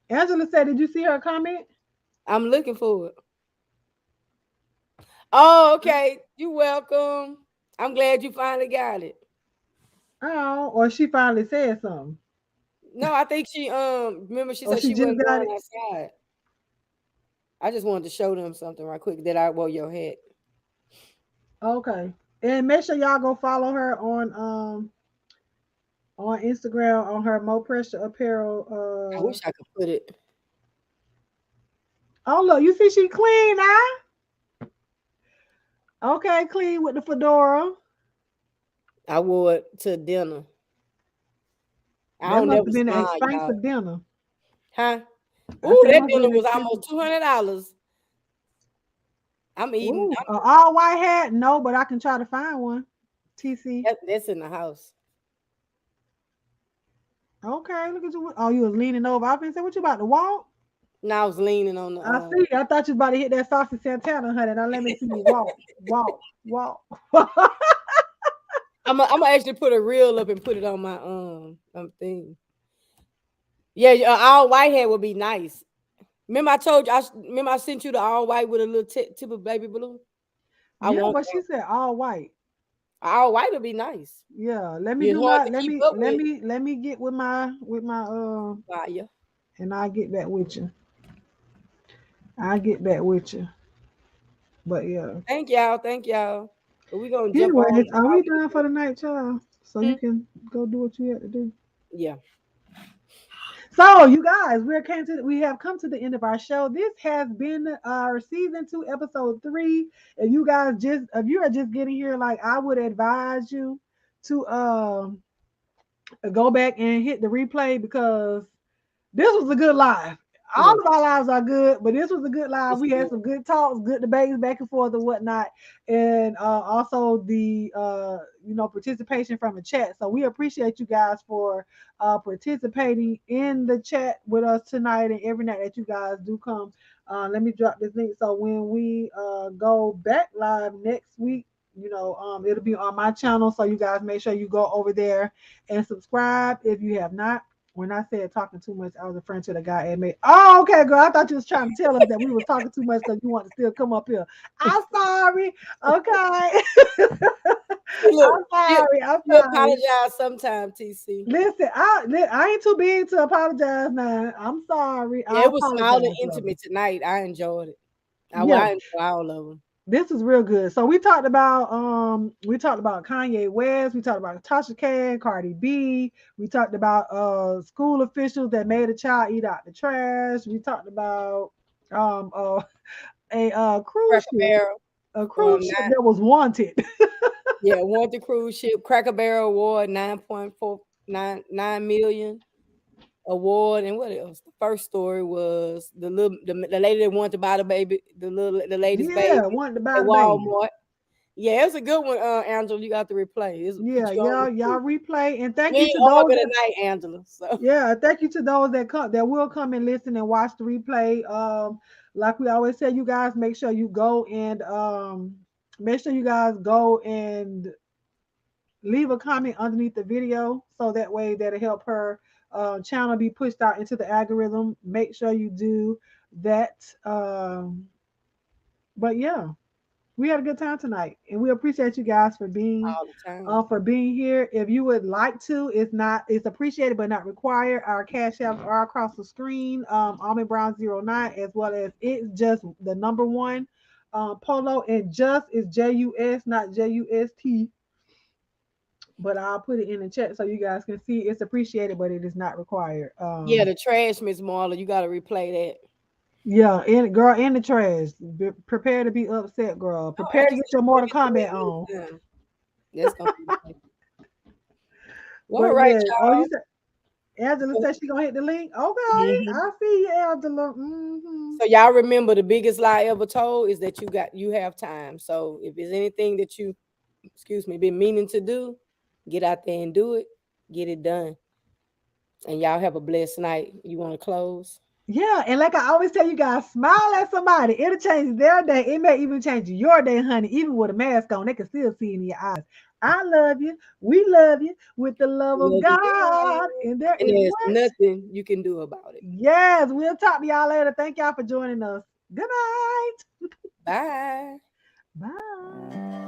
[SPEAKER 2] Angela said, "Did you see her comment?"
[SPEAKER 1] I'm looking for it. Oh, okay. You welcome. I'm glad you finally got it.
[SPEAKER 2] Oh, or she finally said something.
[SPEAKER 1] No, I think she remember she
[SPEAKER 2] Or
[SPEAKER 1] said
[SPEAKER 2] she
[SPEAKER 1] she
[SPEAKER 2] just
[SPEAKER 1] wasn't
[SPEAKER 2] got
[SPEAKER 1] going
[SPEAKER 2] it.
[SPEAKER 1] outside. I just wanted to show them something right quick that I wore your hat.
[SPEAKER 2] Okay. And make sure y'all go follow her on Instagram on her Mo Pressure
[SPEAKER 1] I
[SPEAKER 2] Apparel.
[SPEAKER 1] wish I could put it.
[SPEAKER 2] Oh look, you see she clean now. Okay, clean with the fedora.
[SPEAKER 1] I wore it to dinner. I
[SPEAKER 2] That
[SPEAKER 1] don't
[SPEAKER 2] must
[SPEAKER 1] never
[SPEAKER 2] have been an
[SPEAKER 1] smile, y'all.
[SPEAKER 2] expensive dinner.
[SPEAKER 1] Huh?
[SPEAKER 2] I
[SPEAKER 1] Ooh,
[SPEAKER 2] said it
[SPEAKER 1] that
[SPEAKER 2] must have
[SPEAKER 1] dinner
[SPEAKER 2] been
[SPEAKER 1] was
[SPEAKER 2] expensive.
[SPEAKER 1] almost $200. I'm eating.
[SPEAKER 2] Ooh, all white hat? No, but I can try to find one. TC.
[SPEAKER 1] That's in the house.
[SPEAKER 2] Okay, look at you. Oh, you was leaning over. I been saying, what you about to walk?
[SPEAKER 1] Now I was leaning on the.
[SPEAKER 2] I see. I thought you was about to hit that Saucy Santana, honey. Now let me see you walk, walk, walk.
[SPEAKER 1] I'm gonna actually put a reel up and put it on my thing. Yeah, all white hair would be nice. Remember I told you. Remember I sent you the all white with a little tip of baby blue. I
[SPEAKER 2] Yeah,
[SPEAKER 1] want
[SPEAKER 2] but
[SPEAKER 1] that.
[SPEAKER 2] she said all white.
[SPEAKER 1] All white would be nice.
[SPEAKER 2] Yeah, let me
[SPEAKER 1] It's
[SPEAKER 2] do
[SPEAKER 1] hard
[SPEAKER 2] my
[SPEAKER 1] to keep up with.
[SPEAKER 2] let me get with my
[SPEAKER 1] Fire.
[SPEAKER 2] and I'll get back with you. I'll get back with you. But yeah.
[SPEAKER 1] Thank y'all. Thank y'all. But we gonna jump on.
[SPEAKER 2] Anyways, are we done for the night, child? So
[SPEAKER 1] Hmm?
[SPEAKER 2] you can go do what you have to do.
[SPEAKER 1] Yeah.
[SPEAKER 2] So you guys, we have come to the end of our show. This has been our season 2, episode 3. If you are just getting here, like I would advise you to go back and hit the replay because this was a good live.
[SPEAKER 1] Yeah.
[SPEAKER 2] All of our lives are good, but this was a good live.
[SPEAKER 1] It's
[SPEAKER 2] We had
[SPEAKER 1] good.
[SPEAKER 2] some good talks, good debates back and forth and whatnot, and also the participation from the chat. So we appreciate you guys for participating in the chat with us tonight and every night that you guys do come. Let me drop this link so when we go back live next week, it'll be on my channel. So you guys make sure you go over there and subscribe if you have not. When I said talking too much, I was referring to the guy at me. Oh, okay, girl. I thought you was trying to tell us that we was talking too much because you want to still come up here. I'm sorry. Okay.
[SPEAKER 1] Look,
[SPEAKER 2] I'm sorry. I'm
[SPEAKER 1] you
[SPEAKER 2] sorry.
[SPEAKER 1] apologize sometime, TC.
[SPEAKER 2] Listen, I ain't too big to apologize now. I'm sorry.
[SPEAKER 1] Yeah,
[SPEAKER 2] I
[SPEAKER 1] it was small and
[SPEAKER 2] apologize, brother.
[SPEAKER 1] intimate tonight. I enjoyed it. I
[SPEAKER 2] Yeah.
[SPEAKER 1] enjoy all of them.
[SPEAKER 2] This is real good. So we talked about Kanye West, we talked about Tasha K, Cardi B, we talked about school officials that made a child eat out the trash. We talked about a cruise
[SPEAKER 1] Cracker
[SPEAKER 2] ship,
[SPEAKER 1] Barrel.
[SPEAKER 2] that was wanted.
[SPEAKER 1] Yeah, wanted cruise ship. Cracker Barrel Award, 9.499 million award. And what else? The first story was the lady that wanted to buy the lady's baby
[SPEAKER 2] Yeah, wanted to buy
[SPEAKER 1] at
[SPEAKER 2] the baby.
[SPEAKER 1] Walmart. Yeah, it's a good one, Angela. You got to replay.
[SPEAKER 2] Yeah, y'all replay, and thank
[SPEAKER 1] We
[SPEAKER 2] you
[SPEAKER 1] ain't
[SPEAKER 2] to those
[SPEAKER 1] arguing
[SPEAKER 2] that
[SPEAKER 1] tonight, Angela. So
[SPEAKER 2] yeah, thank you to those that will come and listen and watch the replay. Like we always say, you guys make sure you go and leave a comment underneath the video so that way that'll help her channel be pushed out into the algorithm. Make sure you do that. But yeah, we had a good time tonight, and we appreciate you guys for being
[SPEAKER 1] all the time.
[SPEAKER 2] here. If you would like to, it's appreciated but not required. Our cash apps are across the screen. Almond Brown 09, as well as it's just the number 1. Polo and just is JUS, not JUST. But I'll put it in the chat so you guys can see it's appreciated, but it is not required.
[SPEAKER 1] Yeah, the trash, Miss Marla. You got to replay that.
[SPEAKER 2] Yeah, and girl, in the trash. Prepare to be upset, girl. Prepare to get your Mortal Kombat on.
[SPEAKER 1] That's gonna be nice. Well,
[SPEAKER 2] But
[SPEAKER 1] all right,
[SPEAKER 2] yeah,
[SPEAKER 1] y'all.
[SPEAKER 2] you said Angela said she gonna hit the link. Okay, I see you, Angela.
[SPEAKER 1] So y'all remember the biggest lie ever told is that you have time. So if there's anything that you, been meaning to do, get out there and do it. Get it done. And y'all have a blessed night. You want to close?
[SPEAKER 2] Yeah, and like I always tell you guys, smile at somebody. It'll change their day. It may even change your day, honey. Even with a mask on, they can still see in your eyes. I love you. We love you with the love of
[SPEAKER 1] Love you,
[SPEAKER 2] God. And there
[SPEAKER 1] and
[SPEAKER 2] is
[SPEAKER 1] there's
[SPEAKER 2] what?
[SPEAKER 1] nothing you can do about it.
[SPEAKER 2] Yes, we'll talk to y'all later. Thank y'all for joining us. Good night.
[SPEAKER 1] Bye.
[SPEAKER 2] Bye.